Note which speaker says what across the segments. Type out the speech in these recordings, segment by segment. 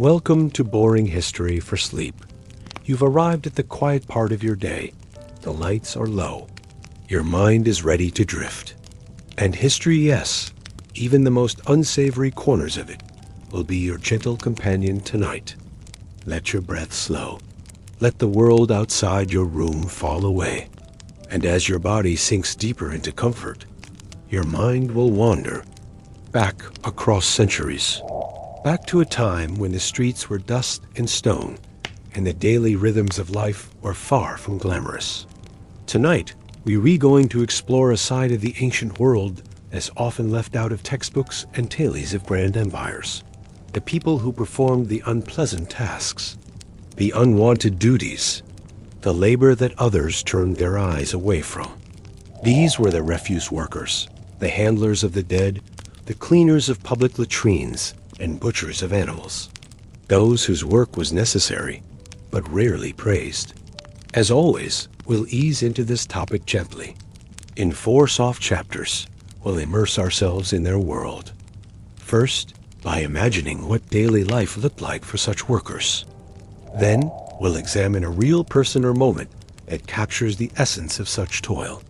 Speaker 1: Welcome to Boring History for Sleep. You've arrived at the quiet part of your day. The lights are low. Your mind is ready to drift. And history, yes, even the most unsavory corners of it, will be your gentle companion tonight. Let your breath slow. Let the world outside your room fall away. And as your body sinks deeper into comfort, your mind will wander back across centuries. Back to a time when the streets were dust and stone, and the daily rhythms of life were far from glamorous. Tonight, we're going to explore a side of the ancient world as often left out of textbooks and tales of grand empires. The people who performed the unpleasant tasks, the unwanted duties, the labor that others turned their eyes away from. These were the refuse workers, the handlers of the dead, the cleaners of public latrines, and butchers of animals. Those whose work was necessary, but rarely praised. As always, we'll ease into this topic gently. In 4 soft chapters, we'll immerse ourselves in their world. First, by imagining what daily life looked like for such workers. Then, we'll examine a real person or moment that captures the essence of such toil.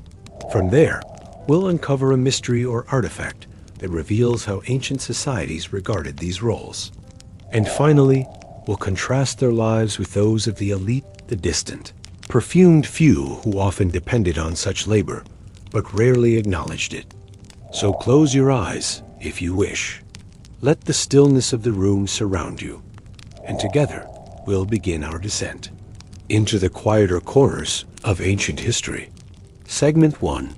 Speaker 1: From there, we'll uncover a mystery or artifact that reveals how ancient societies regarded these roles. And finally, we'll contrast their lives with those of the elite, the distant, perfumed few who often depended on such labor, but rarely acknowledged it. So close your eyes, if you wish. Let the stillness of the room surround you, and together we'll begin our descent into the quieter corners of ancient history. Segment 1.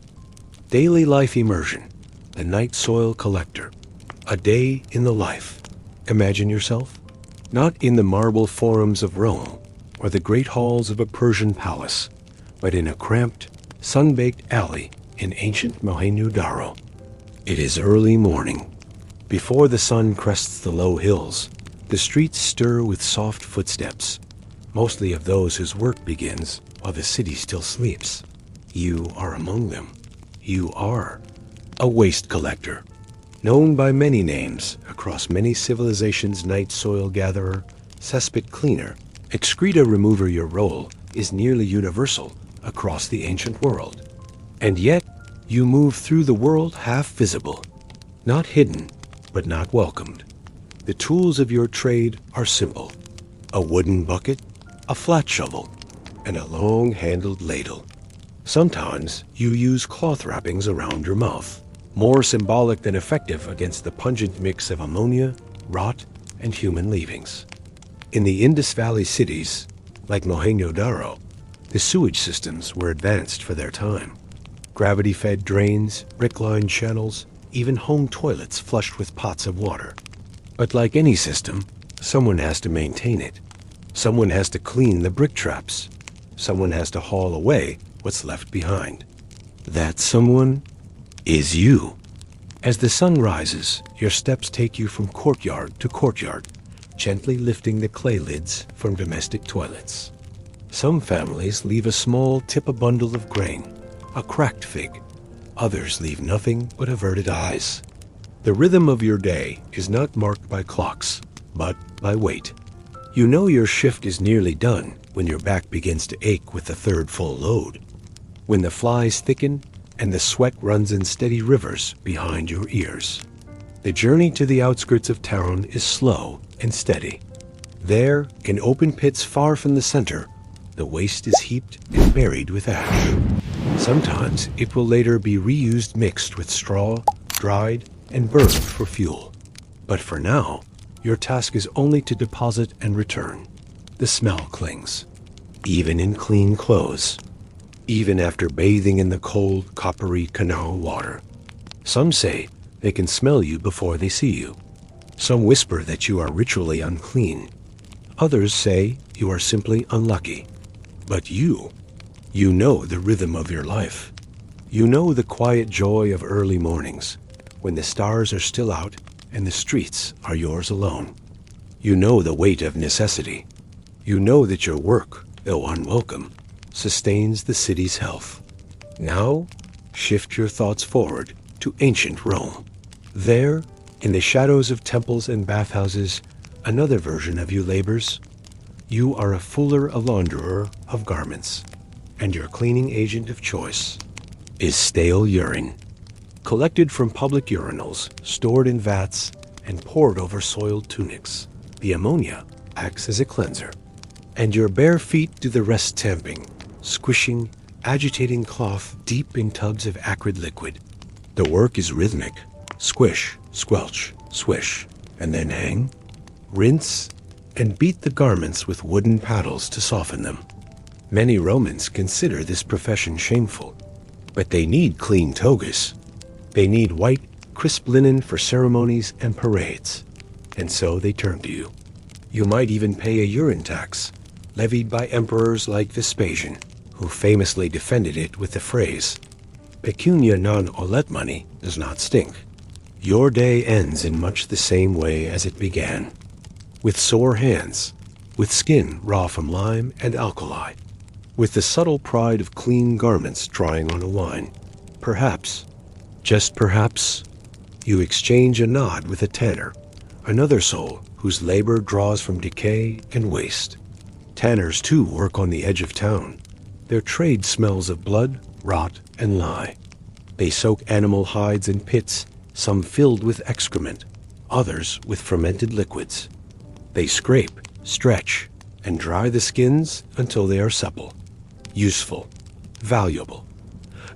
Speaker 1: Daily Life Immersion. The Night Soil Collector. A day in the life. Imagine yourself, not in the marble forums of Rome or the great halls of a Persian palace, but in a cramped, sun-baked alley in ancient Mohenjo-Daro. It is early morning. Before the sun crests the low hills, the streets stir with soft footsteps, mostly of those whose work begins while the city still sleeps. You are among them. You are a waste collector, known by many names across many civilizations. Night soil gatherer, cesspit cleaner, excreta remover. Your role is nearly universal across the ancient world. And yet, you move through the world half visible, not hidden, but not welcomed. The tools of your trade are simple: a wooden bucket, a flat shovel, and a long-handled ladle. Sometimes you use cloth wrappings around your mouth, more symbolic than effective against the pungent mix of ammonia, rot, and human leavings. In the Indus Valley cities, like Mohenjo-Daro, the sewage systems were advanced for their time. Gravity-fed drains, brick-lined channels, even home toilets flushed with pots of water. But like any system, someone has to maintain it. Someone has to clean the brick traps. Someone has to haul away what's left behind. That someone is you. As the sun rises, your steps take you from courtyard to courtyard, gently lifting the clay lids from domestic toilets. Some families leave a small tip a bundle of grain, a cracked fig. Others leave nothing but averted eyes. The rhythm of your day is not marked by clocks, but by weight. You know your shift is nearly done when your back begins to ache with the third full load, when the flies thicken and the sweat runs in steady rivers behind your ears. The journey to the outskirts of town is slow and steady. There, in open pits far from the center, the waste is heaped and buried with ash. Sometimes it will later be reused, mixed with straw, dried, and burned for fuel. But for now, your task is only to deposit and return. The smell clings, even in clean clothes, even after bathing in the cold, coppery canal water. Some say they can smell you before they see you. Some whisper that you are ritually unclean. Others say you are simply unlucky. But you know the rhythm of your life. You know the quiet joy of early mornings, when the stars are still out and the streets are yours alone. You know the weight of necessity. You know that your work, though unwelcome, sustains the city's health. Now, shift your thoughts forward to ancient Rome. There, in the shadows of temples and bathhouses, Another version of you labors. You are a fuller, a launderer of garments, and your cleaning agent of choice is stale urine, collected from public urinals, stored in vats, and poured over soiled tunics. The ammonia acts as a cleanser, and your bare feet do the rest, tamping, squishing, agitating cloth deep in tubs of acrid liquid. The work is rhythmic. Squish, squelch, swish, and then hang, rinse, and beat the garments with wooden paddles to soften them. Many Romans consider this profession shameful, but they need clean togas. They need white, crisp linen for ceremonies and parades, and so they turn to you. You might even pay a urine tax, levied by emperors like Vespasian, who famously defended it with the phrase, "Pecunia non olet," money does not stink. Your day ends in much the same way as it began, with sore hands, with skin raw from lime and alkali, with the subtle pride of clean garments drying on a wine. Perhaps, just perhaps, you exchange a nod with a tanner, another soul whose labor draws from decay and waste. Tanners, too, work on the edge of town. Their trade smells of blood, rot, and lye. They soak animal hides in pits, some filled with excrement, others with fermented liquids. They scrape, stretch, and dry the skins until they are supple, useful, valuable.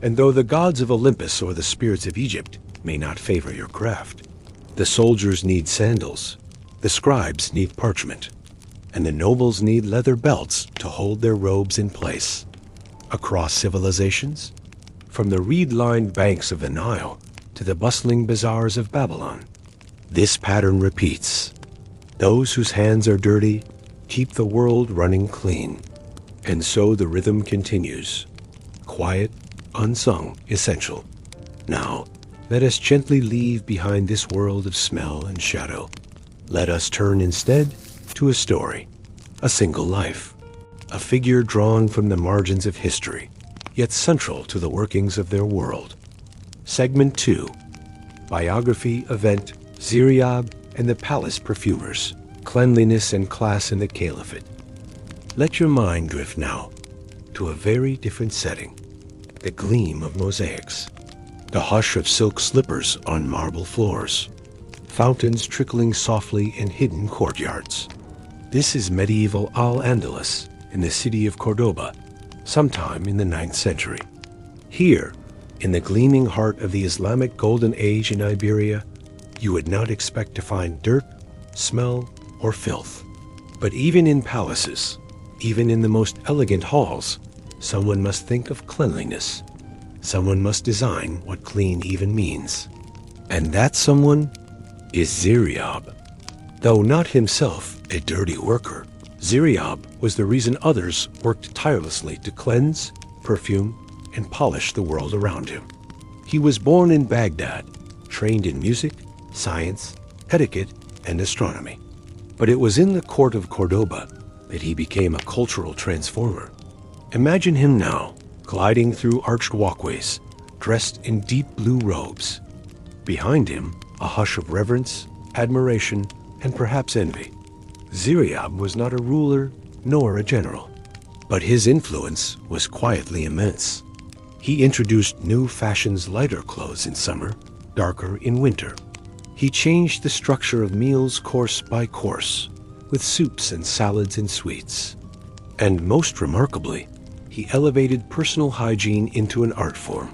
Speaker 1: And though the gods of Olympus or the spirits of Egypt may not favor your craft, the soldiers need sandals, the scribes need parchment, and the nobles need leather belts to hold their robes in place. Across civilizations, from the reed-lined banks of the Nile to the bustling bazaars of Babylon, this pattern repeats. Those whose hands are dirty keep the world running clean. And so the rhythm continues. Quiet, unsung, essential. Now, let us gently leave behind this world of smell and shadow. Let us turn instead to a story, a single life, a figure drawn from the margins of history, yet central to the workings of their world. Segment 2, Biography, Event, Ziryab, and the Palace Perfumers, Cleanliness and Class in the Caliphate. Let your mind drift now to a very different setting. The gleam of mosaics, the hush of silk slippers on marble floors, fountains trickling softly in hidden courtyards. This is medieval Al-Andalus in the city of Cordoba, sometime in the 9th century. Here, in the gleaming heart of the Islamic Golden Age in Iberia, you would not expect to find dirt, smell, or filth. But even in palaces, even in the most elegant halls, someone must think of cleanliness. Someone must design what clean even means. And that someone is Ziryab. Though not himself a dirty worker, Ziryab was the reason others worked tirelessly to cleanse, perfume, and polish the world around him. He was born in Baghdad, trained in music, science, etiquette, and astronomy. But it was in the court of Cordoba that he became a cultural transformer. Imagine him now, gliding through arched walkways, dressed in deep blue robes. Behind him, a hush of reverence, admiration, and perhaps envy. Ziryab was not a ruler nor a general, but his influence was quietly immense. He introduced new fashions, lighter clothes in summer, darker in winter. He changed the structure of meals course by course, with soups and salads and sweets. And most remarkably, he elevated personal hygiene into an art form.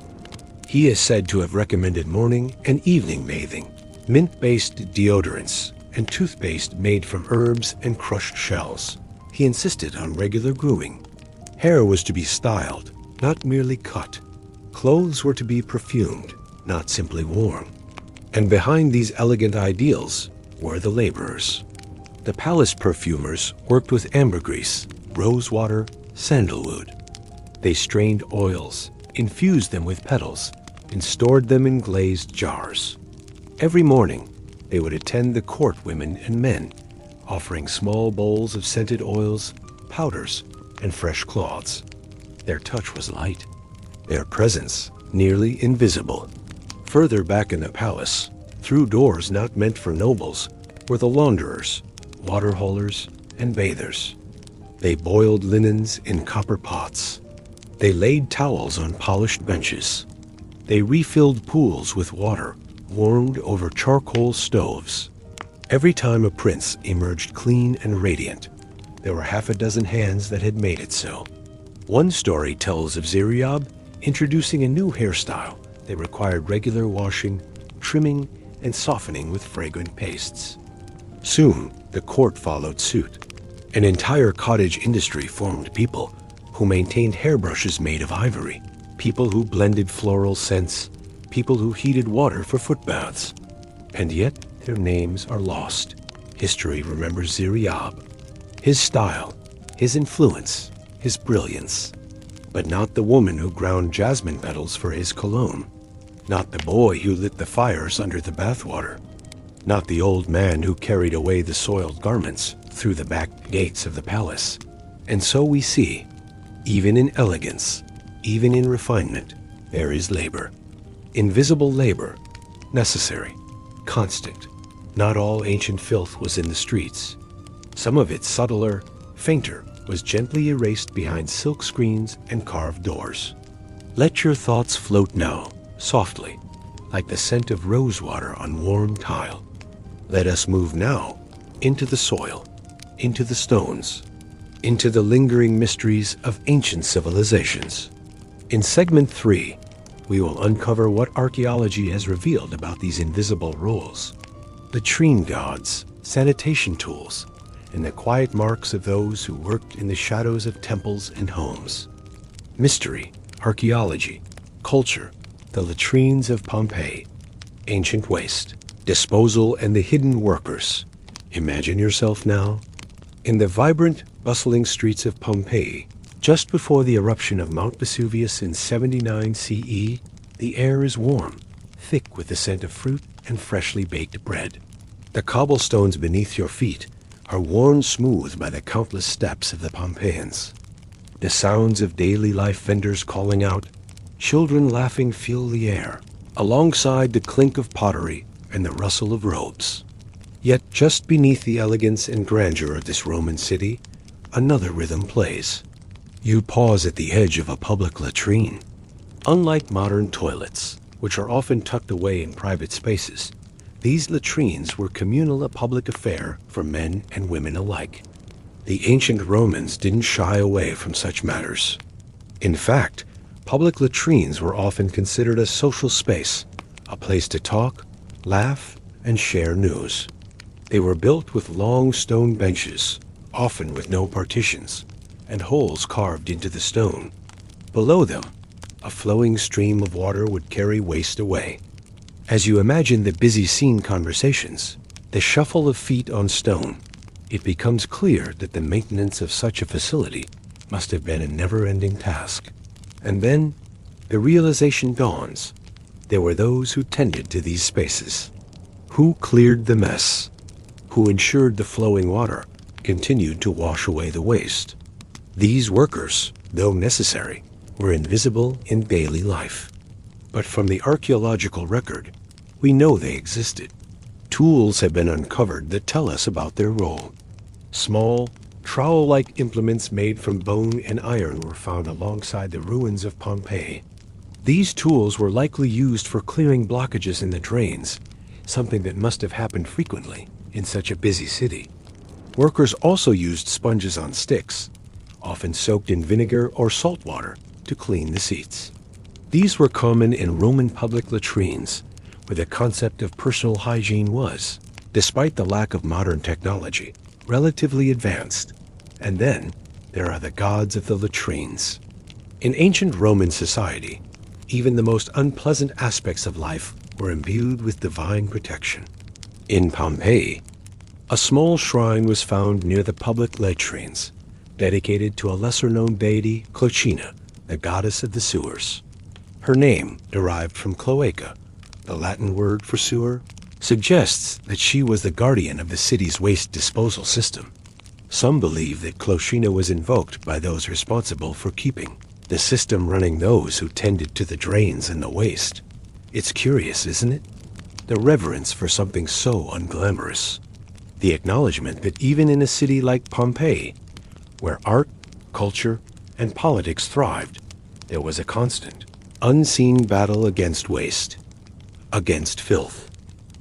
Speaker 1: He is said to have recommended morning and evening bathing, mint-based deodorants, and toothpaste made from herbs and crushed shells. He insisted on regular grooming. Hair was to be styled, not merely cut. Clothes were to be perfumed, not simply worn. And behind these elegant ideals were the laborers. The palace perfumers worked with ambergris, rosewater, sandalwood. They strained oils, infused them with petals, and stored them in glazed jars. Every morning, they would attend the court women and men, offering small bowls of scented oils, powders, and fresh cloths. Their touch was light, their presence nearly invisible. Further back in the palace, through doors not meant for nobles, were the launderers, water haulers, and bathers. They boiled linens in copper pots. They laid towels on polished benches. They refilled pools with water, warmed over charcoal stoves. Every time a prince emerged clean and radiant, there were half a dozen hands that had made it so. One story tells of Ziryab introducing a new hairstyle that required regular washing, trimming, and softening with fragrant pastes. Soon, the court followed suit. An entire cottage industry formed people who maintained hairbrushes made of ivory, people who blended floral scents, people who heated water for foot baths. And yet, their names are lost. History remembers Ziryab, his style, his influence, his brilliance. But not the woman who ground jasmine petals for his cologne. Not the boy who lit the fires under the bathwater. Not the old man who carried away the soiled garments through the back gates of the palace. And so we see, even in elegance, even in refinement, there is labor. Invisible labor, necessary, constant. Not all ancient filth was in the streets. Some of it subtler, fainter, was gently erased behind silk screens and carved doors. Let your thoughts float now, softly, like the scent of rosewater on warm tile. Let us move now into the soil, into the stones, into the lingering mysteries of ancient civilizations. In segment 3, we will uncover what archaeology has revealed about these invisible roles, latrine gods, sanitation tools, and the quiet marks of those who worked in the shadows of temples and homes. Mystery, archaeology, culture, the latrines of Pompeii, ancient waste, disposal, and the hidden workers. Imagine yourself now in the vibrant, bustling streets of Pompeii. Just before the eruption of Mount Vesuvius in 79 CE, the air is warm, thick with the scent of fruit and freshly baked bread. The cobblestones beneath your feet are worn smooth by the countless steps of the Pompeians. The sounds of daily life vendors calling out, children laughing fill the air, alongside the clink of pottery and the rustle of robes. Yet just beneath the elegance and grandeur of this Roman city, another rhythm plays. You pause at the edge of a public latrine. Unlike modern toilets, which are often tucked away in private spaces, these latrines were communal, a public affair for men and women alike. The ancient Romans didn't shy away from such matters. In fact, public latrines were often considered a social space, a place to talk, laugh, and share news. They were built with long stone benches, often with no partitions, and holes carved into the stone. Below them, a flowing stream of water would carry waste away. As you imagine the busy scene conversations, the shuffle of feet on stone, it becomes clear that the maintenance of such a facility must have been a never-ending task. And then, the realization dawns. There were those who tended to these spaces, who cleared the mess, who ensured the flowing water continued to wash away the waste. These workers, though necessary, were invisible in daily life. But from the archaeological record, we know they existed. Tools have been uncovered that tell us about their role. Small, trowel-like implements made from bone and iron were found alongside the ruins of Pompeii. These tools were likely used for clearing blockages in the drains, something that must have happened frequently in such a busy city. Workers also used sponges on sticks, often soaked in vinegar or salt water, to clean the seats. These were common in Roman public latrines, where the concept of personal hygiene was, despite the lack of modern technology, relatively advanced. And then there are the gods of the latrines. In ancient Roman society, even the most unpleasant aspects of life were imbued with divine protection. In Pompeii, a small shrine was found near the public latrines, dedicated to a lesser-known deity, Cloacina, the goddess of the sewers. Her name, derived from cloaca, the Latin word for sewer, suggests that she was the guardian of the city's waste disposal system. Some believe that Cloacina was invoked by those responsible for keeping the system running those who tended to the drains and the waste. It's curious, isn't it? The reverence for something so unglamorous. The acknowledgement that even in a city like Pompeii, where art, culture, and politics thrived, there was a constant, unseen battle against waste, against filth,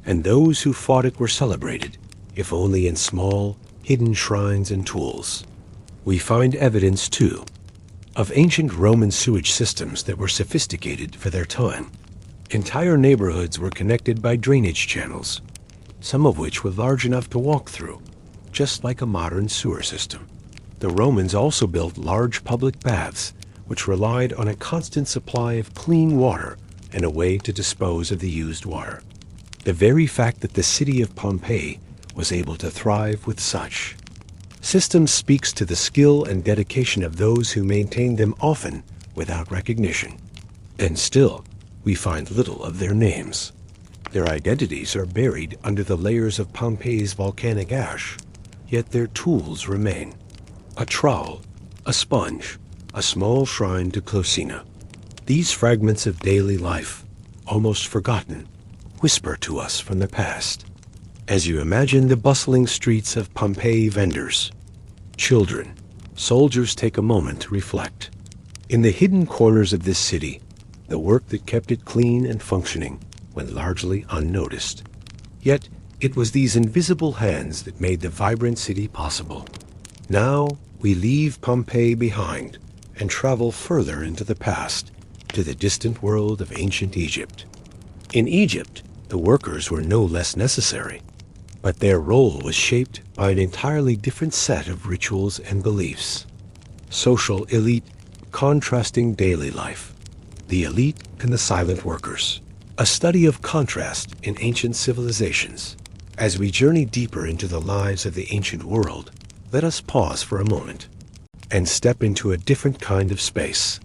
Speaker 1: and those who fought it were celebrated, if only in small, hidden shrines and tools. We find evidence, too, of ancient Roman sewage systems that were sophisticated for their time. Entire neighborhoods were connected by drainage channels, some of which were large enough to walk through, just like a modern sewer system. The Romans also built large public baths, which relied on a constant supply of clean water and a way to dispose of the used water. The very fact that the city of Pompeii was able to thrive with such systems speaks to the skill and dedication of those who maintained them, often without recognition. And still, we find little of their names. Their identities are buried under the layers of Pompeii's volcanic ash, yet their tools remain. A trowel, a sponge, a small shrine to Closina. These fragments of daily life, almost forgotten, whisper to us from the past. As you imagine the bustling streets of Pompeii, vendors, children, soldiers, take a moment to reflect. In the hidden corners of this city, the work that kept it clean and functioning went largely unnoticed. Yet, it was these invisible hands that made the vibrant city possible. Now, we leave Pompeii behind and travel further into the past, to the distant world of ancient Egypt. In Egypt, the workers were no less necessary, but their role was shaped by an entirely different set of rituals and beliefs. Social elite contrasting daily life. The elite and the silent workers. A study of contrast in ancient civilizations. As we journey deeper into the lives of the ancient world, let us pause for a moment and step into a different kind of space.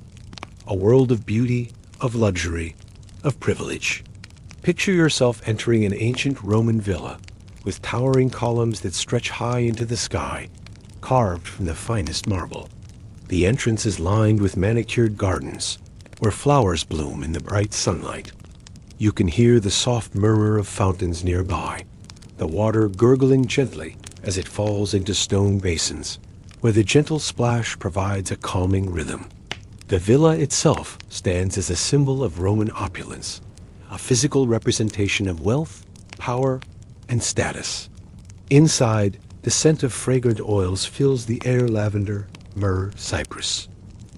Speaker 1: A world of beauty, of luxury, of privilege. Picture yourself entering an ancient Roman villa with towering columns that stretch high into the sky, carved from the finest marble. The entrance is lined with manicured gardens, where flowers bloom in the bright sunlight. You can hear the soft murmur of fountains nearby, the water gurgling gently as it falls into stone basins, where the gentle splash provides a calming rhythm. The villa itself stands as a symbol of Roman opulence, a physical representation of wealth, power, and status. Inside, the scent of fragrant oils fills the air: lavender, myrrh, cypress.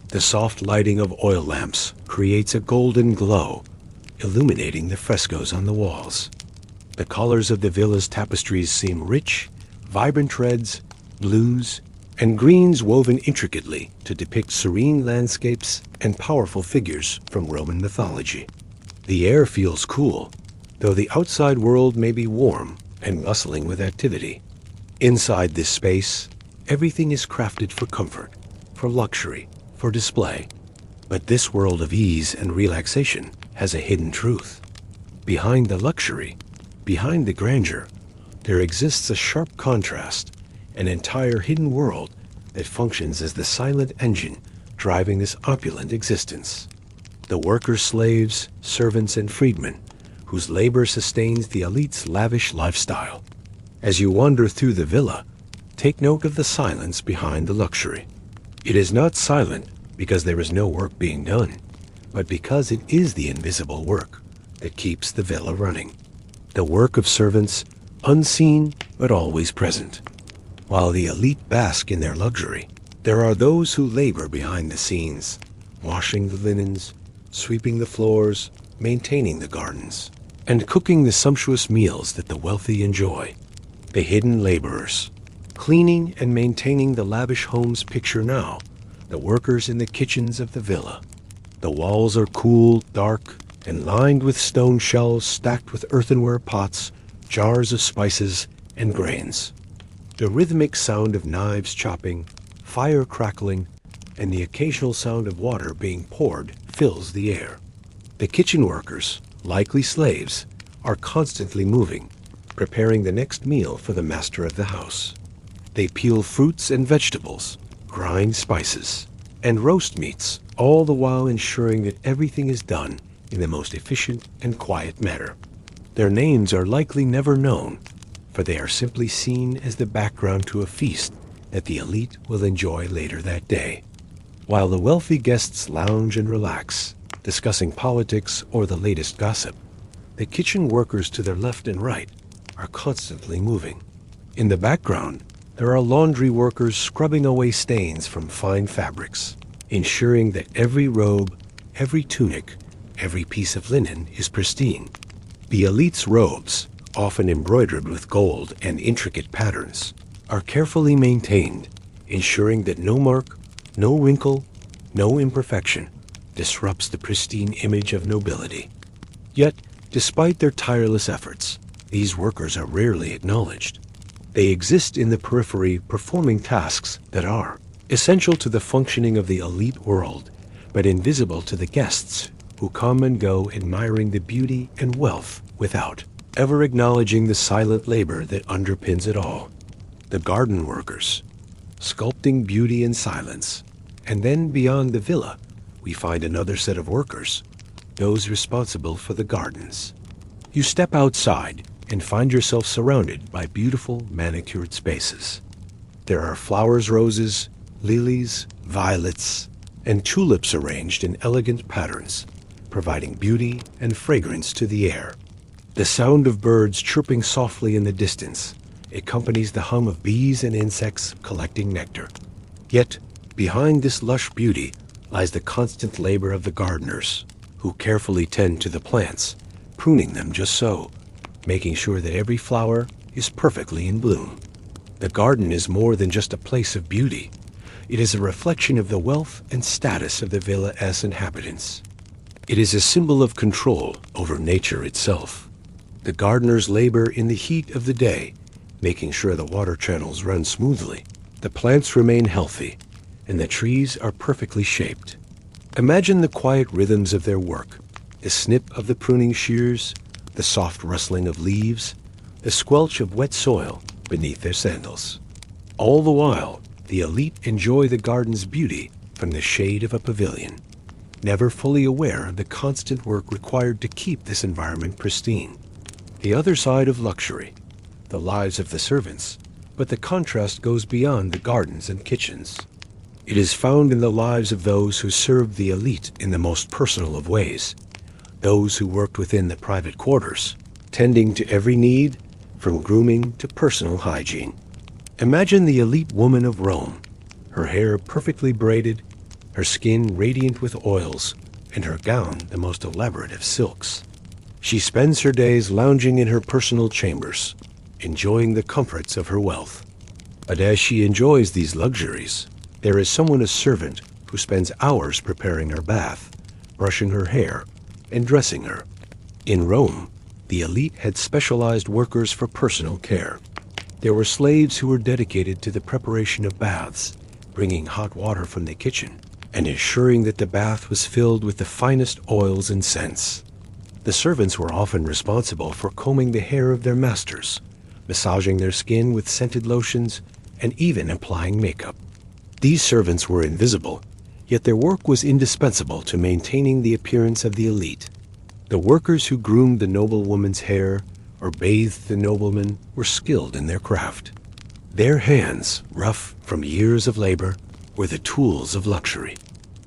Speaker 1: The soft lighting of oil lamps creates a golden glow, illuminating the frescoes on the walls. The colors of the villa's tapestries seem rich, vibrant reds, blues, and greens woven intricately to depict serene landscapes and powerful figures from Roman mythology. The air feels cool, though the outside world may be warm and bustling with activity. Inside this space, everything is crafted for comfort, for luxury, for display. But this world of ease and relaxation has a hidden truth. Behind the luxury, behind the grandeur, there exists a sharp contrast, an entire hidden world that functions as the silent engine driving this opulent existence. The workers, slaves, servants, and freedmen, whose labor sustains the elite's lavish lifestyle. As you wander through the villa, take note of the silence behind the luxury. It is not silent because there is no work being done, but because it is the invisible work that keeps the villa running. The work of servants, unseen but always present. While the elite bask in their luxury, there are those who labor behind the scenes, washing the linens, sweeping the floors, maintaining the gardens, and cooking the sumptuous meals that the wealthy enjoy. The hidden laborers, cleaning and maintaining the lavish homes. Picture now the workers in the kitchens of the villa. The walls are cool, dark, and lined with stone shelves stacked with earthenware pots, jars of spices, and grains. The rhythmic sound of knives chopping, fire crackling, and the occasional sound of water being poured fills the air. The kitchen workers, likely slaves, are constantly moving, preparing the next meal for the master of the house. They peel fruits and vegetables, grind spices, and roast meats, all the while ensuring that everything is done in the most efficient and quiet manner. Their names are likely never known, for they are simply seen as the background to a feast that the elite will enjoy later that day. While the wealthy guests lounge and relax, discussing politics or the latest gossip, the kitchen workers to their left and right are constantly moving. In the background, there are laundry workers scrubbing away stains from fine fabrics, ensuring that every robe, every tunic, every piece of linen is pristine. The elite's robes, often embroidered with gold and intricate patterns, are carefully maintained, ensuring that no mark, no wrinkle, no imperfection disrupts the pristine image of nobility. Yet, despite their tireless efforts, these workers are rarely acknowledged. They exist in the periphery, performing tasks that are essential to the functioning of the elite world, but invisible to the guests who come and go admiring the beauty and wealth without ever acknowledging the silent labor that underpins it all. The garden workers, sculpting beauty in silence. And then beyond the villa, we find another set of workers, those responsible for the gardens. You step outside and find yourself surrounded by beautiful manicured spaces. There are flowers, roses, lilies, violets, and tulips arranged in elegant patterns, providing beauty and fragrance to the air. The sound of birds chirping softly in the distance accompanies the hum of bees and insects collecting nectar. Yet, behind this lush beauty lies the constant labor of the gardeners, who carefully tend to the plants, pruning them just so, making sure that every flower is perfectly in bloom. The garden is more than just a place of beauty. It is a reflection of the wealth and status of the villa's inhabitants. It is a symbol of control over nature itself. The gardeners labor in the heat of the day, making sure the water channels run smoothly, the plants remain healthy, and the trees are perfectly shaped. Imagine the quiet rhythms of their work, the snip of the pruning shears, the soft rustling of leaves, the squelch of wet soil beneath their sandals. All the while, the elite enjoy the garden's beauty from the shade of a pavilion, never fully aware of the constant work required to keep this environment pristine. The other side of luxury, the lives of the servants, but the contrast goes beyond the gardens and kitchens. It is found in the lives of those who served the elite in the most personal of ways, those who worked within the private quarters, tending to every need, from grooming to personal hygiene. Imagine the elite woman of Rome, her hair perfectly braided, her skin radiant with oils, and her gown the most elaborate of silks. She spends her days lounging in her personal chambers, enjoying the comforts of her wealth. But as she enjoys these luxuries, there is someone, a servant, who spends hours preparing her bath, brushing her hair, and dressing her. In Rome, the elite had specialized workers for personal care. There were slaves who were dedicated to the preparation of baths, bringing hot water from the kitchen, and ensuring that the bath was filled with the finest oils and scents. The servants were often responsible for combing the hair of their masters, massaging their skin with scented lotions, and even applying makeup. These servants were invisible, yet their work was indispensable to maintaining the appearance of the elite. The workers who groomed the noblewoman's hair or bathed the nobleman were skilled in their craft. Their hands, rough from years of labor, were the tools of luxury.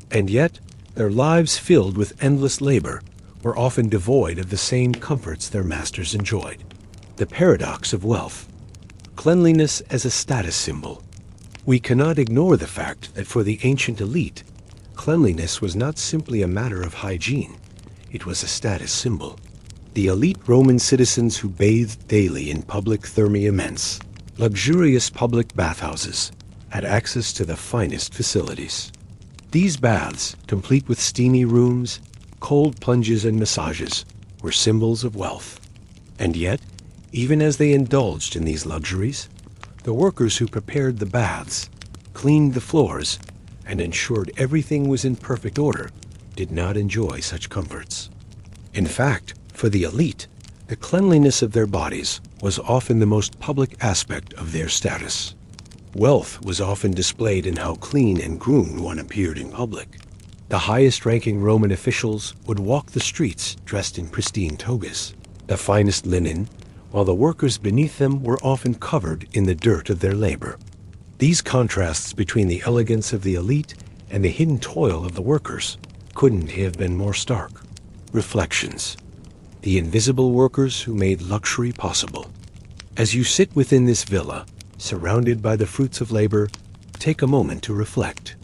Speaker 1: And yet, their lives filled with endless labor were often devoid of the same comforts their masters enjoyed. The paradox of wealth. Cleanliness as a status symbol. We cannot ignore the fact that for the ancient elite, cleanliness was not simply a matter of hygiene, it was a status symbol. The elite Roman citizens who bathed daily in public thermae, luxurious public bathhouses, had access to the finest facilities. These baths, complete with steamy rooms, cold plunges and massages, were symbols of wealth. And yet, even as they indulged in these luxuries, the workers who prepared the baths, cleaned the floors, and ensured everything was in perfect order did not enjoy such comforts. In fact, for the elite, the cleanliness of their bodies was often the most public aspect of their status. Wealth was often displayed in how clean and groomed one appeared in public. The highest-ranking Roman officials would walk the streets dressed in pristine togas, the finest linen, while the workers beneath them were often covered in the dirt of their labor. These contrasts between the elegance of the elite and the hidden toil of the workers couldn't have been more stark. Reflections. The invisible workers who made luxury possible. As you sit within this villa, surrounded by the fruits of labor, take a moment to reflect.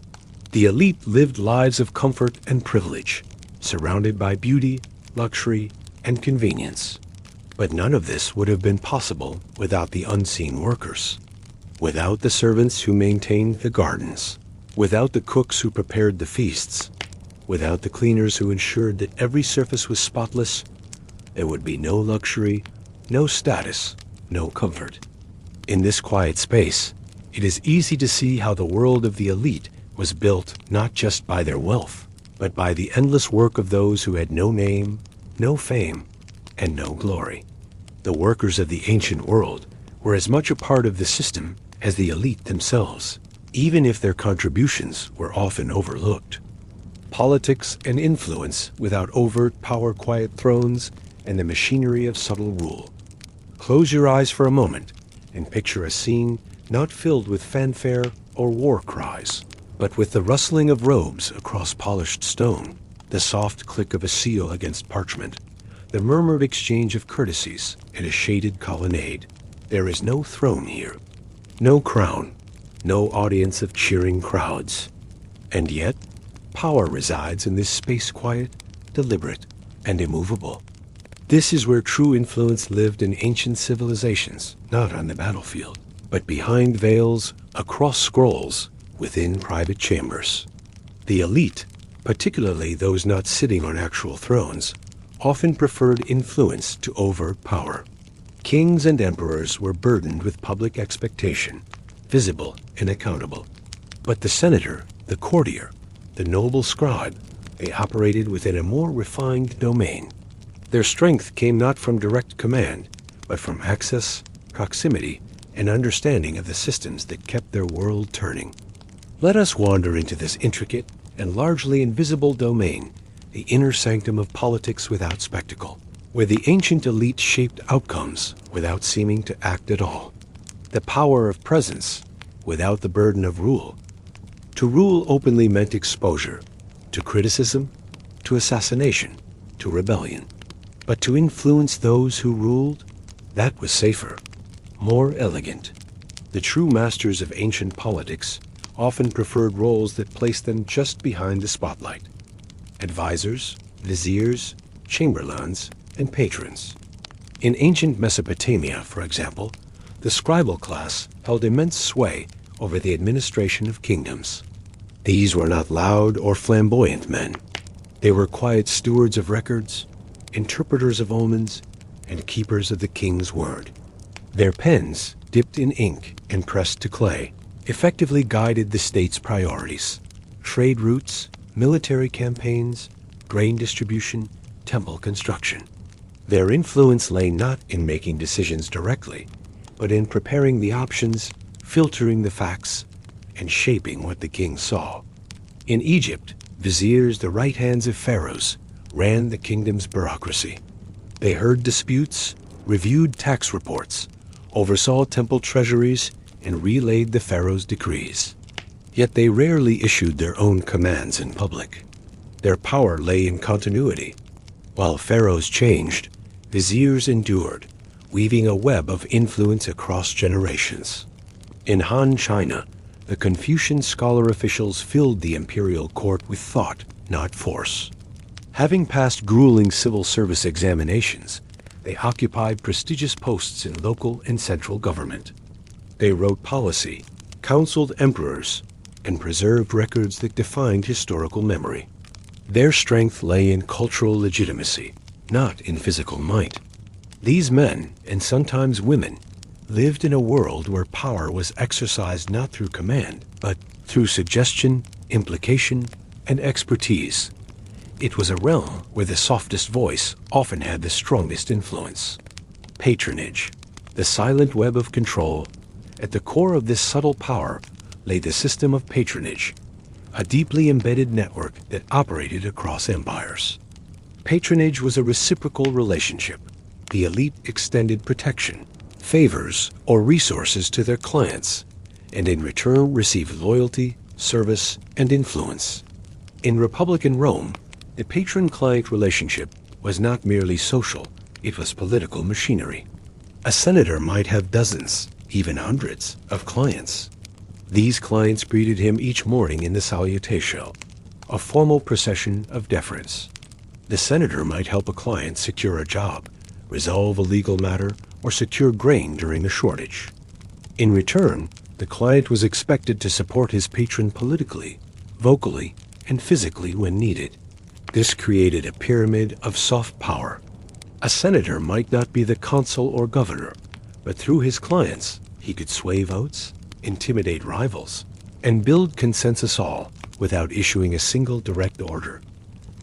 Speaker 1: The elite lived lives of comfort and privilege, surrounded by beauty, luxury, and convenience. But none of this would have been possible without the unseen workers, without the servants who maintained the gardens, without the cooks who prepared the feasts, without the cleaners who ensured that every surface was spotless. There would be no luxury, no status, no comfort. In this quiet space, it is easy to see how the world of the elite was built not just by their wealth, but by the endless work of those who had no name, no fame, and no glory. The workers of the ancient world were as much a part of the system as the elite themselves, even if their contributions were often overlooked. Politics and influence without overt power, quiet thrones, and the machinery of subtle rule. Close your eyes for a moment and picture a scene not filled with fanfare or war cries, but with the rustling of robes across polished stone, the soft click of a seal against parchment, the murmured exchange of courtesies in a shaded colonnade. There is no throne here, no crown, no audience of cheering crowds. And yet, power resides in this space, quiet, deliberate, and immovable. This is where true influence lived in ancient civilizations, not on the battlefield, but behind veils, across scrolls, within private chambers. The elite, particularly those not sitting on actual thrones, often preferred influence to overt power. Kings and emperors were burdened with public expectation, visible and accountable. But the senator, the courtier, the noble scribe, they operated within a more refined domain. Their strength came not from direct command, but from access, proximity, and understanding of the systems that kept their world turning. Let us wander into this intricate and largely invisible domain, the inner sanctum of politics without spectacle, where the ancient elite shaped outcomes without seeming to act at all. The power of presence without the burden of rule. To rule openly meant exposure, to criticism, to assassination, to rebellion. But to influence those who ruled, that was safer, more elegant. The true masters of ancient politics often preferred roles that placed them just behind the spotlight. Advisors, viziers, chamberlains, and patrons. In ancient Mesopotamia, for example, the scribal class held immense sway over the administration of kingdoms. These were not loud or flamboyant men. They were quiet stewards of records, interpreters of omens, and keepers of the king's word. Their pens, dipped in ink and pressed to clay, effectively guided the state's priorities: trade routes, military campaigns, grain distribution, temple construction. Their influence lay not in making decisions directly, but in preparing the options, filtering the facts, and shaping what the king saw. In Egypt, viziers, the right hands of pharaohs, ran the kingdom's bureaucracy. They heard disputes, reviewed tax reports, oversaw temple treasuries, and relayed the pharaoh's decrees. Yet they rarely issued their own commands in public. Their power lay in continuity. While pharaohs changed, viziers endured, weaving a web of influence across generations. In Han China, the Confucian scholar officials filled the imperial court with thought, not force. Having passed grueling civil service examinations, they occupied prestigious posts in local and central government. They wrote policy, counseled emperors, and preserved records that defined historical memory. Their strength lay in cultural legitimacy, not in physical might. These men, and sometimes women, lived in a world where power was exercised not through command, but through suggestion, implication, and expertise. It was a realm where the softest voice often had the strongest influence. Patronage, the silent web of control. At the core of this subtle power lay the system of patronage, a deeply embedded network that operated across empires. Patronage was a reciprocal relationship. the elite extended protection, favors, or resources to their clients, and in return received loyalty, service, and influence. In Republican Rome, the patron-client relationship was not merely social, it was political machinery. A senator might have dozens, even hundreds, of clients. These clients greeted him each morning in the salutatio, a formal procession of deference. The senator might help a client secure a job, resolve a legal matter, or secure grain during a shortage. In return, the client was expected to support his patron politically, vocally, and physically when needed. This created a pyramid of soft power. A senator might not be the consul or governor, but through his clients, he could sway votes, intimidate rivals, and build consensus all without issuing a single direct order.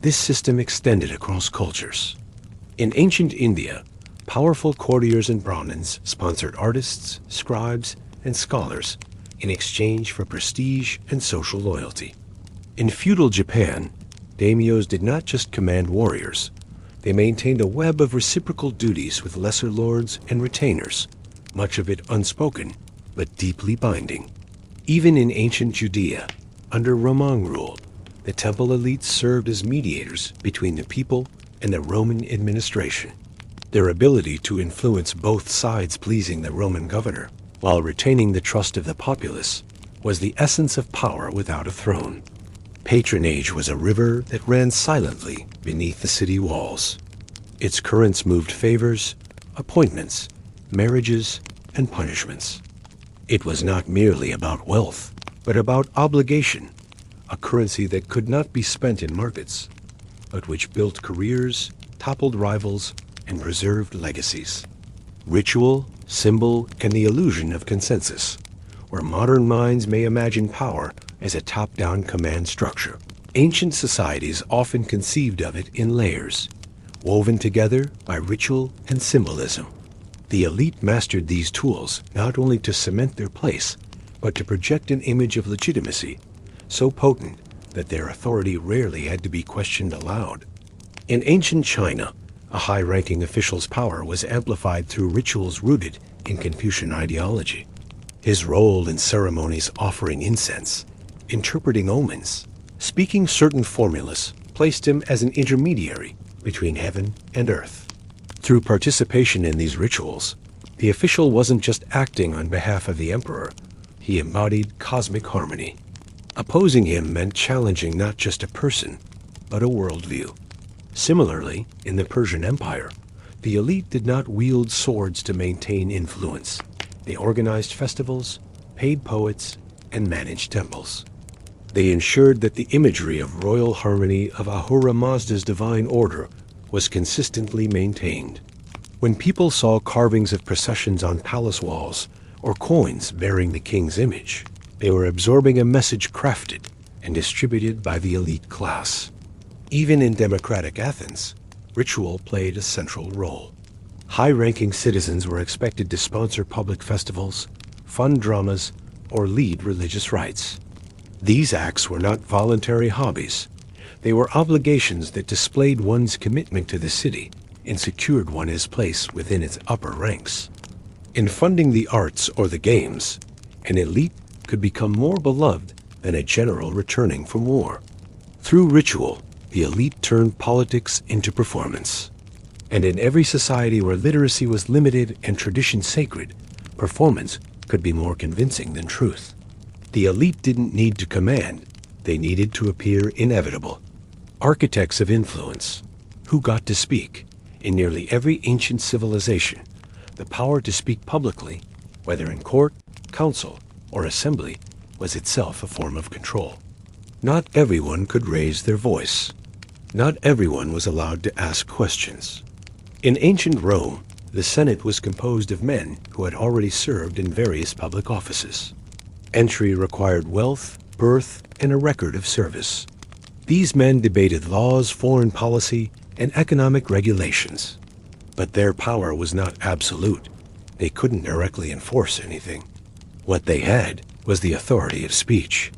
Speaker 1: This system extended across cultures. In ancient India, powerful courtiers and Brahmins sponsored artists, scribes, and scholars in exchange for prestige and social loyalty. In feudal Japan, daimyos did not just command warriors. They maintained a web of reciprocal duties with lesser lords and retainers, much of it unspoken, but deeply binding. Even in ancient Judea, under Roman rule, the temple elites served as mediators between the people and the Roman administration. Their ability to influence both sides pleasing the Roman governor, while retaining the trust of the populace, was the essence of power without a throne. Patronage was a river that ran silently beneath the city walls. Its currents moved favors, appointments, marriages, and punishments. It was not merely about wealth, but about obligation, a currency that could not be spent in markets, but which built careers, toppled rivals, and preserved legacies. Ritual, symbol, and the illusion of consensus, where modern minds may imagine power as a top-down command structure. Ancient societies often conceived of it in layers, woven together by ritual and symbolism. The elite mastered these tools not only to cement their place, but to project an image of legitimacy so potent that their authority rarely had to be questioned aloud. In ancient China, a high-ranking official's power was amplified through rituals rooted in Confucian ideology. His role in ceremonies offering incense, interpreting omens, speaking certain formulas placed him as an intermediary between heaven and earth. Through participation in these rituals, the official wasn't just acting on behalf of the emperor, he embodied cosmic harmony. Opposing him meant challenging not just a person, but a worldview. Similarly, in the Persian Empire, the elite did not wield swords to maintain influence. They organized festivals, paid poets, and managed temples. They ensured that the imagery of royal harmony of Ahura Mazda's divine order was consistently maintained. When people saw carvings of processions on palace walls or coins bearing the king's image, they were absorbing a message crafted and distributed by the elite class. Even in democratic Athens, ritual played a central role. High-ranking citizens were expected to sponsor public festivals, fund dramas, or lead religious rites. These acts were not voluntary hobbies. They were obligations that displayed one's commitment to the city and secured one's place within its upper ranks. In funding the arts or the games, an elite could become more beloved than a general returning from war. Through ritual, the elite turned politics into performance. And in every society where literacy was limited and tradition sacred, performance could be more convincing than truth. The elite didn't need to command, they needed to appear inevitable. Architects of influence, who got to speak. In nearly every ancient civilization, the power to speak publicly, whether in court, council, or assembly, was itself a form of control. Not everyone could raise their voice. Not everyone was allowed to ask questions. In ancient Rome, the Senate was composed of men who had already served in various public offices. Entry required wealth, birth, and a record of service. These men debated laws, foreign policy, and economic regulations. But their power was not absolute. They couldn't directly enforce anything. What they had was the authority of speech.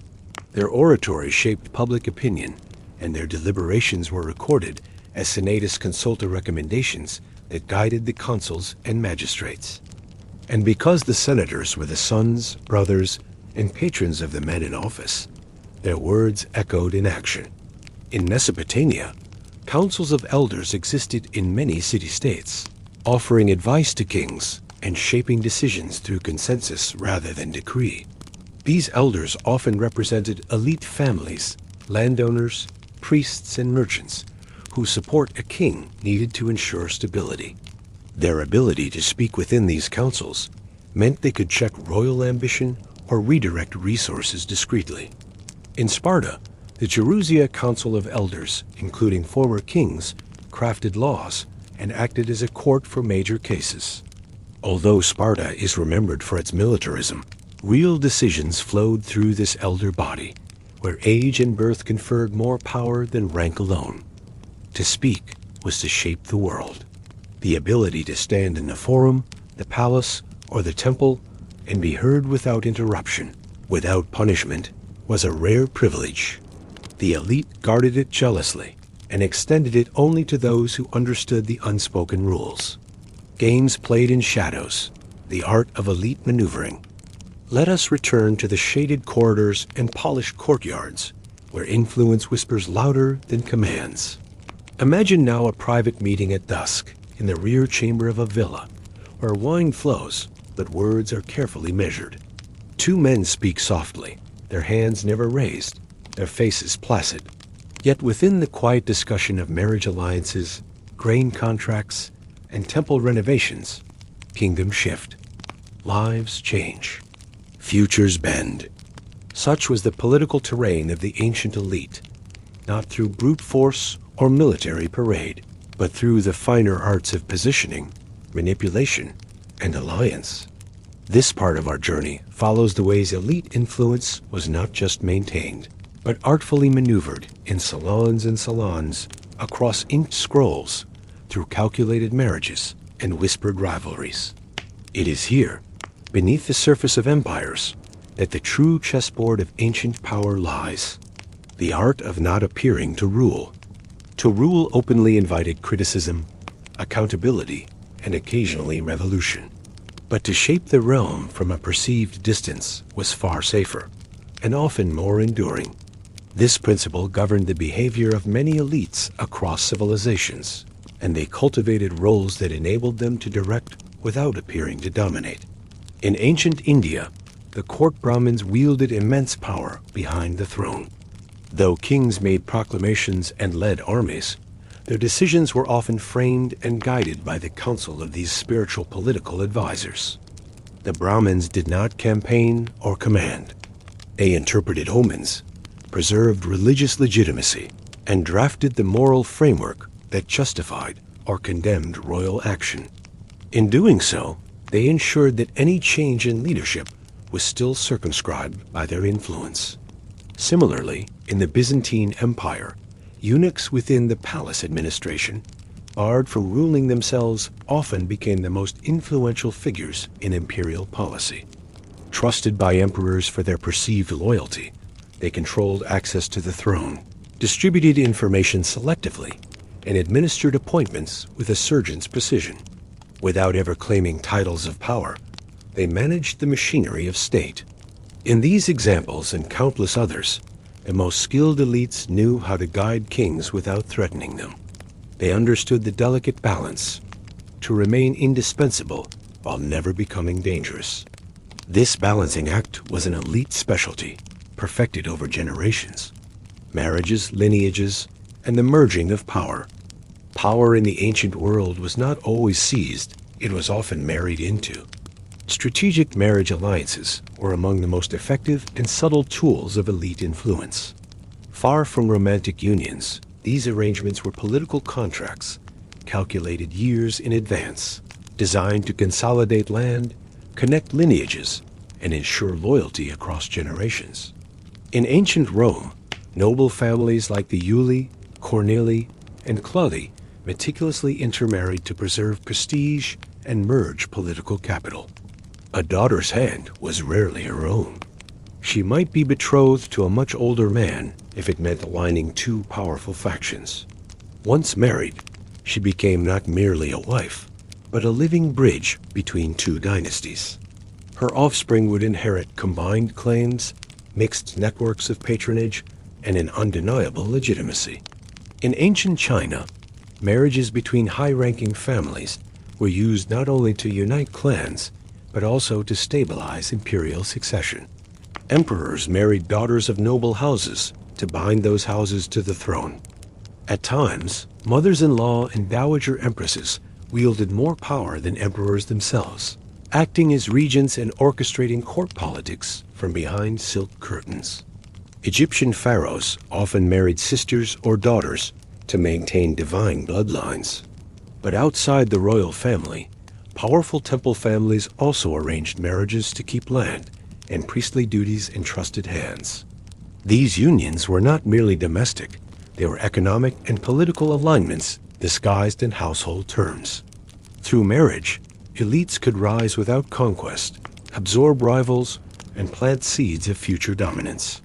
Speaker 1: Their oratory shaped public opinion, and their deliberations were recorded as senatus consulta recommendations that guided the consuls and magistrates. And because the senators were the sons, brothers, and patrons of the men in office, their words echoed in action. In Mesopotamia, councils of elders existed in many city-states, offering advice to kings and shaping decisions through consensus rather than decree. These elders often represented elite families, landowners, priests, and merchants whose support a king needed to ensure stability. Their ability to speak within these councils meant they could check royal ambition or redirect resources discreetly. In Sparta, the Gerousia Council of Elders, including former kings, crafted laws and acted as a court for major cases. Although Sparta is remembered for its militarism, real decisions flowed through this elder body, where age and birth conferred more power than rank alone. To speak was to shape the world. The ability to stand in the forum, the palace, or the temple and be heard without interruption, without punishment, was a rare privilege. The elite guarded it jealously and extended it only to those who understood the unspoken rules. Games played in shadows, the art of elite maneuvering. Let us return to the shaded corridors and polished courtyards, where influence whispers louder than commands. Imagine now a private meeting at dusk in the rear chamber of a villa, where wine flows, but words are carefully measured. Two men speak softly, their hands never raised, their faces placid. Yet within the quiet discussion of marriage alliances, grain contracts, and temple renovations, kingdoms shift, lives change, futures bend. Such was the political terrain of the ancient elite, not through brute force or military parade, but through the finer arts of positioning, manipulation, and alliance. This part of our journey follows the ways elite influence was not just maintained, but artfully maneuvered in salons and salons, across inked scrolls, through calculated marriages and whispered rivalries. It is here, beneath the surface of empires, that the true chessboard of ancient power lies. The art of not appearing to rule. To rule openly invited criticism, accountability, and occasionally revolution. But to shape the realm from a perceived distance was far safer, and often more enduring. This principle governed the behavior of many elites across civilizations, and they cultivated roles that enabled them to direct without appearing to dominate. In ancient India, the court Brahmins wielded immense power behind the throne. Though kings made proclamations and led armies, their decisions were often framed and guided by the counsel of these spiritual political advisors. The Brahmins did not campaign or command. They interpreted omens, preserved religious legitimacy, and drafted the moral framework that justified or condemned royal action. In doing so, they ensured that any change in leadership was still circumscribed by their influence. Similarly, in the Byzantine Empire, eunuchs within the palace administration, barred from ruling themselves, often became the most influential figures in imperial policy. Trusted by emperors for their perceived loyalty, they controlled access to the throne, distributed information selectively, and administered appointments with a surgeon's precision. Without ever claiming titles of power, they managed the machinery of state. In these examples and countless others, the most skilled elites knew how to guide kings without threatening them. They understood the delicate balance, to remain indispensable while never becoming dangerous. This balancing act was an elite specialty, perfected over generations. Marriages, lineages, and the merging of power. Power in the ancient world was not always seized, it was often married into. Strategic marriage alliances were among the most effective and subtle tools of elite influence. Far from romantic unions, these arrangements were political contracts, calculated years in advance, designed to consolidate land, connect lineages, and ensure loyalty across generations. In ancient Rome, noble families like the Iuli, Corneli, and Claudi meticulously intermarried to preserve prestige and merge political capital. A daughter's hand was rarely her own. She might be betrothed to a much older man if it meant aligning two powerful factions. Once married, She became not merely a wife, but a living bridge between two dynasties. Her offspring would inherit combined claims, mixed networks of patronage, and an undeniable legitimacy. In ancient China, marriages between high-ranking families were used not only to unite clans, but also to stabilize imperial succession. Emperors married daughters of noble houses to bind those houses to the throne. At times, mothers-in-law and dowager empresses wielded more power than emperors themselves, acting as regents and orchestrating court politics from behind silk curtains. Egyptian pharaohs often married sisters or daughters to maintain divine bloodlines. But outside the royal family, powerful temple families also arranged marriages to keep land and priestly duties in trusted hands. These unions were not merely domestic, they were economic and political alignments disguised in household terms. Through marriage, elites could rise without conquest, absorb rivals, and plant seeds of future dominance.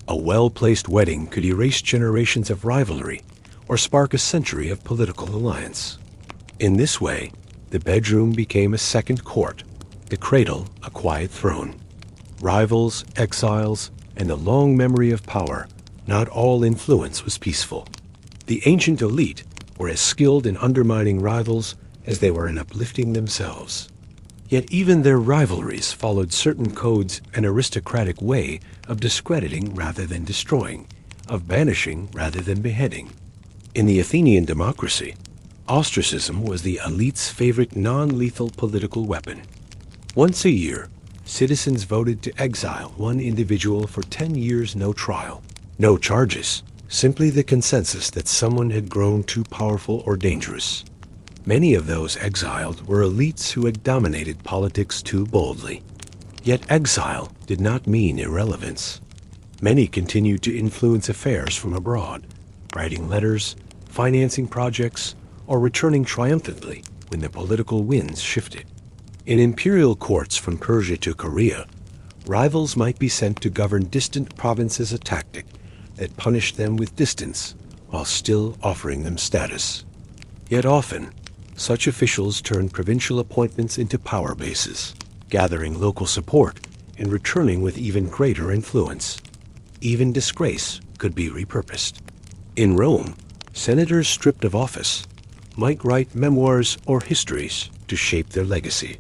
Speaker 1: A well-placed wedding could erase generations of rivalry or spark a century of political alliance. In this way, the bedroom became a second court, the cradle a quiet throne. Rivals, exiles, and a long memory of power, not all influence was peaceful. The ancient elite were as skilled in undermining rivals as they were in uplifting themselves. Yet even their rivalries followed certain codes, an aristocratic way of discrediting rather than destroying, of banishing rather than beheading. In the Athenian democracy, ostracism was the elite's favorite non-lethal political weapon. Once a year, citizens voted to exile one individual for 10 years, no trial, no charges, simply the consensus that someone had grown too powerful or dangerous. Many of those exiled were elites who had dominated politics too boldly. Yet exile did not mean irrelevance. Many continued to influence affairs from abroad, writing letters, financing projects, or returning triumphantly when the political winds shifted. In imperial courts from Persia to Korea, rivals might be sent to govern distant provinces, a tactic that punished them with distance while still offering them status. Yet often, such officials turned provincial appointments into power bases, gathering local support and returning with even greater influence. Even disgrace could be repurposed. In Rome, senators stripped of office might write memoirs or histories to shape their legacy.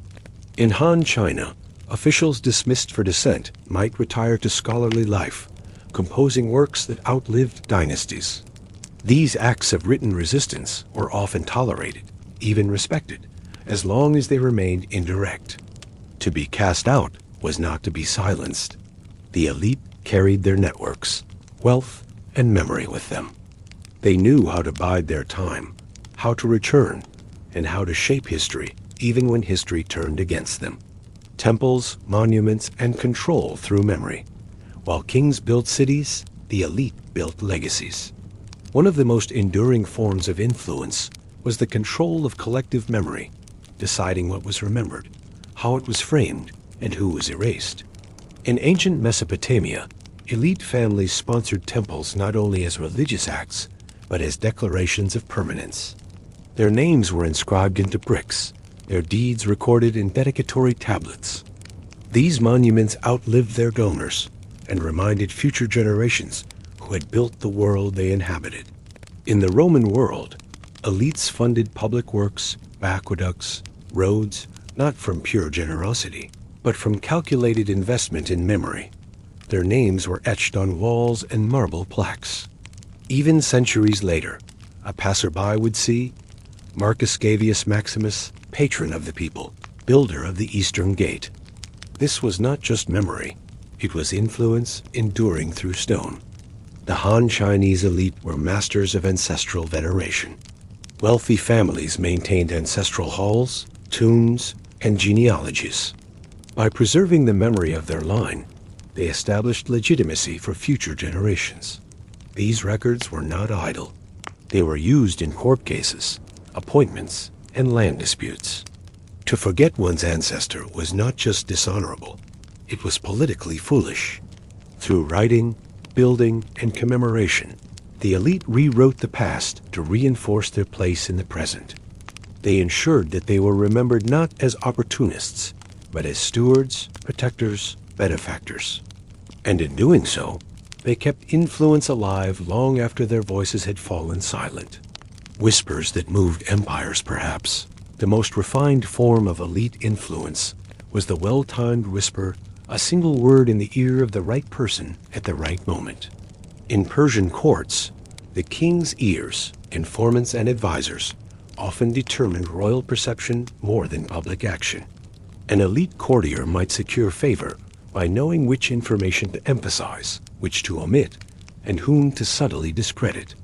Speaker 1: In Han China, officials dismissed for dissent might retire to scholarly life, composing works that outlived dynasties. These acts of written resistance were often tolerated, even respected, as long as they remained indirect. To be cast out was not to be silenced. The elite carried their networks, wealth, and memory with them. They knew how to bide their time, how to return, and how to shape history even when history turned against them. Temples, monuments, and control through memory. While kings built cities, the elite built legacies. One of the most enduring forms of influence was the control of collective memory, deciding what was remembered, how it was framed, and who was erased. In ancient Mesopotamia, elite families sponsored temples not only as religious acts, but as declarations of permanence. Their names were inscribed into bricks, their deeds recorded in dedicatory tablets. These monuments outlived their donors and reminded future generations who had built the world they inhabited. In the Roman world, elites funded public works, aqueducts, roads, not from pure generosity, but from calculated investment in memory. Their names were etched on walls and marble plaques. Even centuries later, a passerby would see Marcus Gavius Maximus, patron of the people, builder of the Eastern Gate. This was not just memory, it was influence enduring through stone. The Han Chinese elite were masters of ancestral veneration. Wealthy families maintained ancestral halls, tombs, and genealogies. By preserving the memory of their line, they established legitimacy for future generations. These records were not idle. They were used in court cases, appointments, and land disputes. To forget one's ancestor was not just dishonorable, it was politically foolish. Through writing, building, and commemoration, The elite rewrote the past to reinforce their place in the present. They ensured that they were remembered not as opportunists, but as stewards, protectors, benefactors. And in doing so, they kept influence alive long after their voices had fallen silent. Whispers that moved empires, perhaps. The most refined form of elite influence was the well-timed whisper, a single word in the ear of the right person at the right moment. In Persian courts, the king's ears, informants and advisors, often determined royal perception more than public action. An elite courtier might secure favor by knowing which information to emphasize, which to omit, and whom to subtly discredit.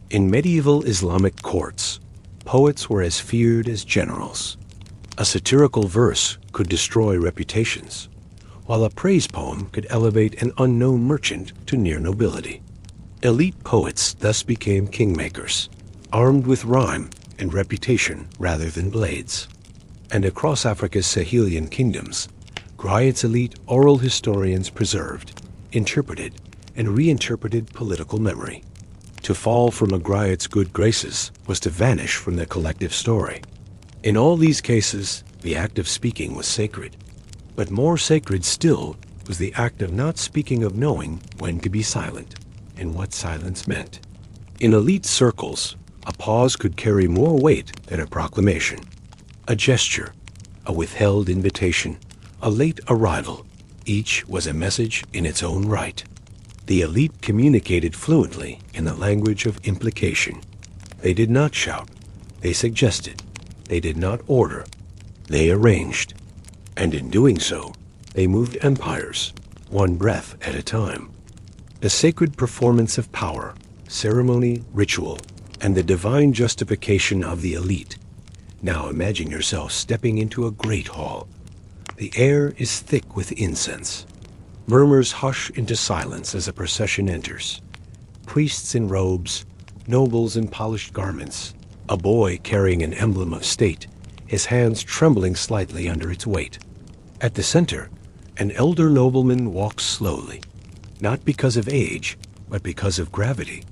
Speaker 1: In medieval Islamic courts, poets were as feared as generals. A satirical verse could destroy reputations, while a praise poem could elevate an unknown merchant to near nobility. Elite poets thus became kingmakers, armed with rhyme and reputation rather than blades. And across Africa's Sahelian kingdoms, Griot's elite oral historians preserved, interpreted, and reinterpreted political memory. To fall from a Griot's good graces was to vanish from the collective story. In all these cases, the act of speaking was sacred, but more sacred still was the act of not speaking, of knowing when to be silent and what silence meant. In elite circles, a pause could carry more weight than a proclamation. A gesture, a withheld invitation, a late arrival, each was a message in its own right. The elite communicated fluently in the language of implication. They did not shout, they suggested. They did not order, they arranged. And in doing so, they moved empires, one breath at a time. The sacred performance of power, ceremony, ritual, and the divine justification of the elite. Now imagine yourself stepping into a great hall. The air is thick with incense. Murmurs hush into silence as a procession enters. Priests in robes, nobles in polished garments, a boy carrying an emblem of state, his hands trembling slightly under its weight. At the center, an elder nobleman walks slowly, not because of age, but because of gravity.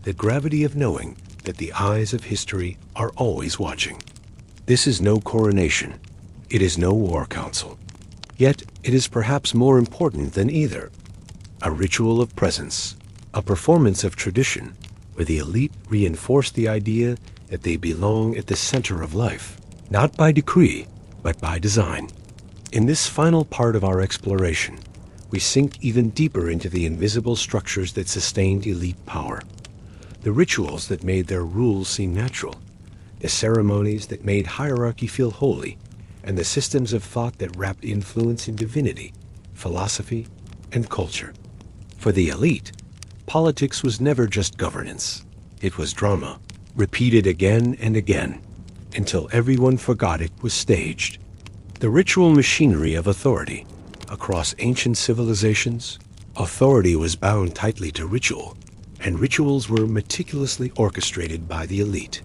Speaker 1: The gravity of knowing that the eyes of history are always watching. This is no coronation. It is no war council. Yet it is perhaps more important than either. A ritual of presence, a performance of tradition, where the elite reinforce the idea that they belong at the center of life, not by decree, but by design. In this final part of our exploration, we sink even deeper into the invisible structures that sustained elite power. The rituals that made their rules seem natural, the ceremonies that made hierarchy feel holy, and the systems of thought that wrapped influence in divinity, philosophy, and culture. For the elite, politics was never just governance. It was drama, repeated again and again, until everyone forgot it was staged. The ritual machinery of authority. Across ancient civilizations, authority was bound tightly to ritual, and rituals were meticulously orchestrated by the elite.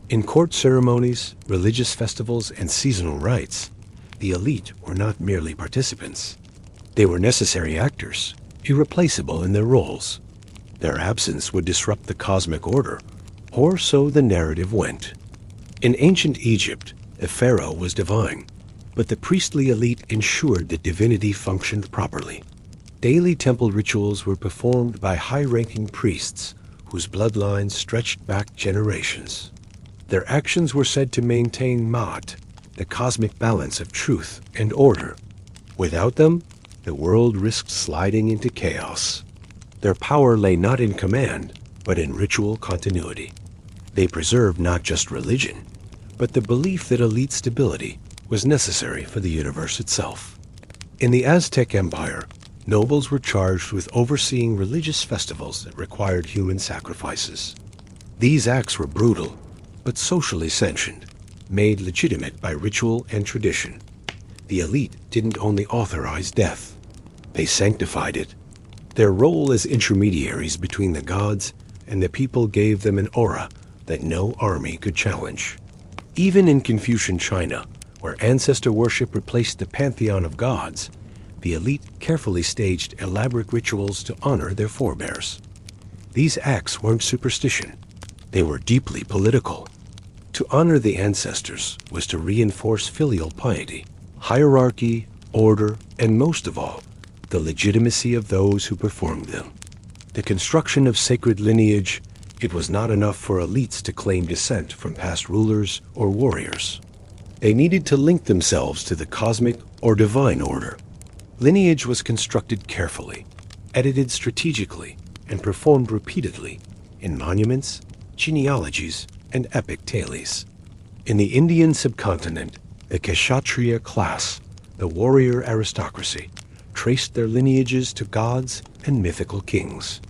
Speaker 1: In court ceremonies, religious festivals, and seasonal rites, the elite were not merely participants. They were necessary actors, irreplaceable in their roles. Their absence would disrupt the cosmic order, or so the narrative went. In ancient Egypt, a pharaoh was divine, but the priestly elite ensured that divinity functioned properly. Daily temple rituals were performed by high-ranking priests whose bloodlines stretched back generations. Their actions were said to maintain Ma'at, the cosmic balance of truth and order. Without them, the world risked sliding into chaos. Their power lay not in command, but in ritual continuity. They preserved not just religion, but the belief that elite stability was necessary for the universe itself. In the Aztec Empire, nobles were charged with overseeing religious festivals that required human sacrifices. These acts were brutal, but socially sanctioned, made legitimate by ritual and tradition. The elite didn't only authorize death, they sanctified it. Their role as intermediaries between the gods and the people gave them an aura that no army could challenge. Even in Confucian China, where ancestor worship replaced the pantheon of gods, the elite carefully staged elaborate rituals to honor their forebears. These acts weren't superstition. They were deeply political. To honor the ancestors was to reinforce filial piety, hierarchy, order, and most of all, the legitimacy of those who performed them. The construction of sacred lineage, it was not enough for elites to claim descent from past rulers or warriors. They needed to link themselves to the cosmic or divine order. Lineage was constructed carefully, edited strategically, and performed repeatedly in monuments, genealogies, and epic tales. In the Indian subcontinent, the Kshatriya class, the warrior aristocracy, traced their lineages to gods and mythical kings.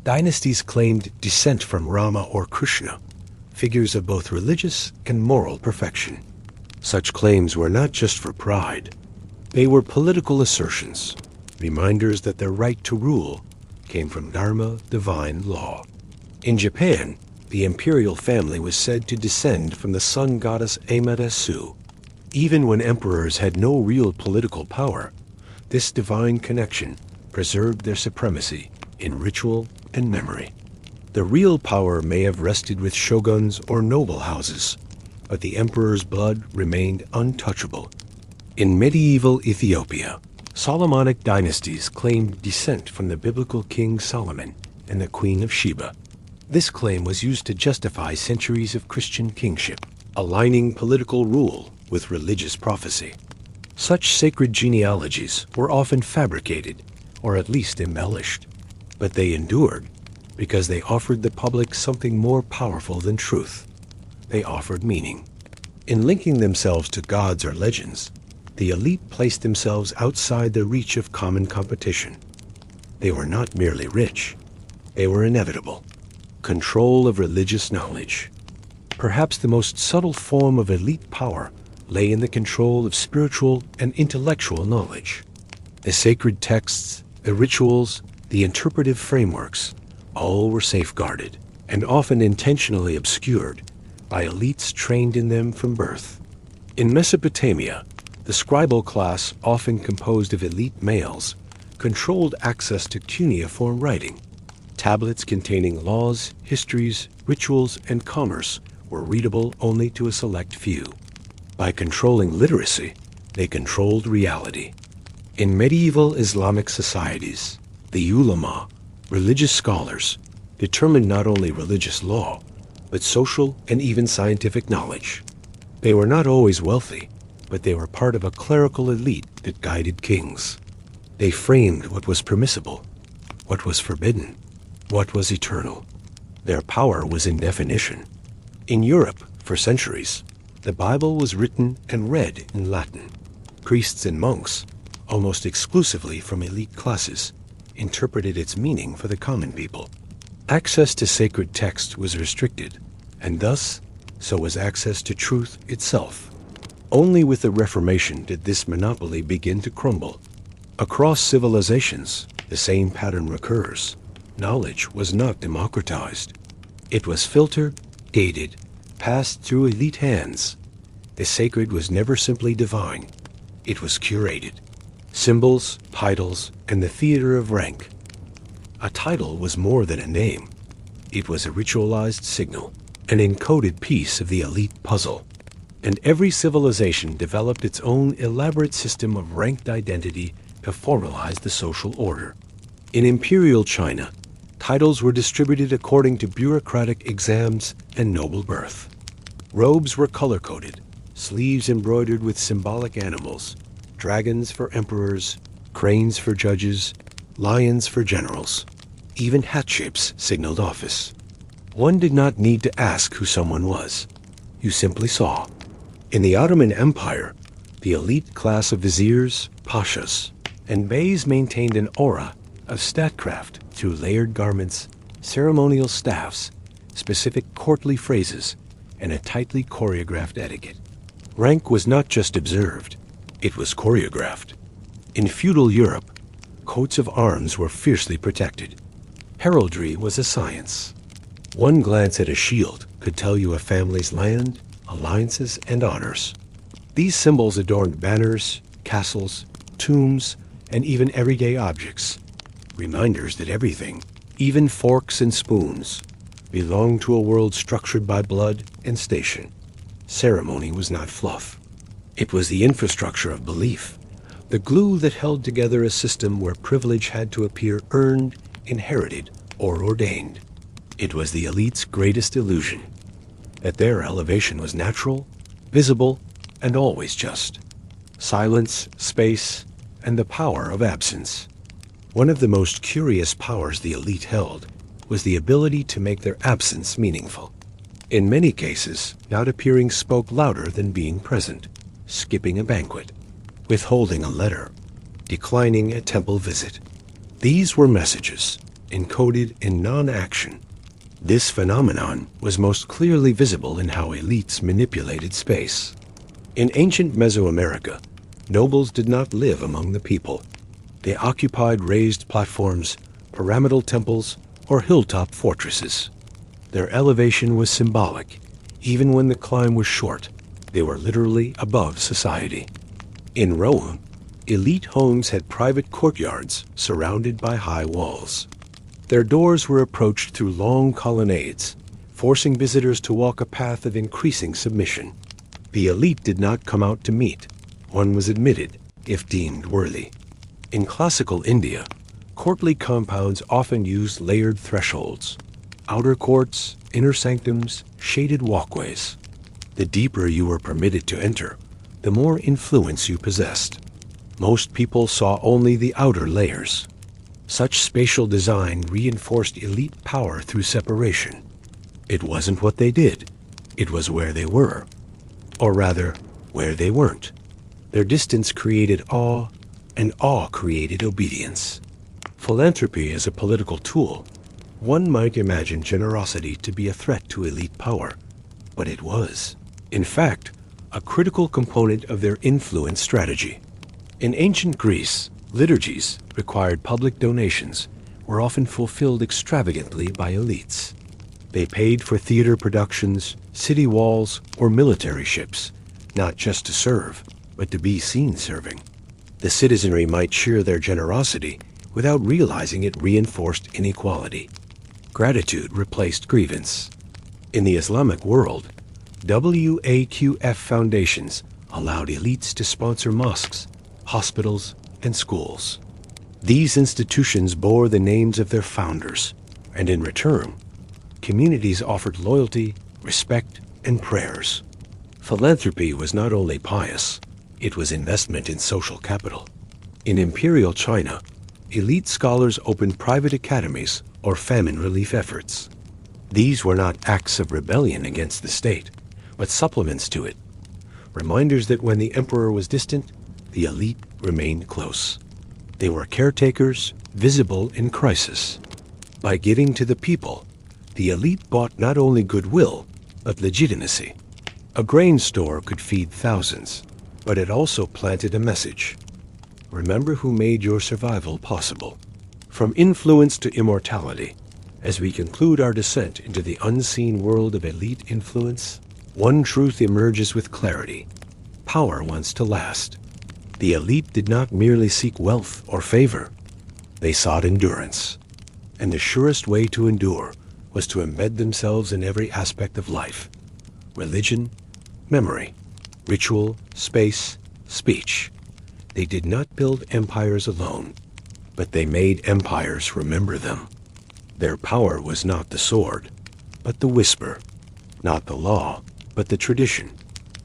Speaker 1: Dynasties claimed descent from Rama or Krishna, figures of both religious and moral perfection. Such claims were not just for pride. They were political assertions, reminders that their right to rule came from Dharma, divine law. In Japan, the imperial family was said to descend from the sun goddess Amaterasu. Even when emperors had no real political power, this divine connection preserved their supremacy in ritual and memory. The real power may have rested with shoguns or noble houses, but the emperor's blood remained untouchable. In medieval Ethiopia, Solomonic dynasties claimed descent from the biblical King Solomon and the Queen of Sheba. This claim was used to justify centuries of Christian kingship, aligning political rule with religious prophecy. Such sacred genealogies were often fabricated, or at least embellished, but they endured because they offered the public something more powerful than truth. They offered meaning. In linking themselves to gods or legends, the elite placed themselves outside the reach of common competition. They were not merely rich, they were inevitable. Control of religious knowledge. Perhaps the most subtle form of elite power lay in the control of spiritual and intellectual knowledge. The sacred texts, the rituals, the interpretive frameworks, all were safeguarded and often intentionally obscured by elites trained in them from birth. In Mesopotamia, the scribal class, often composed of elite males, controlled access to cuneiform writing. Tablets containing laws, histories, rituals, and commerce were readable only to a select few. By controlling literacy, they controlled reality. In medieval Islamic societies, the ulama, religious scholars, determined not only religious law, but social and even scientific knowledge. They were not always wealthy, but they were part of a clerical elite that guided kings. They framed what was permissible, what was forbidden, what was eternal. Their power was in definition. In Europe, for centuries, the Bible was written and read in Latin. Priests and monks, almost exclusively from elite classes, interpreted its meaning for the common people. Access to sacred text was restricted, and thus, so was access to truth itself. Only with the Reformation did this monopoly begin to crumble. Across civilizations, the same pattern recurs. Knowledge was not democratized. It was filtered, gated, passed through elite hands. The sacred was never simply divine. It was curated. Symbols, titles, and the theater of rank. A title was more than a name. It was a ritualized signal, an encoded piece of the elite puzzle. And every civilization developed its own elaborate system of ranked identity to formalize the social order. In imperial China, titles were distributed according to bureaucratic exams and noble birth. Robes were color-coded, sleeves embroidered with symbolic animals, dragons for emperors, cranes for judges, lions for generals. Even hat shapes signaled office. One did not need to ask who someone was. You simply saw. In the Ottoman Empire, the elite class of viziers, pashas, and beys maintained an aura of statecraft through layered garments, ceremonial staffs, specific courtly phrases, and a tightly choreographed etiquette. Rank was not just observed, it was choreographed. In feudal Europe, coats of arms were fiercely protected. Heraldry was a science. One glance at a shield could tell you a family's land, alliances, and honors. These symbols adorned banners, castles, tombs, and even everyday objects, reminders that everything, Even forks and spoons belonged to a world structured by blood and station. Ceremony was not fluff. It was the infrastructure of belief, the glue that held together a system where privilege had to appear earned, inherited, or ordained. It was the elite's greatest illusion, that their elevation was natural, visible, and always just. Silence, space, and the power of absence. One of the most curious powers the elite held was the ability to make their absence meaningful. In many cases, not appearing spoke louder than being present, skipping a banquet, withholding a letter, declining a temple visit. These were messages, encoded in non-action. This phenomenon was most clearly visible in how elites manipulated space. In ancient Mesoamerica, nobles did not live among the people. They occupied raised platforms, pyramidal temples, or hilltop fortresses. Their elevation was symbolic. Even when the climb was short, they were literally above society. In Rome, elite homes had private courtyards surrounded by high walls. Their doors were approached through long colonnades, forcing visitors to walk a path of increasing submission. The elite did not come out to meet. One was admitted, if deemed worthy. In classical India, courtly compounds often used layered thresholds, outer courts, inner sanctums, shaded walkways. The deeper you were permitted to enter, the more influence you possessed. Most people saw only the outer layers. Such spatial design reinforced elite power through separation. It wasn't what they did, it was where they were. Or rather, where they weren't. Their distance created awe, and awe created obedience. Philanthropy as a political tool. One might imagine generosity to be a threat to elite power, but it was, in fact, a critical component of their influence strategy. In ancient Greece, liturgies required public donations were often fulfilled extravagantly by elites. They paid for theater productions, city walls, or military ships, not just to serve, but to be seen serving. The citizenry might share their generosity without realizing it reinforced inequality. Gratitude replaced grievance. In the Islamic world, WAQF foundations allowed elites to sponsor mosques, hospitals, and schools. These institutions bore the names of their founders, and in return, communities offered loyalty, respect, and prayers. Philanthropy was not only pious, it was investment in social capital. In imperial China, elite scholars opened private academies or famine relief efforts. These were not acts of rebellion against the state, but supplements to it. Reminders that when the emperor was distant, the elite remained close. They were caretakers, visible in crisis. By giving to the people, the elite bought not only goodwill, but legitimacy. A grain store could feed thousands, but it also planted a message. Remember who made your survival possible. From influence to immortality, as we conclude our descent into the unseen world of elite influence, one truth emerges with clarity. Power wants to last. The elite did not merely seek wealth or favor. They sought endurance. And the surest way to endure was to embed themselves in every aspect of life. Religion, memory, ritual, space, speech. They did not build empires alone, but they made empires remember them. Their power was not the sword, but the whisper, not the law, but the tradition,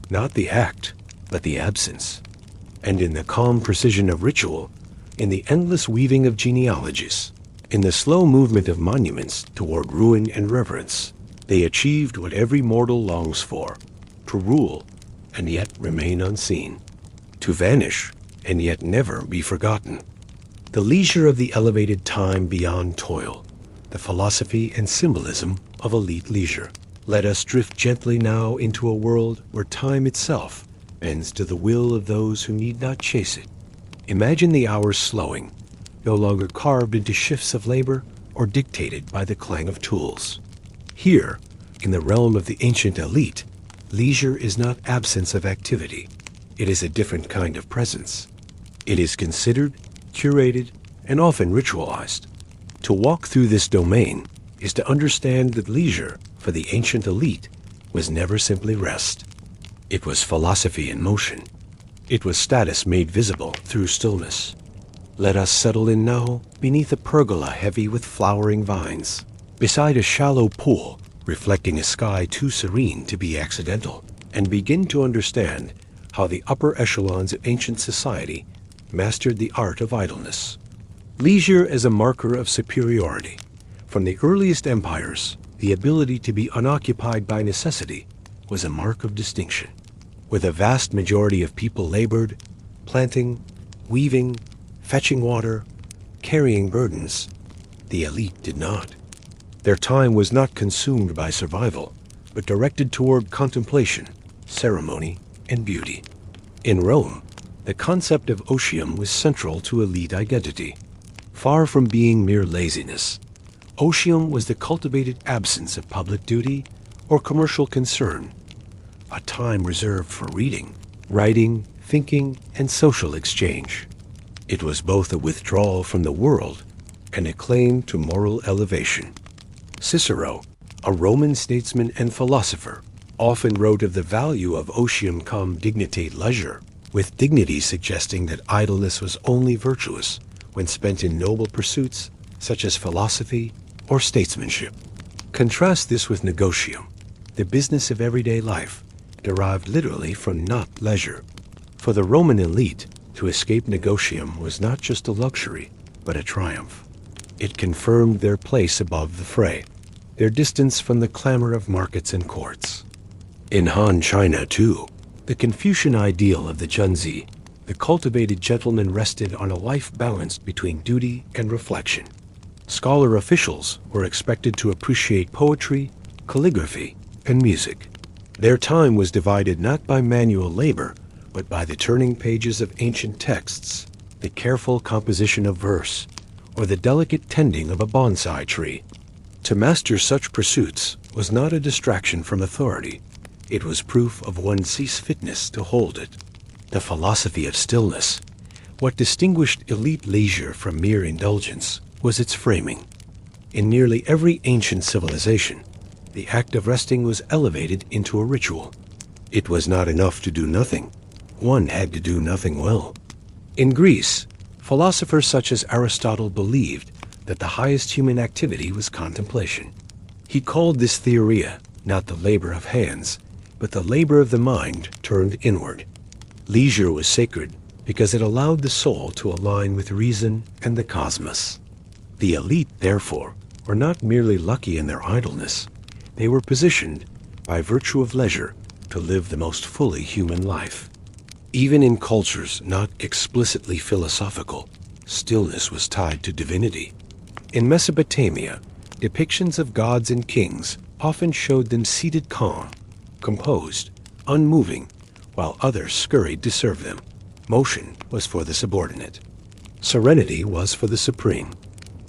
Speaker 1: not the act, but the absence. And in the calm precision of ritual, in the endless weaving of genealogies, in the slow movement of monuments toward ruin and reverence, they achieved what every mortal longs for, to rule and yet remain unseen, to vanish and yet never be forgotten. The leisure of the elevated time beyond toil, the philosophy and symbolism of elite leisure. Let us drift gently now into a world where time itself bends to the will of those who need not chase it. Imagine the hours slowing, no longer carved into shifts of labor or dictated by the clang of tools. Here, in the realm of the ancient elite, leisure is not absence of activity. It is a different kind of presence. It is considered, curated, and often ritualized. To walk through this domain is to understand that leisure for the ancient elite was never simply rest. It was philosophy in motion. It was status made visible through stillness. Let us settle in now beneath a pergola heavy with flowering vines, beside a shallow pool reflecting a sky too serene to be accidental, and begin to understand how the upper echelons of ancient society mastered the art of idleness. Leisure as a marker of superiority. From the earliest empires, the ability to be unoccupied by necessity was a mark of distinction. Where the vast majority of people labored, planting, weaving, fetching water, carrying burdens, the elite did not. Their time was not consumed by survival, but directed toward contemplation, ceremony, and beauty. In Rome, the concept of otium was central to elite identity. Far from being mere laziness, otium was the cultivated absence of public duty or commercial concern, a time reserved for reading, writing, thinking, and social exchange. It was both a withdrawal from the world and a claim to moral elevation. Cicero, a Roman statesman and philosopher, often wrote of the value of otium cum dignitate leisure, with dignity suggesting that idleness was only virtuous when spent in noble pursuits such as philosophy or statesmanship. Contrast this with negotium, the business of everyday life, derived literally from not leisure. For the Roman elite, to escape negotium was not just a luxury, but a triumph. It confirmed their place above the fray, their distance from the clamor of markets and courts. In Han China, too, the Confucian ideal of the Junzi, the cultivated gentleman rested on a life balanced between duty and reflection. Scholar officials were expected to appreciate poetry, calligraphy, and music. Their time was divided not by manual labor, but by the turning pages of ancient texts, the careful composition of verse, or the delicate tending of a bonsai tree. To master such pursuits was not a distraction from authority. It was proof of one's fitness to hold it. The philosophy of stillness, what distinguished elite leisure from mere indulgence, was its framing. In nearly every ancient civilization, the act of resting was elevated into a ritual. It was not enough to do nothing. One had to do nothing well. In Greece, philosophers such as Aristotle believed that the highest human activity was contemplation. He called this theoria not the labor of hands, but the labor of the mind turned inward. Leisure was sacred because it allowed the soul to align with reason and the cosmos. The elite, therefore, were not merely lucky in their idleness. They were positioned, by virtue of leisure, to live the most fully human life. Even in cultures not explicitly philosophical, stillness was tied to divinity. In Mesopotamia, depictions of gods and kings often showed them seated calm, composed, unmoving, while others scurried to serve them. Motion was for the subordinate. Serenity was for the supreme.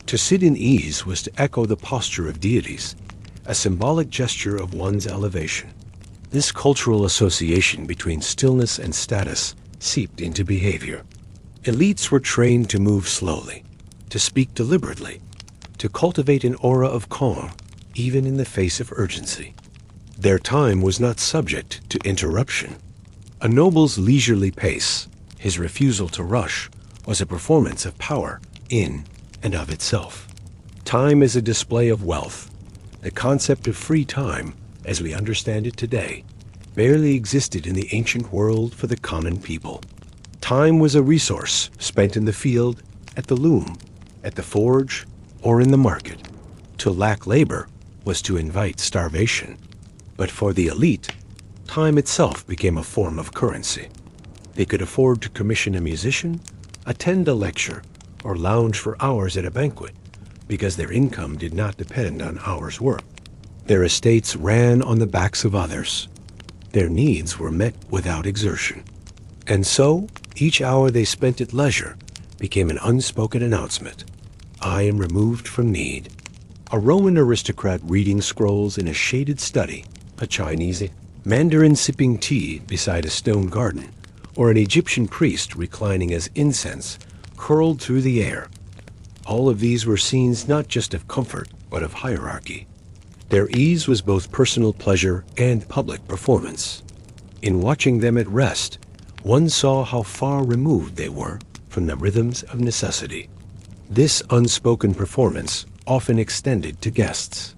Speaker 1: To sit in ease was to echo the posture of deities, a symbolic gesture of one's elevation. This cultural association between stillness and status seeped into behavior. Elites were trained to move slowly, to speak deliberately, to cultivate an aura of calm, even in the face of urgency. Their time was not subject to interruption. A noble's leisurely pace, his refusal to rush, was a performance of power in and of itself. Time is a display of wealth. The concept of free time, as we understand it today, barely existed in the ancient world for the common people. Time was a resource spent in the field, at the loom, at the forge, or in the market. To lack labor was to invite starvation. But for the elite, time itself became a form of currency. They could afford to commission a musician, attend a lecture, or lounge for hours at a banquet, because their income did not depend on hours worked. Their estates ran on the backs of others. Their needs were met without exertion. And so, each hour they spent at leisure became an unspoken announcement. I am removed from need. A Roman aristocrat reading scrolls in a shaded study, a Chinese Mandarin sipping tea beside a stone garden, or an Egyptian priest reclining as incense curled through the air. All of these were scenes not just of comfort, but of hierarchy. Their ease was both personal pleasure and public performance. In watching them at rest, one saw how far removed they were from the rhythms of necessity. This unspoken performance often extended to guests.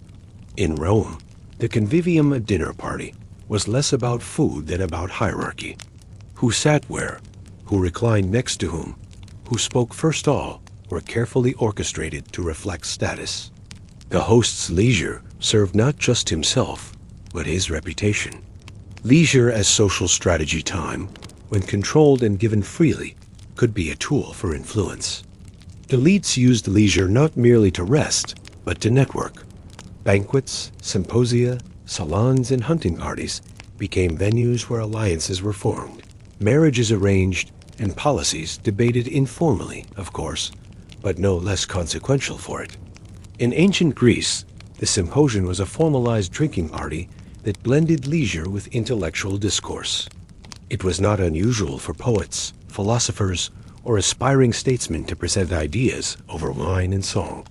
Speaker 1: In Rome, the convivium, a dinner party, was less about food than about hierarchy. Who sat where, who reclined next to whom, who spoke first, all were carefully orchestrated to reflect status. The host's leisure served not just himself, but his reputation. Leisure as social strategy time, when controlled and given freely, could be a tool for influence. Elites used leisure not merely to rest, but to network. Banquets, symposia, salons, and hunting parties became venues where alliances were formed, marriages arranged, and policies debated informally, of course, but no less consequential for it. In ancient Greece, the symposium was a formalized drinking party that blended leisure with intellectual discourse. It was not unusual for poets, philosophers, or aspiring statesmen to present ideas over wine and song.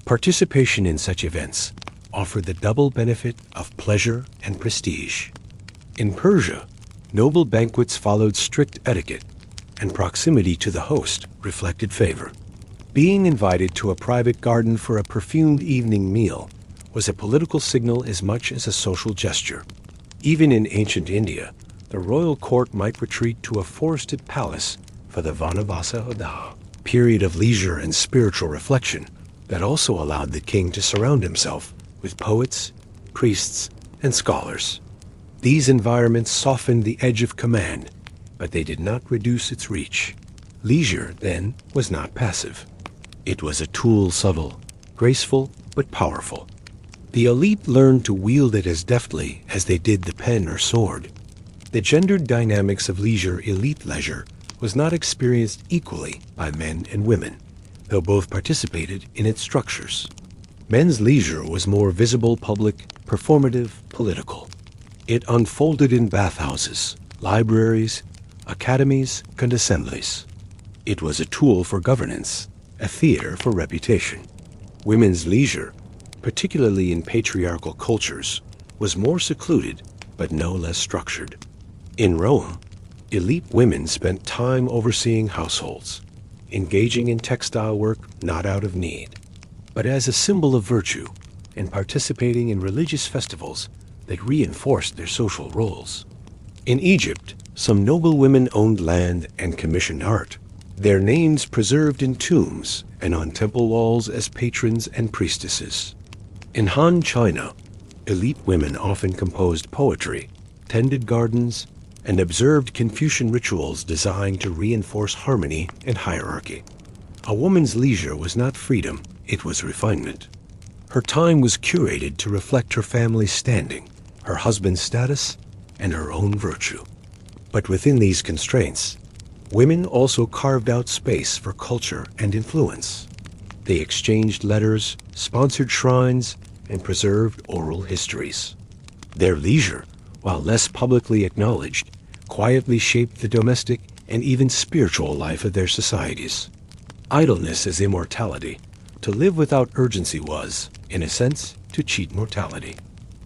Speaker 1: Participation in such events offered the double benefit of pleasure and prestige. In Persia, noble banquets followed strict etiquette, and proximity to the host reflected favor. Being invited to a private garden for a perfumed evening meal was a political signal as much as a social gesture. Even in ancient India, the royal court might retreat to a forested palace for the Vanavasa Udaha, period of leisure and spiritual reflection that also allowed the king to surround himself with poets, priests, and scholars. These environments softened the edge of command, but they did not reduce its reach. Leisure, then, was not passive. It was a tool subtle, graceful, but powerful. The elite learned to wield it as deftly as they did the pen or sword. The gendered dynamics of leisure, elite leisure, was not experienced equally by men and women, though both participated in its structures. Men's leisure was more visible, public, performative, political. It unfolded in bathhouses, libraries, academies, and assemblies. It was a tool for governance, a theater for reputation. Women's leisure, particularly in patriarchal cultures, was more secluded, but no less structured. In Rome, elite women spent time overseeing households, engaging in textile work not out of need, but as a symbol of virtue, and participating in religious festivals that reinforced their social roles. In Egypt, some noble women owned land and commissioned art, their names preserved in tombs and on temple walls as patrons and priestesses. In Han China, elite women often composed poetry, tended gardens, and observed Confucian rituals designed to reinforce harmony and hierarchy. A woman's leisure was not freedom, it was refinement. Her time was curated to reflect her family's standing, her husband's status, and her own virtue. But within these constraints, women also carved out space for culture and influence. They exchanged letters, sponsored shrines, and preserved oral histories. Their leisure, while less publicly acknowledged, quietly shaped the domestic and even spiritual life of their societies. Idleness is immortality. To live without urgency was, in a sense, to cheat mortality.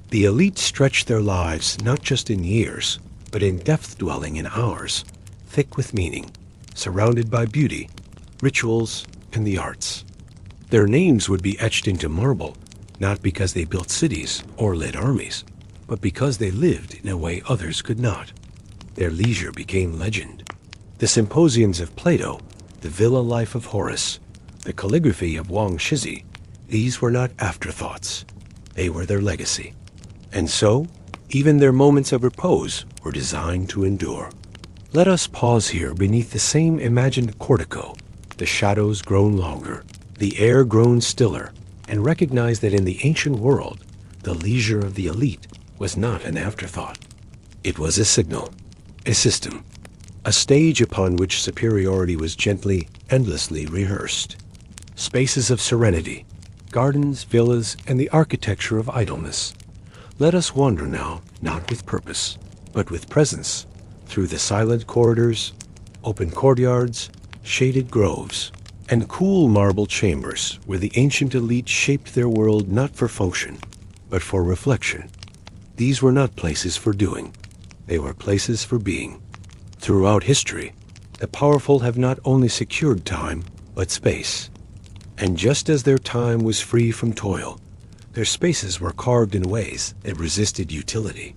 Speaker 1: The elite stretched their lives not just in years, but in depth-dwelling in hours, thick with meaning, surrounded by beauty, rituals, and the arts. Their names would be etched into marble, not because they built cities or led armies, but because they lived in a way others could not. Their leisure became legend. The symposiums of Plato, the villa life of Horace, the calligraphy of Wang Shizi, these were not afterthoughts. They were their legacy. And so, even their moments of repose were designed to endure. Let us pause here beneath the same imagined portico, the shadows grown longer, the air grown stiller, and recognize that in the ancient world, the leisure of the elite was not an afterthought. It was a signal, a system, a stage upon which superiority was gently, endlessly rehearsed. Spaces of serenity, gardens, villas, and the architecture of idleness. Let us wander now, not with purpose, but with presence, through the silent corridors, open courtyards, shaded groves, and cool marble chambers where the ancient elite shaped their world not for function, but for reflection. These were not places for doing. They were places for being. Throughout history, the powerful have not only secured time, but space. And just as their time was free from toil, their spaces were carved in ways that resisted utility.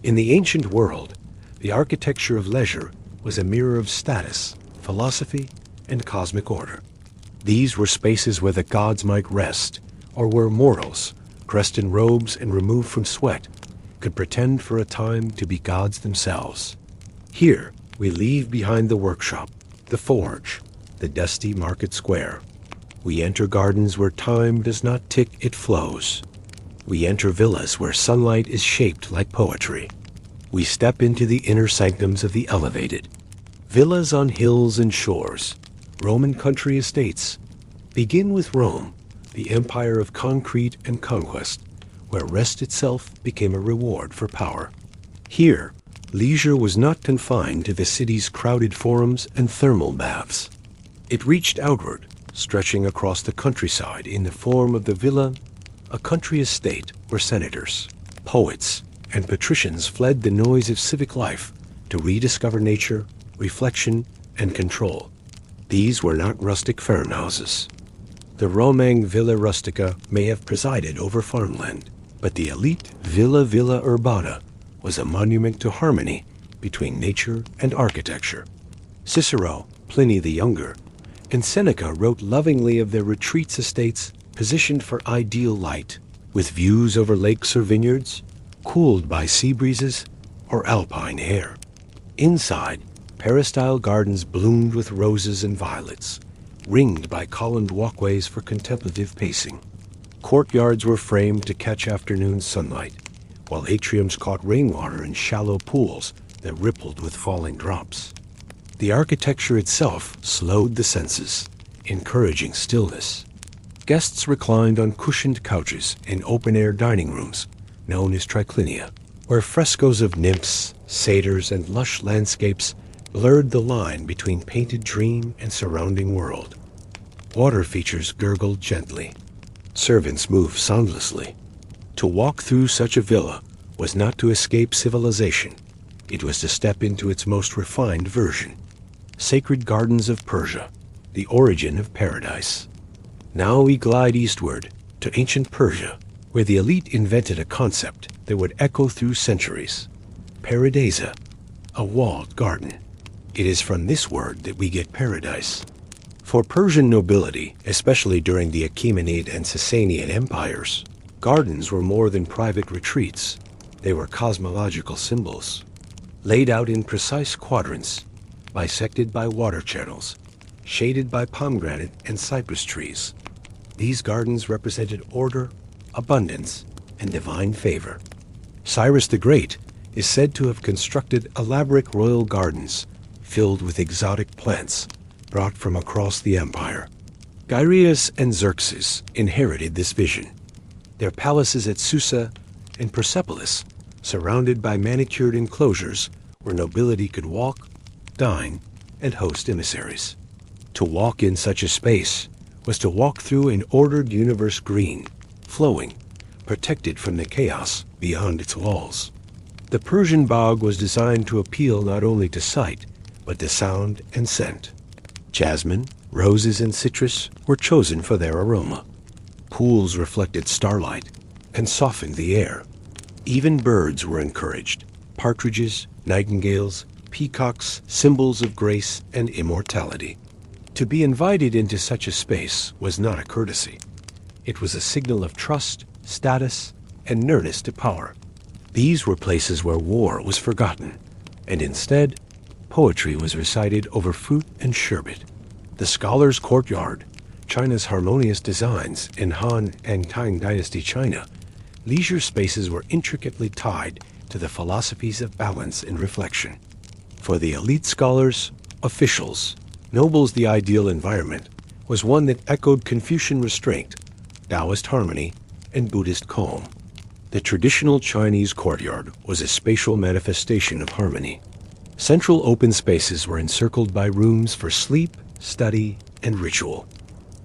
Speaker 1: In the ancient world, the architecture of leisure was a mirror of status, philosophy, and cosmic order. These were spaces where the gods might rest, or where mortals, dressed in robes and removed from sweat, could pretend for a time to be gods themselves. Here, we leave behind the workshop, the forge, the dusty market square. We enter gardens where time does not tick, it flows. We enter villas where sunlight is shaped like poetry. We step into the inner sanctums of the elevated. Villas on hills and shores, Roman country estates. Begin with Rome, the empire of concrete and conquest, where rest itself became a reward for power. Here, leisure was not confined to the city's crowded forums and thermal baths. It reached outward, stretching across the countryside in the form of the villa, a country estate where senators, poets, and patricians fled the noise of civic life to rediscover nature, reflection, and control. These were not rustic farmhouses. The Romang Villa Rustica may have presided over farmland, but the elite Villa Urbana was a monument to harmony between nature and architecture. Cicero, Pliny the Younger, and Seneca wrote lovingly of their retreats estates positioned for ideal light, with views over lakes or vineyards, cooled by sea breezes or alpine air. Inside, peristyle gardens bloomed with roses and violets, ringed by columned walkways for contemplative pacing. Courtyards were framed to catch afternoon sunlight, while atriums caught rainwater in shallow pools that rippled with falling drops. The architecture itself slowed the senses, encouraging stillness. Guests reclined on cushioned couches in open-air dining rooms, known as triclinia, where frescoes of nymphs, satyrs, and lush landscapes blurred the line between painted dream and surrounding world. Water features gurgled gently. Servants moved soundlessly. To walk through such a villa was not to escape civilization. It was to step into its most refined version. Sacred gardens of Persia, the origin of paradise. Now we glide eastward to ancient Persia, where the elite invented a concept that would echo through centuries. Paradisa, a walled garden. It is from this word that we get paradise. For Persian nobility, especially during the Achaemenid and Sasanian empires, gardens were more than private retreats. They were cosmological symbols, laid out in precise quadrants, bisected by water channels, shaded by pomegranate and cypress trees. These gardens represented order, abundance, and divine favor. Cyrus the Great is said to have constructed elaborate royal gardens filled with exotic plants brought from across the empire. Gyrius and Xerxes inherited this vision. Their palaces at Susa and Persepolis, surrounded by manicured enclosures where nobility could walk, dine, and host emissaries. To walk in such a space was to walk through an ordered universe, green, flowing, protected from the chaos beyond its walls. The Persian bog was designed to appeal not only to sight, but to sound and scent. Jasmine, roses, and citrus were chosen for their aroma. Pools reflected starlight and softened the air. Even birds were encouraged: partridges, nightingales, peacocks, symbols of grace and immortality. To be invited into such a space was not a courtesy. It was a signal of trust, status, and nearness to power. These were places where war was forgotten, and instead, poetry was recited over fruit and sherbet. The scholar's courtyard, China's harmonious designs in Han and Tang Dynasty China, leisure spaces were intricately tied to the philosophies of balance and reflection. For the elite scholars, officials, nobles, the ideal environment was one that echoed Confucian restraint, Taoist harmony, and Buddhist calm. The traditional Chinese courtyard was a spatial manifestation of harmony. Central open spaces were encircled by rooms for sleep, study, and ritual.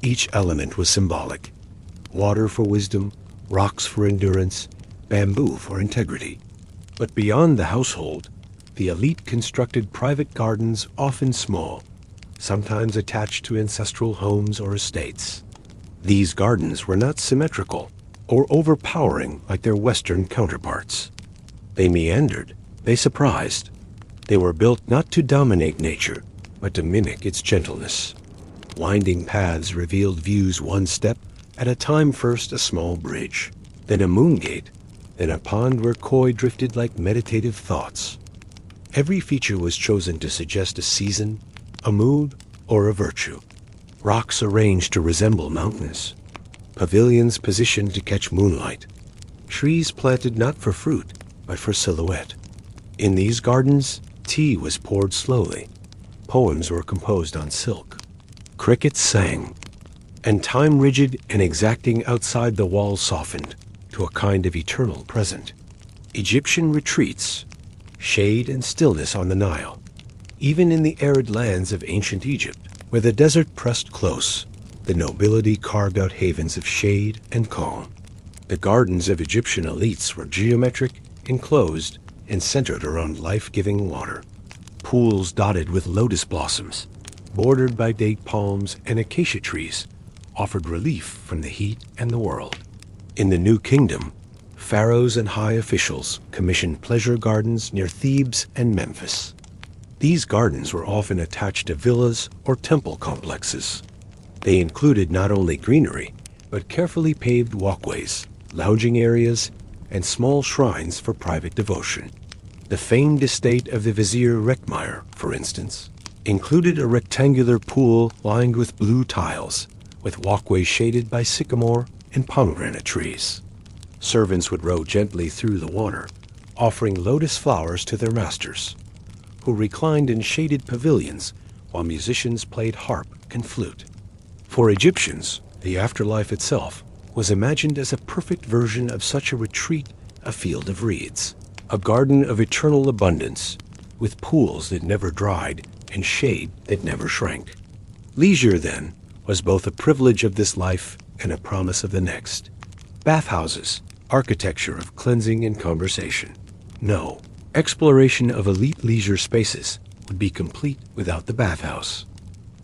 Speaker 1: Each element was symbolic. Water for wisdom, rocks for endurance, bamboo for integrity. But beyond the household, the elite constructed private gardens, often small, sometimes attached to ancestral homes or estates. These gardens were not symmetrical or overpowering like their Western counterparts. They meandered, they surprised. They were built not to dominate nature, but to mimic its gentleness. Winding paths revealed views one step at a time, first a small bridge, then a moon gate, then a pond where koi drifted like meditative thoughts. Every feature was chosen to suggest a season, a mood, or a virtue. Rocks arranged to resemble mountains. Pavilions positioned to catch moonlight. Trees planted not for fruit, but for silhouette. In these gardens, tea was poured slowly. Poems were composed on silk. Crickets sang. And time, rigid and exacting outside the walls, softened to a kind of eternal present. Egyptian retreats, shade and stillness on the Nile. Even in the arid lands of ancient Egypt, where the desert pressed close, the nobility carved out havens of shade and calm. The gardens of Egyptian elites were geometric, enclosed, and centered around life-giving water. Pools dotted with lotus blossoms, bordered by date palms and acacia trees, offered relief from the heat and the world. In the New Kingdom, pharaohs and high officials commissioned pleasure gardens near Thebes and Memphis. These gardens were often attached to villas or temple complexes. They included not only greenery, but carefully paved walkways, lounging areas, and small shrines for private devotion. The famed estate of the Vizier Reckmeyer, for instance, included a rectangular pool lined with blue tiles, with walkways shaded by sycamore and pomegranate trees. Servants would row gently through the water, offering lotus flowers to their masters, who reclined in shaded pavilions while musicians played harp and flute. For Egyptians, the afterlife itself was imagined as a perfect version of such a retreat, a field of reeds, a garden of eternal abundance, with pools that never dried and shade that never shrank. Leisure, then, was both a privilege of this life and a promise of the next. Bathhouses, architecture of cleansing and conversation. No, exploration of elite leisure spaces would be complete without the bathhouse.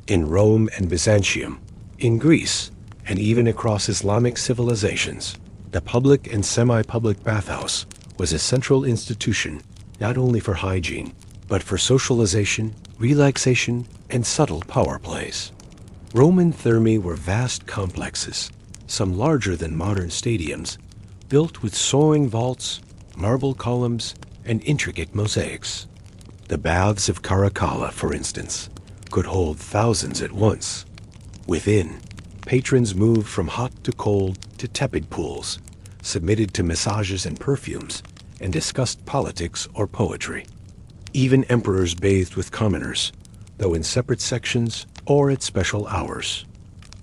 Speaker 1: In Rome and Byzantium, in Greece, and even across Islamic civilizations, the public and semi-public bathhouse was a central institution not only for hygiene, but for socialization, relaxation, and subtle power plays. Roman thermae were vast complexes, some larger than modern stadiums, built with soaring vaults, marble columns, and intricate mosaics. The baths of Caracalla, for instance, could hold thousands at once. Within, patrons moved from hot to cold to tepid pools, submitted to massages and perfumes, and discussed politics or poetry. Even emperors bathed with commoners, though in separate sections or at special hours.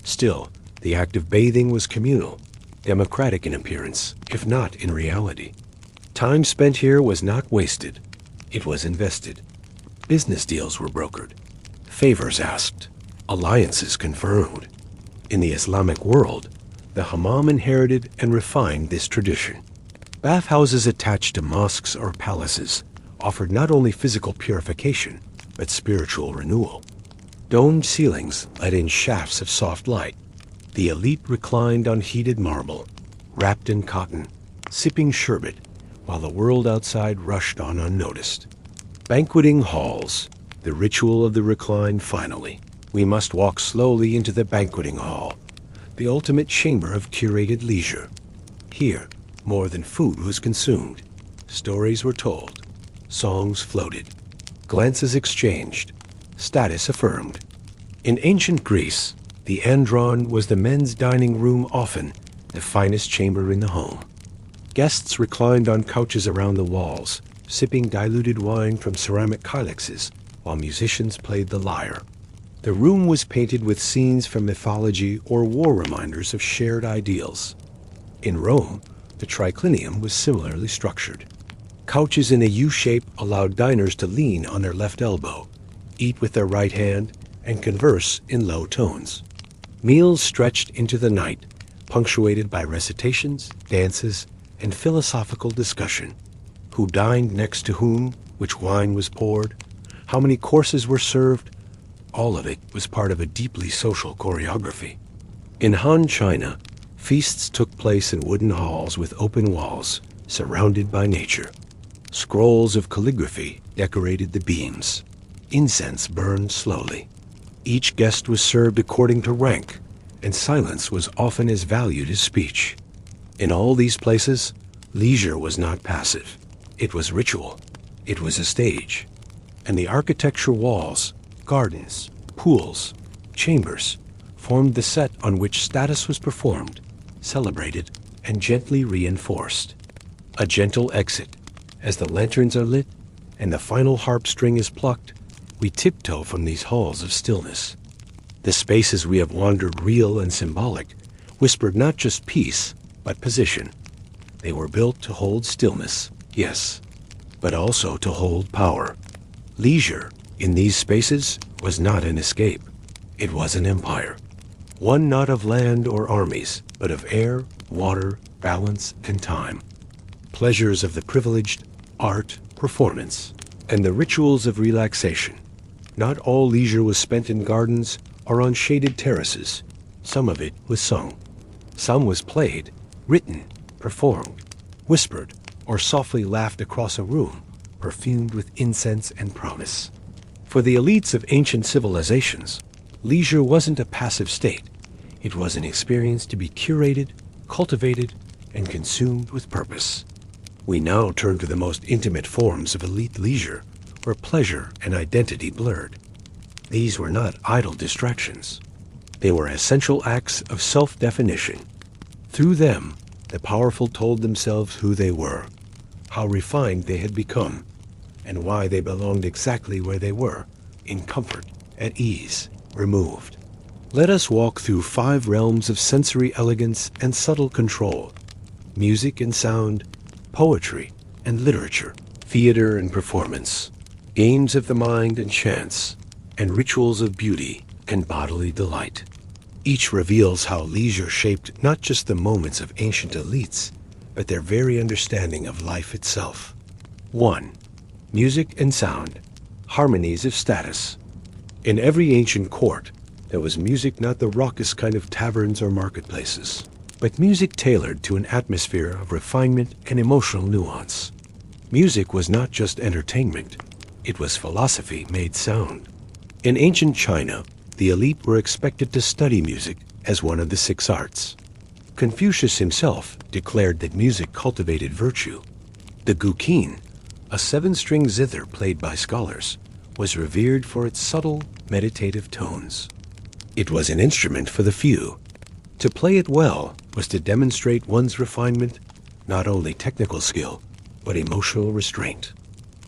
Speaker 1: Still, the act of bathing was communal, democratic in appearance, if not in reality. Time spent here was not wasted, it was invested. Business deals were brokered, favors asked, alliances confirmed. In the Islamic world, the hammam inherited and refined this tradition. Bathhouses attached to mosques or palaces offered not only physical purification, but spiritual renewal. Domed ceilings let in shafts of soft light. The elite reclined on heated marble, wrapped in cotton, sipping sherbet, while the world outside rushed on unnoticed. Banqueting halls, the ritual of the recline finally. We must walk slowly into the banqueting hall, the ultimate chamber of curated leisure. Here, more than food was consumed. Stories were told, songs floated, glances exchanged, status affirmed. In ancient Greece, the andron was the men's dining room, often the finest chamber in the home. Guests reclined on couches around the walls, sipping diluted wine from ceramic kylixes, while musicians played the lyre. The room was painted with scenes from mythology or war reminders of shared ideals. In Rome, the triclinium was similarly structured. Couches in a U shape allowed diners to lean on their left elbow, eat with their right hand, and converse in low tones. Meals stretched into the night, punctuated by recitations, dances, and philosophical discussion. Who dined next to whom, which wine was poured, how many courses were served, all of it was part of a deeply social choreography. In Han China, feasts took place in wooden halls with open walls, surrounded by nature. Scrolls of calligraphy decorated the beams. Incense burned slowly. Each guest was served according to rank, and silence was often as valued as speech. In all these places, leisure was not passive. It was ritual. It was a stage. And the architecture walls, gardens, pools, chambers formed the set on which status was performed, celebrated, and gently reinforced. A gentle exit. As the lanterns are lit and the final harp string is plucked, we tiptoe from these halls of stillness. The spaces we have wandered, real and symbolic, whispered not just peace, but position. They were built to hold stillness, yes, but also to hold power. Leisure in these spaces was not an escape. It was an empire. One not of land or armies, but of air, water, balance, and time. Pleasures of the privileged, art, performance, and the rituals of relaxation. Not all leisure was spent in gardens or on shaded terraces. Some of it was sung. Some was played, written, performed, whispered, or softly laughed across a room, perfumed with incense and promise. For the elites of ancient civilizations, leisure wasn't a passive state. It was an experience to be curated, cultivated, and consumed with purpose. We now turn to the most intimate forms of elite leisure, where pleasure and identity blurred. These were not idle distractions. They were essential acts of self-definition. Through them, the powerful told themselves who they were, how refined they had become, and why they belonged exactly where they were, in comfort, at ease, removed. Let us walk through 5 realms of sensory elegance and subtle control: music and sound, poetry and literature, theater and performance, games of the mind and chance, and rituals of beauty and bodily delight. Each reveals how leisure shaped not just the moments of ancient elites, but their very understanding of life itself. 1. Music and sound, harmonies of status. In every ancient court, there was music not the raucous kind of taverns or marketplaces, but music tailored to an atmosphere of refinement and emotional nuance. Music was not just entertainment, it was philosophy made sound. In ancient China, the elite were expected to study music as one of the 6 arts. Confucius himself declared that music cultivated virtue. The guqin, a 7-string zither played by scholars, was revered for its subtle, meditative tones. It was an instrument for the few. To play it well was to demonstrate one's refinement, not only technical skill, but emotional restraint.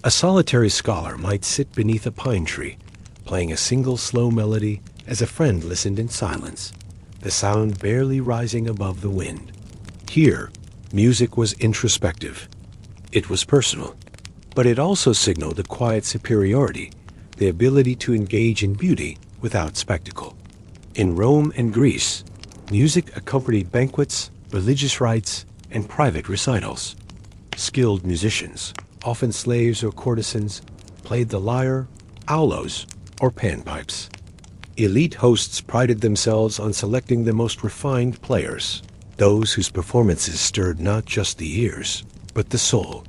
Speaker 1: A solitary scholar might sit beneath a pine tree, playing a single slow melody as a friend listened in silence, the sound barely rising above the wind. Here, music was introspective. It was personal, but it also signaled a quiet superiority, the ability to engage in beauty without spectacle. In Rome and Greece, music accompanied banquets, religious rites, and private recitals. Skilled musicians, often slaves or courtesans, played the lyre, aulos, or panpipes. Elite hosts prided themselves on selecting the most refined players, those whose performances stirred not just the ears, but the soul.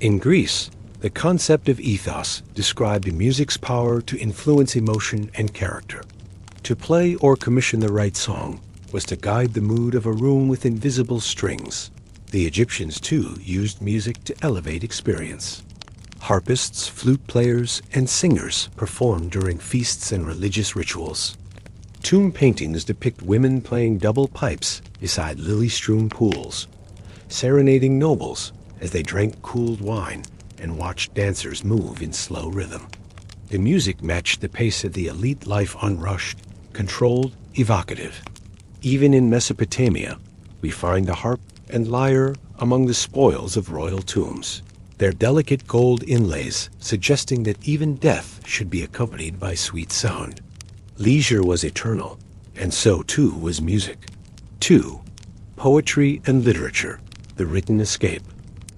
Speaker 1: In Greece, the concept of ethos described music's power to influence emotion and character. To play or commission the right song was to guide the mood of a room with invisible strings. The Egyptians, too, used music to elevate experience. Harpists, flute players, and singers performed during feasts and religious rituals. Tomb paintings depict women playing double pipes beside lily-strewn pools, serenading nobles as they drank cooled wine and watched dancers move in slow rhythm. The music matched the pace of the elite life, unrushed, controlled, evocative. Even in Mesopotamia, we find the harp and lyre among the spoils of royal tombs, their delicate gold inlays suggesting that even death should be accompanied by sweet sound. Leisure was eternal, and so too was music. 2. Poetry and literature, the written escape.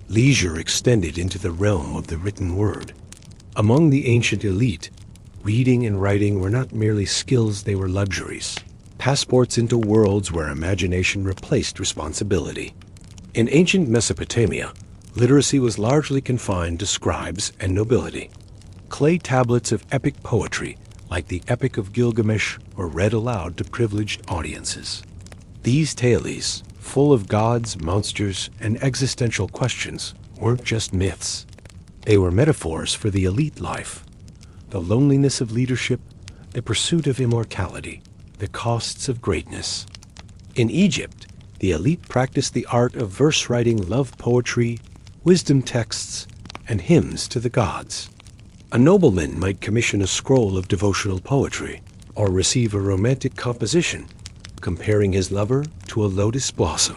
Speaker 1: Leisure extended into the realm of the written word. Among the ancient elite, reading and writing were not merely skills, they were luxuries, passports into worlds where imagination replaced responsibility. In ancient Mesopotamia, literacy was largely confined to scribes and nobility. Clay tablets of epic poetry, like the Epic of Gilgamesh, were read aloud to privileged audiences. These tales, full of gods, monsters, and existential questions, weren't just myths. They were metaphors for the elite life, the loneliness of leadership, the pursuit of immortality, the costs of greatness. In Egypt, the elite practiced the art of verse writing, love poetry, wisdom texts, and hymns to the gods. A nobleman might commission a scroll of devotional poetry or receive a romantic composition comparing his lover to a lotus blossom.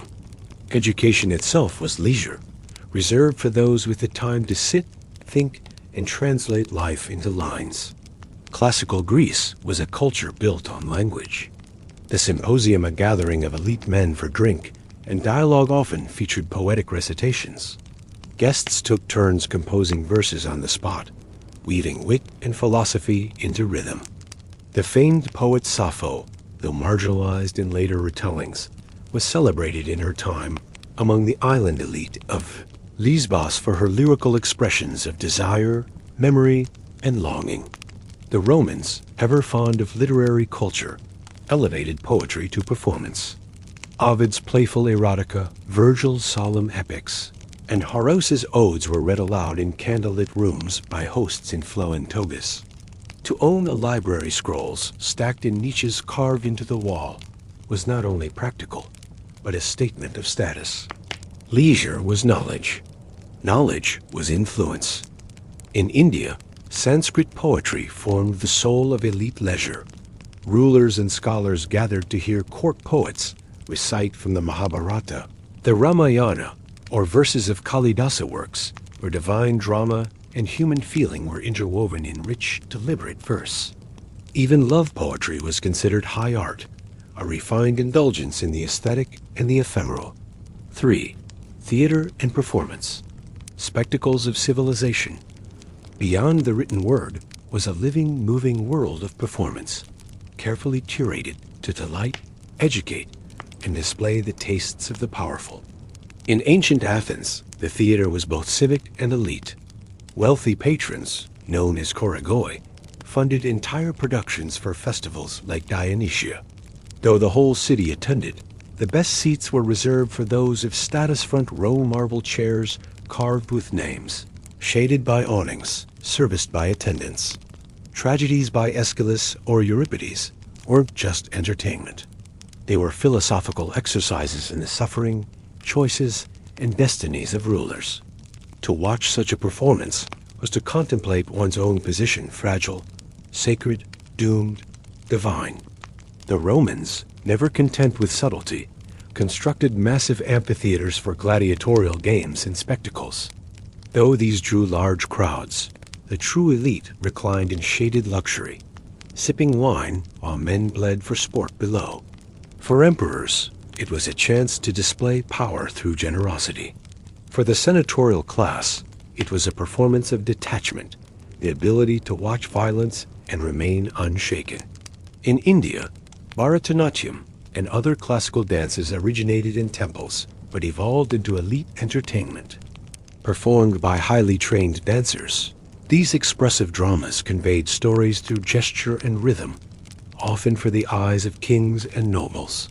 Speaker 1: Education itself was leisure, reserved for those with the time to sit, think, and translate life into lines. Classical Greece was a culture built on language. The symposium, a gathering of elite men for drink, and dialogue often featured poetic recitations. Guests took turns composing verses on the spot, weaving wit and philosophy into rhythm. The famed poet Sappho, though marginalized in later retellings, was celebrated in her time among the island elite of Lesbos for her lyrical expressions of desire, memory, and longing. The Romans, ever fond of literary culture, elevated poetry to performance. Ovid's playful erotica, Virgil's solemn epics, and Horace's odes were read aloud in candlelit rooms by hosts in flowing togas. To own a library scrolls stacked in niches carved into the wall was not only practical, but a statement of status. Leisure was knowledge. Knowledge was influence. In India, Sanskrit poetry formed the soul of elite leisure. Rulers and scholars gathered to hear court poets recite from the Mahabharata. The Ramayana, or verses of Kalidasa works, where divine drama and human feeling were interwoven in rich, deliberate verse. Even love poetry was considered high art, a refined indulgence in the aesthetic and the ephemeral. 3. Theater and performance, spectacles of civilization. Beyond the written word was a living, moving world of performance, carefully curated to delight, educate, and display the tastes of the powerful. In ancient Athens, the theater was both civic and elite. Wealthy patrons, known as choragoi, funded entire productions for festivals like Dionysia. Though the whole city attended, the best seats were reserved for those of status front row marble chairs carved with names, shaded by awnings, serviced by attendants. Tragedies by Aeschylus or Euripides weren't just entertainment. They were philosophical exercises in the suffering, choices, and destinies of rulers. To watch such a performance was to contemplate one's own position, fragile, sacred, doomed, divine. The Romans, never content with subtlety, constructed massive amphitheaters for gladiatorial games and spectacles. Though these drew large crowds, the true elite reclined in shaded luxury, sipping wine while men bled for sport below. For emperors, it was a chance to display power through generosity. For the senatorial class, it was a performance of detachment, the ability to watch violence and remain unshaken. In India, Bharatanatyam and other classical dances originated in temples, but evolved into elite entertainment. Performed by highly trained dancers, these expressive dramas conveyed stories through gesture and rhythm, often for the eyes of kings and nobles.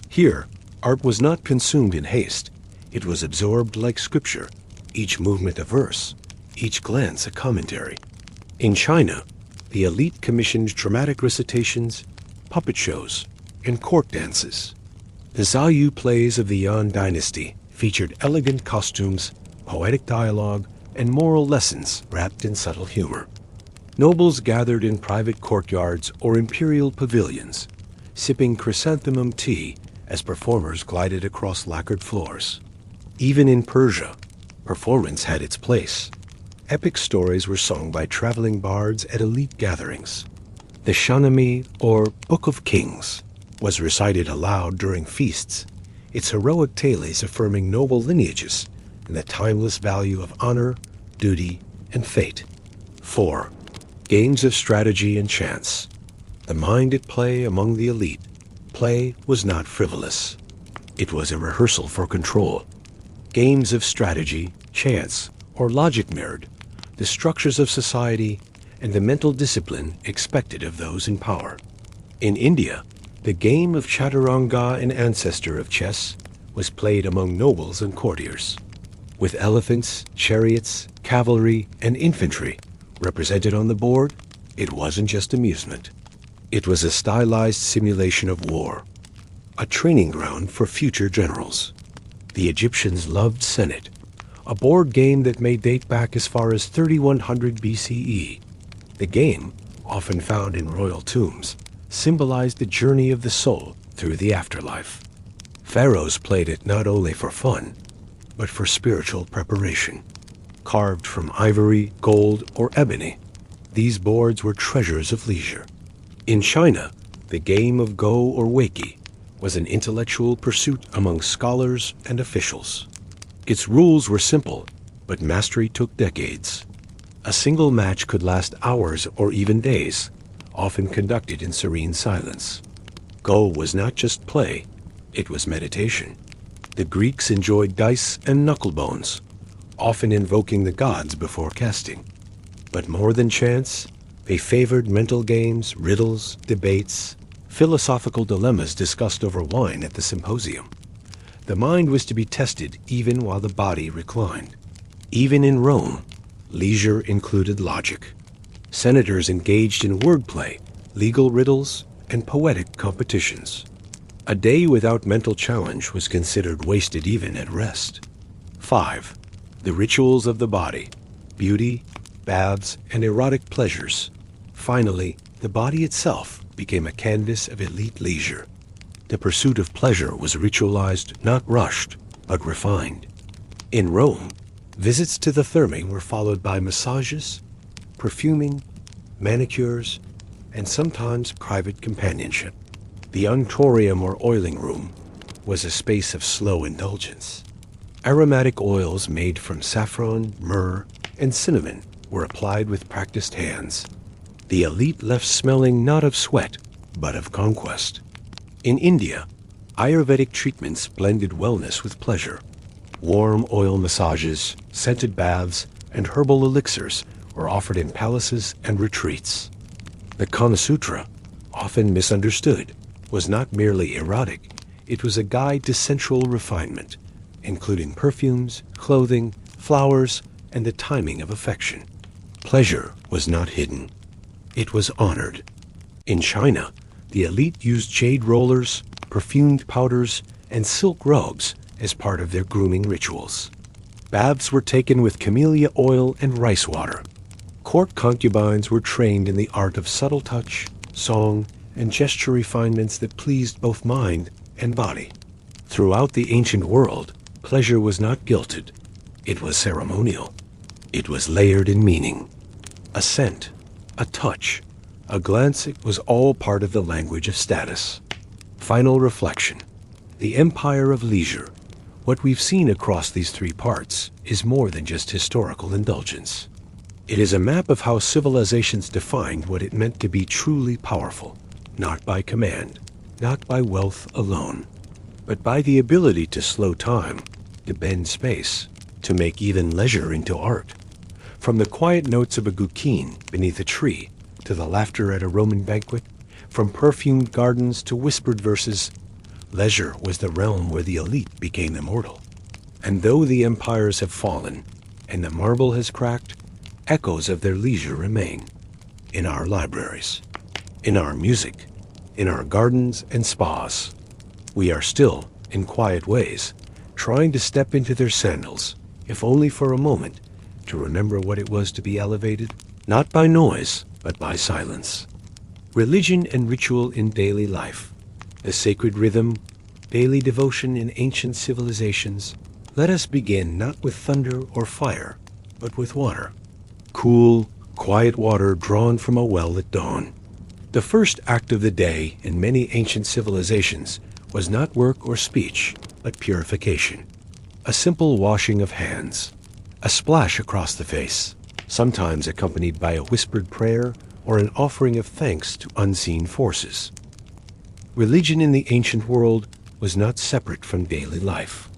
Speaker 1: Here, art was not consumed in haste. It was absorbed like scripture, each movement a verse, each glance a commentary. In China, the elite commissioned dramatic recitations, puppet shows, and court dances. The Zhayu plays of the Yuan dynasty featured elegant costumes, poetic dialogue, and moral lessons wrapped in subtle humor. Nobles gathered in private courtyards or imperial pavilions, sipping chrysanthemum tea as performers glided across lacquered floors. Even in Persia, performance had its place. Epic stories were sung by traveling bards at elite gatherings. The Shahnameh, or Book of Kings, was recited aloud during feasts, its heroic tales affirming noble lineages and the timeless value of honor, duty, and fate. 4. Games of strategy and chance. The mind at play among the elite. Play was not frivolous. It was a rehearsal for control. Games of strategy, chance, or logic mirrored the structures of society and the mental discipline expected of those in power. In India, the game of chaturanga, an ancestor of chess, was played among nobles and courtiers. With elephants, chariots, cavalry, and infantry represented on the board, it wasn't just amusement. It was a stylized simulation of war, a training ground for future generals. The Egyptians loved Senet, a board game that may date back as far as 3100 BCE. The game, often found in royal tombs, symbolized the journey of the soul through the afterlife. Pharaohs played it not only for fun, but for spiritual preparation. Carved from ivory, gold, or ebony, these boards were treasures of leisure. In China, the game of Go or Weiqi was an intellectual pursuit among scholars and officials. Its rules were simple, but mastery took decades. A single match could last hours or even days, often conducted in serene silence. Go was not just play, it was meditation. The Greeks enjoyed dice and knucklebones, often invoking the gods before casting. But more than chance, they favored mental games, riddles, debates, philosophical dilemmas discussed over wine at the symposium. The mind was to be tested even while the body reclined. Even in Rome, leisure included logic. Senators engaged in wordplay, legal riddles, and poetic competitions. A day without mental challenge was considered wasted even at rest. 5. The rituals of the body, beauty, baths, and erotic pleasures. Finally, the body itself became a canvas of elite leisure. The pursuit of pleasure was ritualized, not rushed, but refined. In Rome, visits to the thermae were followed by massages, perfuming, manicures, and sometimes private companionship. The untorium or oiling room was a space of slow indulgence. Aromatic oils made from saffron, myrrh, and cinnamon were applied with practiced hands. The elite left smelling not of sweat, but of conquest. In India, Ayurvedic treatments blended wellness with pleasure. Warm oil massages, scented baths, and herbal elixirs were offered in palaces and retreats. The Kama Sutra, often misunderstood, was not merely erotic, it was a guide to sensual refinement, including perfumes, clothing, flowers, and the timing of affection. Pleasure was not hidden. It was honored. In China, the elite used jade rollers, perfumed powders, and silk robes as part of their grooming rituals. Baths were taken with camellia oil and rice water. Court concubines were trained in the art of subtle touch, song, and gesture refinements that pleased both mind and body. Throughout the ancient world, pleasure was not guilted. It was ceremonial. It was layered in meaning. A scent, a touch, a glance, it was all part of the language of status. Final reflection. The empire of leisure, what we've seen across these three parts, is more than just historical indulgence. It is a map of how civilizations defined what it meant to be truly powerful, not by command, not by wealth alone, but by the ability to slow time, to bend space, to make even leisure into art. From the quiet notes of a guqin beneath a tree to the laughter at a Roman banquet, from perfumed gardens to whispered verses, leisure was the realm where the elite became immortal. And though the empires have fallen and the marble has cracked, echoes of their leisure remain in our libraries, in our music, in our gardens and spas. We are still, in quiet ways, trying to step into their sandals, if only for a moment, to remember what it was to be elevated, not by noise, but by silence. Religion and ritual in daily life, the sacred rhythm, daily devotion in ancient civilizations. Let us begin not with thunder or fire, but with water. Cool, quiet water drawn from a well at dawn. The first act of the day in many ancient civilizations was not work or speech, but purification. A simple washing of hands, a splash across the face, sometimes accompanied by a whispered prayer or an offering of thanks to unseen forces. Religion in the ancient world was not separate from daily life.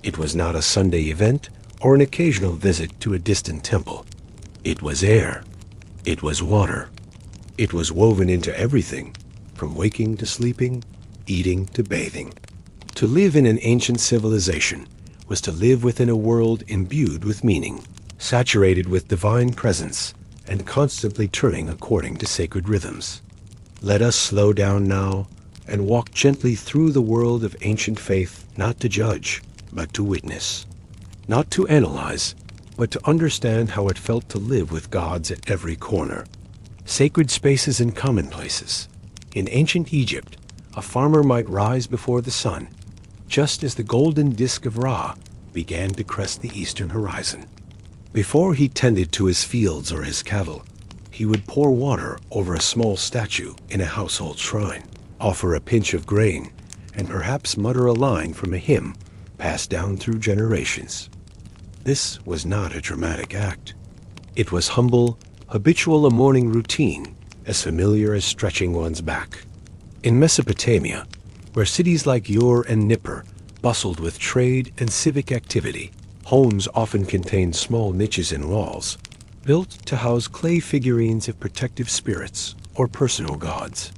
Speaker 1: It was not a Sunday event or an occasional visit to a distant temple. It was air. It was water. It was woven into everything, from waking to sleeping, eating to bathing. To live in an ancient civilization was to live within a world imbued with meaning, saturated with divine presence, and constantly turning according to sacred rhythms. Let us slow down now and walk gently through the world of ancient faith, not to judge, but to witness. Not to analyze, but to understand how it felt to live with gods at every corner. Sacred spaces and commonplaces. In ancient Egypt, a farmer might rise before the sun, just as the golden disk of Ra began to crest the eastern horizon. Before he tended to his fields or his cattle, he would pour water over a small statue in a household shrine, offer a pinch of grain, and perhaps mutter a line from a hymn passed down through generations. This was not a dramatic act. It was humble, habitual, a morning routine, as familiar as stretching one's back. In Mesopotamia, where cities like Ur and Nippur bustled with trade and civic activity, homes often contained small niches in walls, built to house clay figurines of protective spirits or personal gods.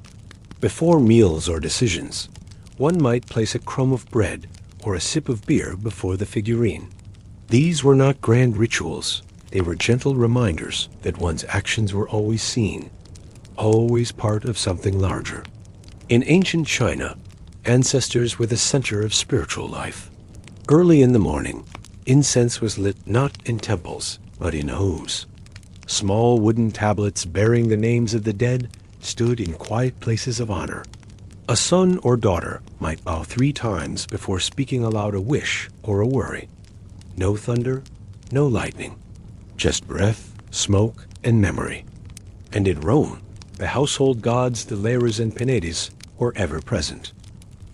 Speaker 1: Before meals or decisions, one might place a crumb of bread or a sip of beer before the figurine. These were not grand rituals. They were gentle reminders that one's actions were always seen, always part of something larger. In ancient China, ancestors were the center of spiritual life. Early in the morning, incense was lit not in temples, but in homes. Small wooden tablets bearing the names of the dead stood in quiet places of honor. A son or daughter might bow 3 times before speaking aloud a wish or a worry. No thunder, no lightning, just breath, smoke, and memory. And in Rome, the household gods, the Lares and Penedes, were ever present.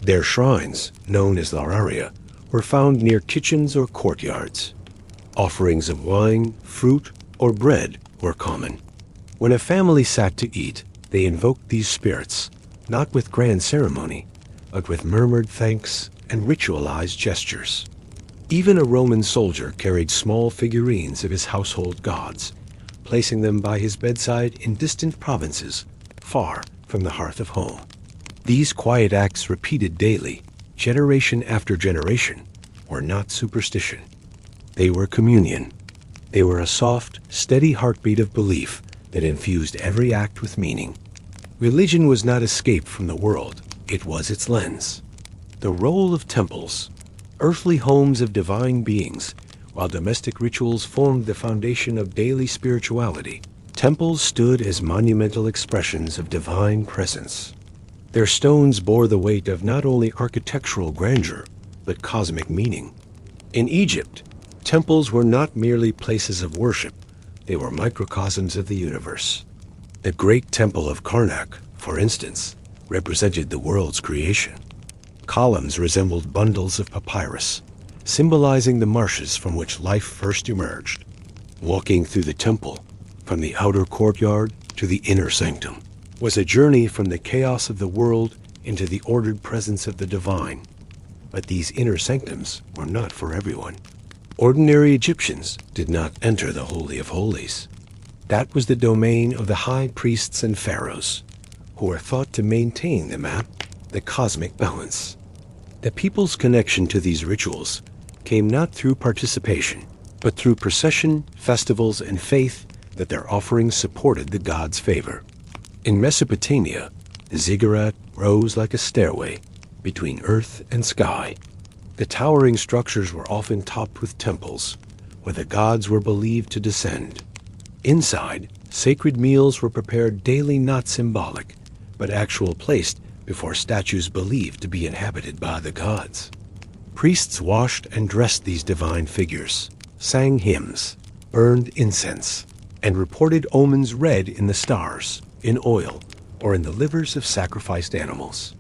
Speaker 1: Their shrines, known as lauraria, were found near kitchens or courtyards. Offerings of wine, fruit, or bread were common. When a family sat to eat, they invoked these spirits, not with grand ceremony, but with murmured thanks and ritualized gestures. Even a Roman soldier carried small figurines of his household gods, placing them by his bedside in distant provinces, far from the hearth of home. These quiet acts, repeated daily, generation after generation, were not superstition. They were communion. They were a soft, steady heartbeat of belief that infused every act with meaning. Religion was not escape from the world, it was its lens. The role of temples, earthly homes of divine beings, while domestic rituals formed the foundation of daily spirituality, temples stood as monumental expressions of divine presence. Their stones bore the weight of not only architectural grandeur, but cosmic meaning. In Egypt, temples were not merely places of worship, they were microcosms of the universe. The great temple of Karnak, for instance, represented the world's creation. Columns resembled bundles of papyrus, symbolizing the marshes from which life first emerged. Walking through the temple, from the outer courtyard to the inner sanctum, was a journey from the chaos of the world into the ordered presence of the divine. But these inner sanctums were not for everyone. Ordinary Egyptians did not enter the Holy of Holies. That was the domain of the high priests and pharaohs, who were thought to maintain the cosmic balance. The people's connection to these rituals came not through participation, but through procession, festivals, and faith that their offerings supported the gods' favor. In Mesopotamia, the ziggurat rose like a stairway between earth and sky. The towering structures were often topped with temples, where the gods were believed to descend. Inside, sacred meals were prepared daily, not symbolic, but actual, placed before statues believed to be inhabited by the gods. Priests washed and dressed these divine figures, sang hymns, burned incense, and reported omens read in the stars, in oil, or in the livers of sacrificed animals.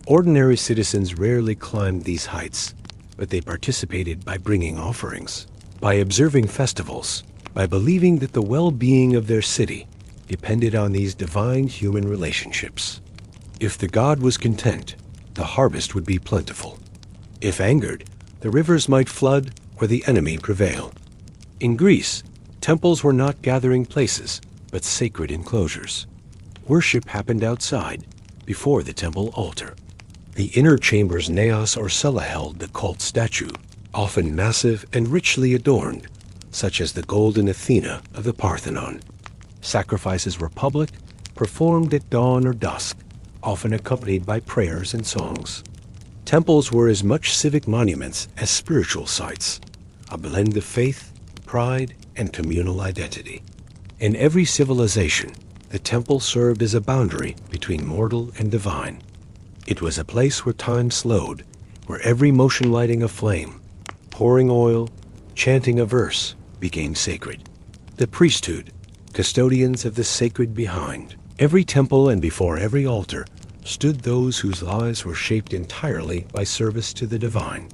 Speaker 1: Ordinary citizens rarely climbed these heights, but they participated by bringing offerings, by observing festivals, by believing that the well-being of their city depended on these divine human relationships. If the god was content, the harvest would be plentiful. If angered, the rivers might flood or the enemy prevail. In Greece, temples were not gathering places, but sacred enclosures. Worship happened outside, before the temple altar. The inner chambers naos or cella held the cult statue, often massive and richly adorned, such as the golden Athena of the Parthenon. Sacrifices were public, performed at dawn or dusk, often accompanied by prayers and songs. Temples were as much civic monuments as spiritual sites, a blend of faith, pride, and communal identity. In every civilization, the temple served as a boundary between mortal and divine. It was a place where time slowed, where every motion lighting a flame, pouring oil, chanting a verse, became sacred. The priesthood, custodians of the sacred behind. Every temple and before every altar stood those whose lives were shaped entirely by service to the divine.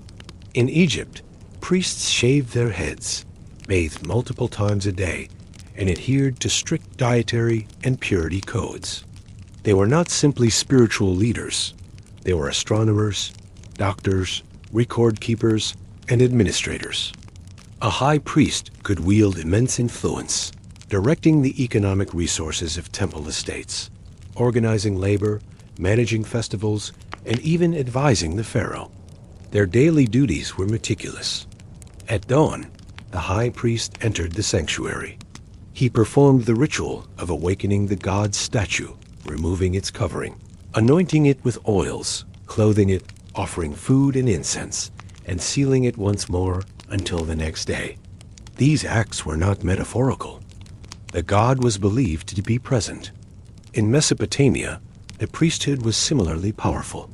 Speaker 1: In Egypt, priests shaved their heads, bathed multiple times a day, and adhered to strict dietary and purity codes. They were not simply spiritual leaders. They were astronomers, doctors, record keepers, and administrators. A high priest could wield immense influence, directing the economic resources of temple estates, organizing labor, managing festivals, and even advising the pharaoh. Their daily duties were meticulous. At dawn, the high priest entered the sanctuary. He performed the ritual of awakening the god's statue, removing its covering, anointing it with oils, clothing it, offering food and incense, and sealing it once more until the next day. These acts were not metaphorical. The god was believed to be present. In Mesopotamia, the priesthood was similarly powerful.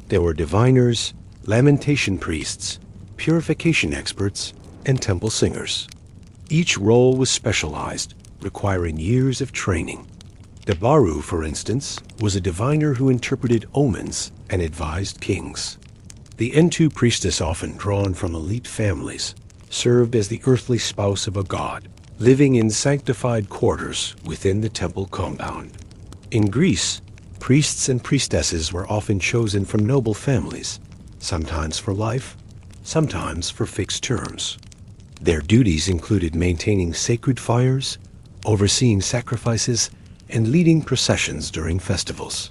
Speaker 1: There were diviners, lamentation priests, purification experts, and temple singers. Each role was specialized, requiring years of training. The Baru, for instance, was a diviner who interpreted omens and advised kings. The Entu priestess, often drawn from elite families, served as the earthly spouse of a god, living in sanctified quarters within the temple compound. In Greece, priests and priestesses were often chosen from noble families, sometimes for life, sometimes for fixed terms. Their duties included maintaining sacred fires, overseeing sacrifices, and leading processions during festivals.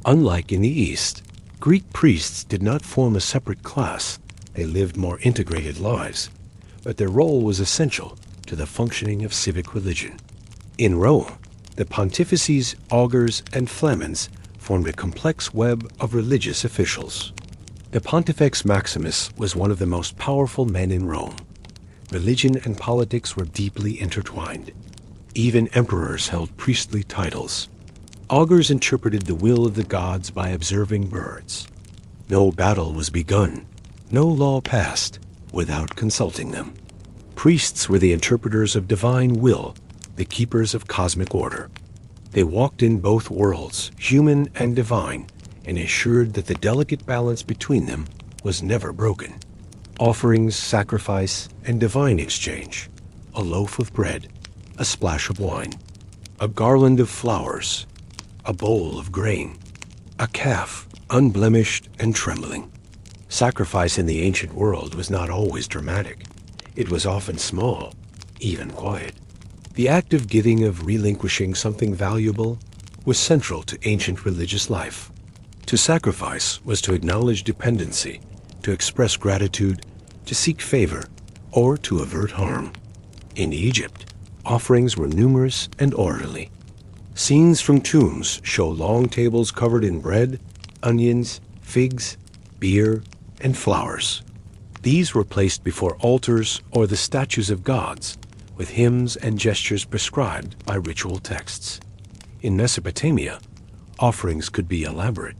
Speaker 1: Unlike in the East, Greek priests did not form a separate class. They lived more integrated lives, but their role was essential to the functioning of civic religion. In Rome, the pontifices, augurs, and flamens formed a complex web of religious officials. The Pontifex Maximus was one of the most powerful men in Rome. Religion and politics were deeply intertwined. Even emperors held priestly titles. Augurs interpreted the will of the gods by observing birds. No battle was begun, no law passed, without consulting them. Priests were the interpreters of divine will, the keepers of cosmic order. They walked in both worlds, human and divine, and ensured that the delicate balance between them was never broken. Offerings, sacrifice, and divine exchange, a loaf of bread, a splash of wine, a garland of flowers, a bowl of grain, a calf, unblemished and trembling. Sacrifice in the ancient world was not always dramatic. It was often small, even quiet. The act of giving, of relinquishing something valuable, was central to ancient religious life. To sacrifice was to acknowledge dependency, to express gratitude, to seek favor, or to avert harm. In Egypt, offerings were numerous and orderly. Scenes from tombs show long tables covered in bread, onions, figs, beer, and flowers. These were placed before altars or the statues of gods, with hymns and gestures prescribed by ritual texts. In Mesopotamia, offerings could be elaborate.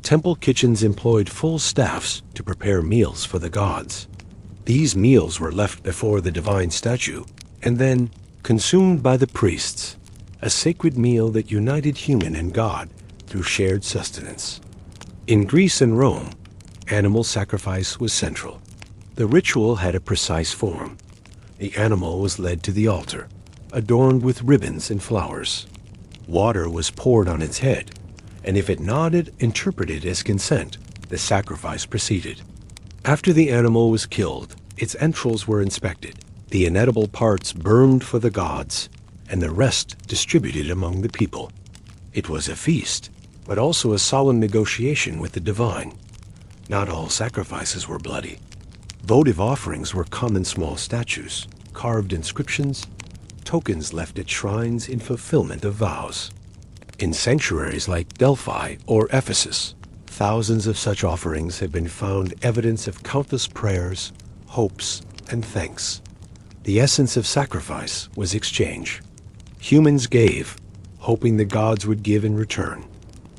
Speaker 1: Temple kitchens employed full staffs to prepare meals for the gods. These meals were left before the divine statue and then consumed by the priests. a sacred meal that united human and God through shared sustenance. In Greece and Rome, animal sacrifice was central. The ritual had a precise form. The animal was led to the altar, adorned with ribbons and flowers. Water was poured on its head, and if it nodded, interpreted as consent, the sacrifice proceeded. After the animal was killed, its entrails were inspected, the inedible parts burned for the gods, and the rest distributed among the people. It was a feast, but also a solemn negotiation with the divine. Not all sacrifices were bloody. Votive offerings were common small statues, carved inscriptions, tokens left at shrines in fulfillment of vows. In sanctuaries like Delphi or Ephesus, thousands of such offerings have been found evidence of countless prayers, hopes, and thanks. The essence of sacrifice was exchange. Humans gave, hoping the gods would give in return.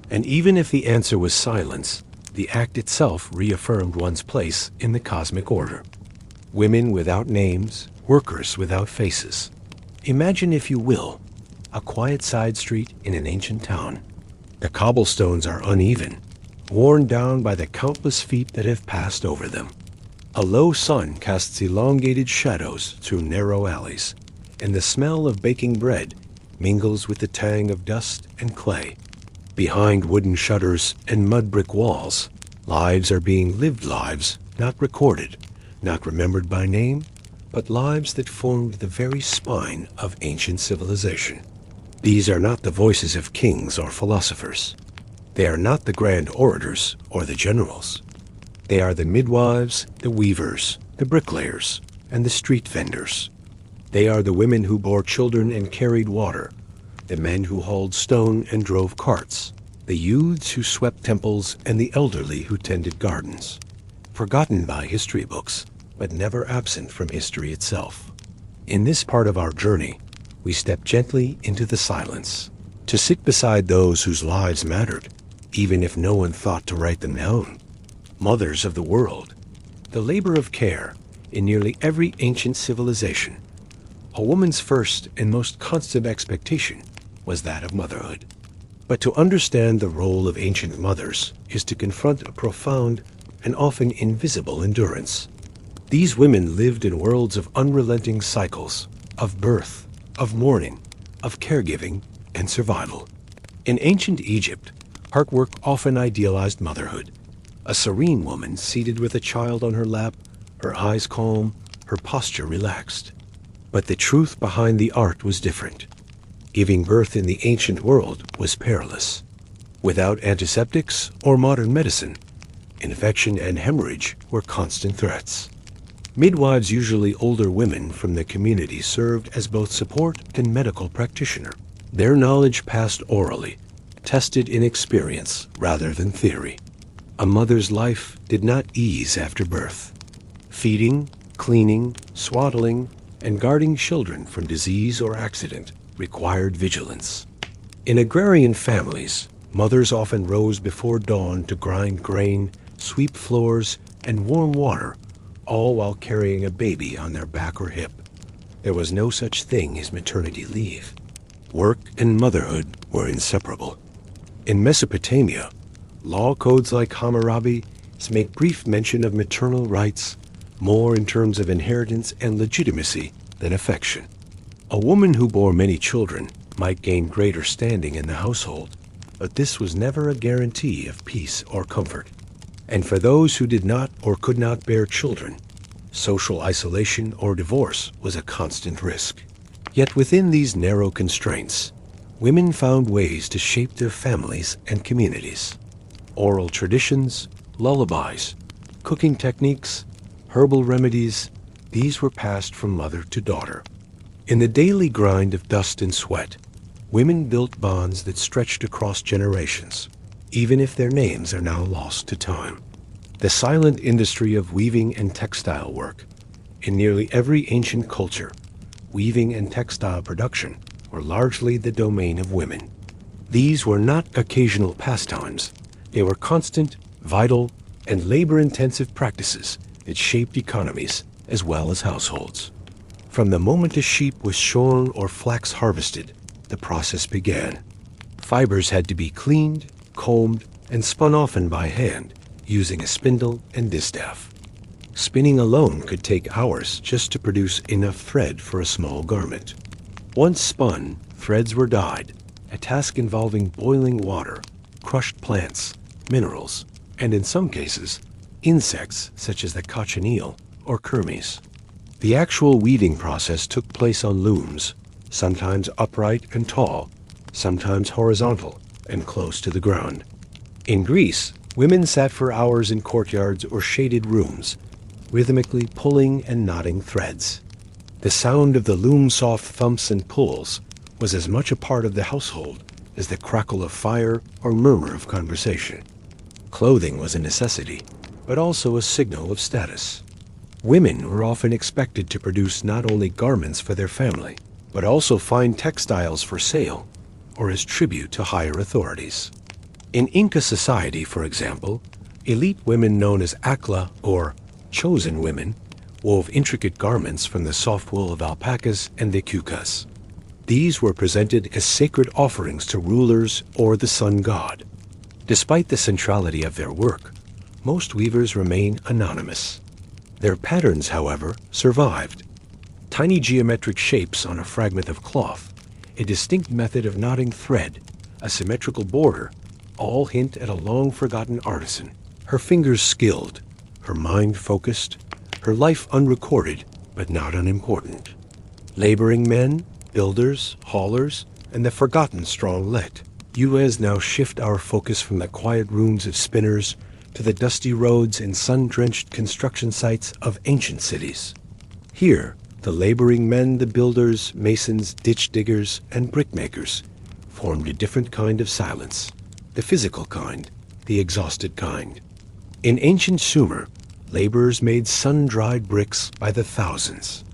Speaker 1: And even if the answer was silence, the act itself reaffirmed one's place in the cosmic order. Women without names, workers without faces. Imagine, if you will, a quiet side street in an ancient town. The cobblestones are uneven, worn down by the countless feet that have passed over them. A low sun casts elongated shadows through narrow alleys, and the smell of baking bread mingles with the tang of dust and clay. Behind wooden shutters and mud brick walls, lives are being lived, lives not recorded, not remembered by name, but lives that formed the very spine of ancient civilization. These are not the voices of kings or philosophers. They are not the grand orators or the generals. They are the midwives, the weavers, the bricklayers, and the street vendors. They are the women who bore children and carried water, the men who hauled stone and drove carts, the youths who swept temples, and the elderly who tended gardens. Forgotten by history books, but never absent from history itself. In this part of our journey, we step gently into the silence, to sit beside those whose lives mattered, even if no one thought to write them down. Mothers of the world, the labor of care in nearly every ancient civilization. A woman's first and most constant expectation was that of motherhood. But to understand the role of ancient mothers is to confront a profound and often invisible endurance. These women lived in worlds of unrelenting cycles, of birth, of mourning, of caregiving, and survival. In ancient Egypt, artwork often idealized motherhood. A serene woman seated with a child on her lap, her eyes calm, her posture relaxed. But the truth behind the art was different. Giving birth in the ancient world was perilous. Without antiseptics or modern medicine, infection and hemorrhage were constant threats. Midwives, usually older women from the community, served as both support and medical practitioner. Their knowledge passed orally, tested in experience rather than theory. A mother's life did not ease after birth. Feeding, cleaning, swaddling, and guarding children from disease or accident required vigilance. In agrarian families, mothers often rose before dawn to grind grain, sweep floors, and warm water, all while carrying a baby on their back or hip. There was no such thing as maternity leave. Work and motherhood were inseparable. In Mesopotamia, law codes like Hammurabi make brief mention of maternal rights, more in terms of inheritance and legitimacy than affection. A woman who bore many children might gain greater standing in the household, but this was never a guarantee of peace or comfort. And for those who did not or could not bear children, social isolation or divorce was a constant risk. Yet within these narrow constraints, women found ways to shape their families and communities. Oral traditions, lullabies, cooking techniques, herbal remedies, these were passed from mother to daughter. In the daily grind of dust and sweat, women built bonds that stretched across generations, even if their names are now lost to time. The silent industry of weaving and textile work. In nearly every ancient culture, weaving and textile production were largely the domain of women. These were not occasional pastimes. They were constant, vital, and labor-intensive practices that shaped economies as well as households. From the moment a sheep was shorn or flax harvested, the process began. Fibers had to be cleaned, combed, and spun often by hand, using a spindle and distaff. Spinning alone could take hours just to produce enough thread for a small garment. Once spun, threads were dyed, a task involving boiling water, crushed plants, minerals, and in some cases, insects such as the cochineal or kermes. The actual weaving process took place on looms, sometimes upright and tall, sometimes horizontal and close to the ground. In Greece, women sat for hours in courtyards or shaded rooms, rhythmically pulling and knotting threads. The sound of the loom's soft thumps and pulls was as much a part of the household as the crackle of fire or murmur of conversation. Clothing was a necessity, but also a signal of status. Women were often expected to produce not only garments for their family, but also fine textiles for sale or as tribute to higher authorities. In Inca society, for example, elite women known as akla or chosen women wove intricate garments from the soft wool of alpacas and the cucas. These were presented as sacred offerings to rulers or the sun god. Despite the centrality of their work, most weavers remain anonymous. Their patterns, however, survived. Tiny geometric shapes on a fragment of cloth, a distinct method of knotting thread, a symmetrical border, all hint at a long-forgotten artisan, her fingers skilled, her mind focused, her life unrecorded but not unimportant. Laboring men, builders, haulers, and the forgotten strong let. US now shift our focus from the quiet rooms of spinners to the dusty roads and sun-drenched construction sites of ancient cities. Here, the laboring men, the builders, masons, ditch diggers, and brickmakers formed a different kind of silence, the physical kind, the exhausted kind. In ancient Sumer, laborers made sun-dried bricks by the thousands.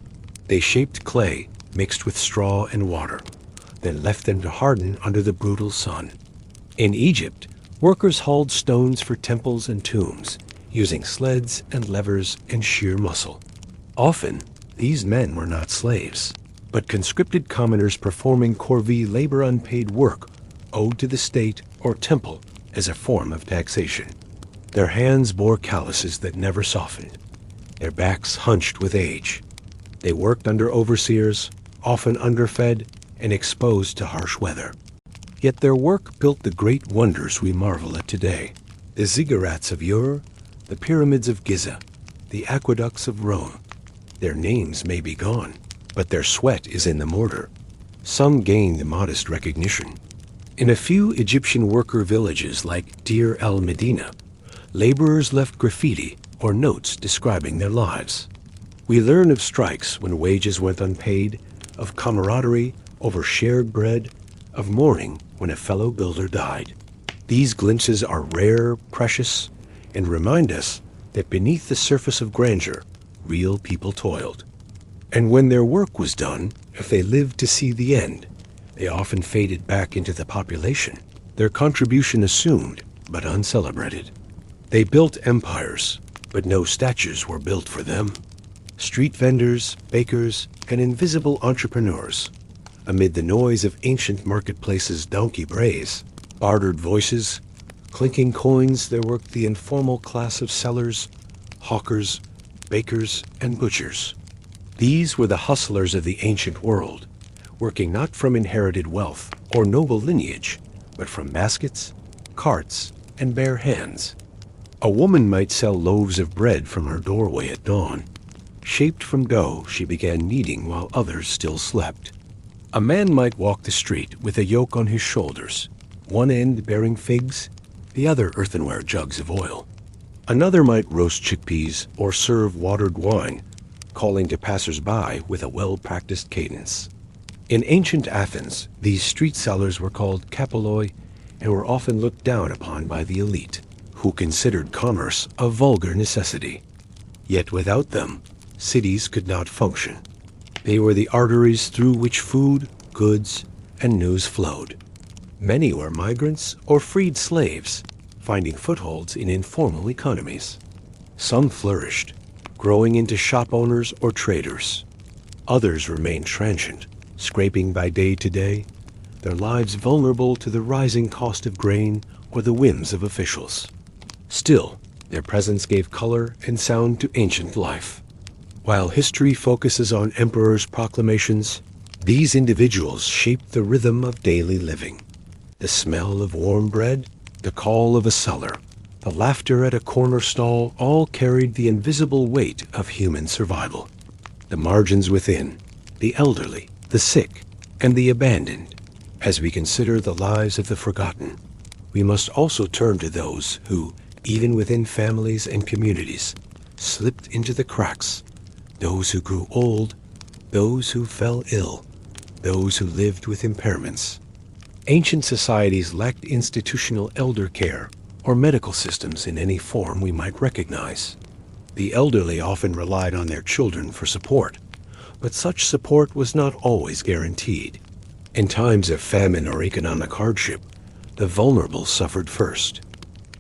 Speaker 1: They shaped clay mixed with straw and water, then left them to harden under the brutal sun. In Egypt, workers hauled stones for temples and tombs, using sleds and levers and sheer muscle. Often, these men were not slaves, but conscripted commoners performing corvée labor unpaid work owed to the state or temple as a form of taxation. Their hands bore calluses that never softened, their backs hunched with age. They worked under overseers, often underfed and exposed to harsh weather. Yet their work built the great wonders we marvel at today. The ziggurats of Ur, the pyramids of Giza, the aqueducts of Rome. Their names may be gone, but their sweat is in the mortar. Some gained modest recognition. In a few Egyptian worker villages like Deir el-Medina, laborers left graffiti or notes describing their lives. We learn of strikes when wages went unpaid, of camaraderie over shared bread, of mourning when a fellow builder died. These glimpses are rare, precious, and remind us that beneath the surface of grandeur, real people toiled. And when their work was done, if they lived to see the end, they often faded back into the population, their contribution assumed but uncelebrated. They built empires, but no statues were built for them. Street vendors, bakers, and invisible entrepreneurs. Amid the noise of ancient marketplaces' donkey brays, bartered voices, clinking coins, there worked the informal class of sellers, hawkers, bakers, and butchers. These were the hustlers of the ancient world, working not from inherited wealth or noble lineage, but from baskets, carts, and bare hands. A woman might sell loaves of bread from her doorway at dawn. Shaped from dough, she began kneading while others still slept. A man might walk the street with a yoke on his shoulders, one end bearing figs, the other earthenware jugs of oil. Another might roast chickpeas or serve watered wine, calling to passers-by with a well-practiced cadence. In ancient Athens, these street sellers were called kapoloi and were often looked down upon by the elite, who considered commerce a vulgar necessity. Yet without them, cities could not function. They were the arteries through which food, goods, and news flowed. Many were migrants or freed slaves, finding footholds in informal economies. Some flourished, growing into shop owners or traders. Others remained transient, scraping by day to day, their lives vulnerable to the rising cost of grain or the whims of officials. Still, their presence gave color and sound to ancient life. While history focuses on emperors' proclamations, these individuals shaped the rhythm of daily living. The smell of warm bread, the call of a cellar, the laughter at a corner stall all carried the invisible weight of human survival. The margins within, the elderly, the sick, and the abandoned. As we consider the lives of the forgotten, we must also turn to those who, even within families and communities, slipped into the cracks, those who grew old, those who fell ill, those who lived with impairments. Ancient societies lacked institutional elder care or medical systems in any form we might recognize. The elderly often relied on their children for support, but such support was not always guaranteed. In times of famine or economic hardship, the vulnerable suffered first.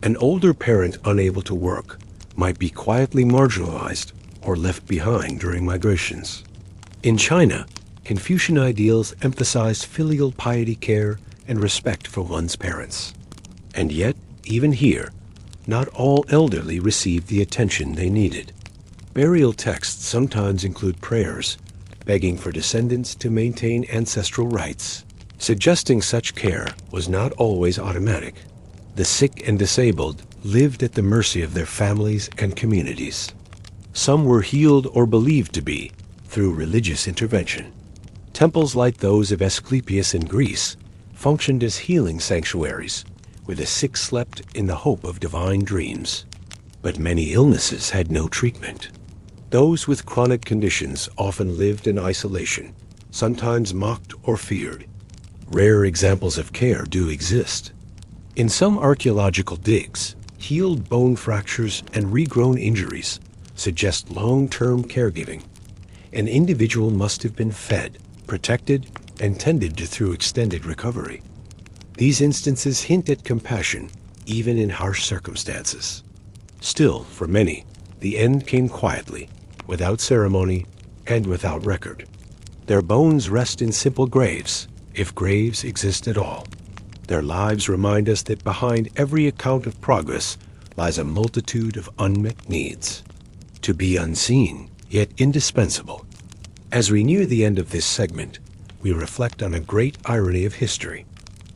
Speaker 1: An older parent unable to work might be quietly marginalized or left behind during migrations. In China, Confucian ideals emphasized filial piety, care, and respect for one's parents. And yet, even here, not all elderly received the attention they needed. Burial texts sometimes include prayers, begging for descendants to maintain ancestral rights, suggesting such care was not always automatic. The sick and disabled lived at the mercy of their families and communities. Some were healed or believed to be through religious intervention. Temples like those of Asclepius in Greece functioned as healing sanctuaries, where the sick slept in the hope of divine dreams. But many illnesses had no treatment. Those with chronic conditions often lived in isolation, sometimes mocked or feared. Rare examples of care do exist. In some archaeological digs, healed bone fractures and regrown injuries suggest long-term caregiving. An individual must have been fed, protected, and tended to through extended recovery. These instances hint at compassion, even in harsh circumstances. Still, for many, the end came quietly, without ceremony, and without record. Their bones rest in simple graves, if graves exist at all. Their lives remind us that behind every account of progress lies a multitude of unmet needs. To be unseen, yet indispensable. As we near the end of this segment, we reflect on a great irony of history,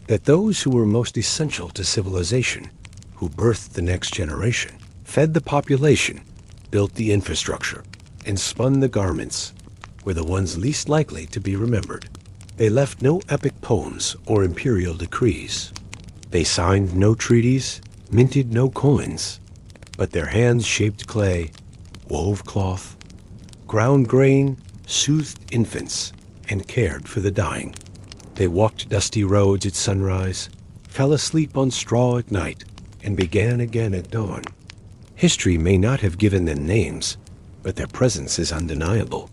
Speaker 1: that those who were most essential to civilization, who birthed the next generation, fed the population, built the infrastructure, and spun the garments, were the ones least likely to be remembered. They left no epic poems or imperial decrees. They signed no treaties, minted no coins, but their hands shaped clay, wove cloth, ground grain, soothed infants, and cared for the dying. They walked dusty roads at sunrise, fell asleep on straw at night, and began again at dawn. History may not have given them names, but their presence is undeniable.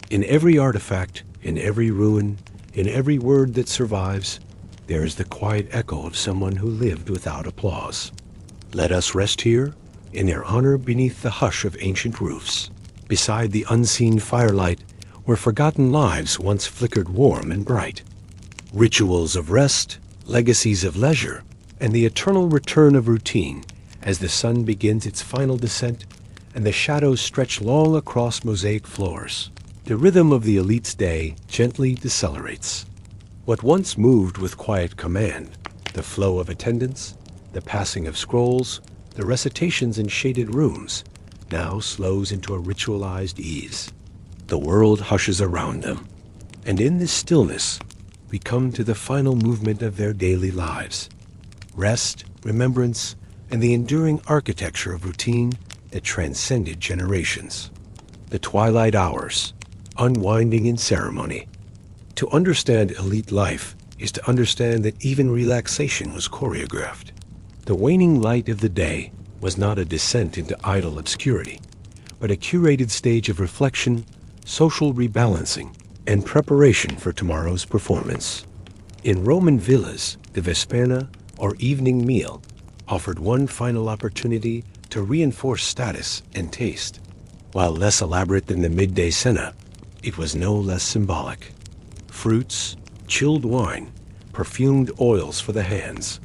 Speaker 1: In every artifact, in every ruin, in every word that survives, there is the quiet echo of someone who lived without applause. Let us rest here, in their honor beneath the hush of ancient roofs, beside the unseen firelight where forgotten lives once flickered warm and bright. Rituals of rest, legacies of leisure, and the eternal return of routine as the sun begins its final descent and the shadows stretch long across mosaic floors. The rhythm of the elite's day gently decelerates. What once moved with quiet command, the flow of attendance, the passing of scrolls, the recitations in shaded rooms, now slows into a ritualized ease. The world hushes around them, and in this stillness, we come to the final movement of their daily lives. Rest, remembrance, and the enduring architecture of routine that transcended generations. The twilight hours, unwinding in ceremony. To understand elite life is to understand that even relaxation was choreographed. The waning light of the day was not a descent into idle obscurity, but a curated stage of reflection, social rebalancing, and preparation for tomorrow's performance. In Roman villas, the vesperna, or evening meal, offered one final opportunity to reinforce status and taste. While less elaborate than the midday cena, it was no less symbolic. Fruits, chilled wine, perfumed oils for the hands.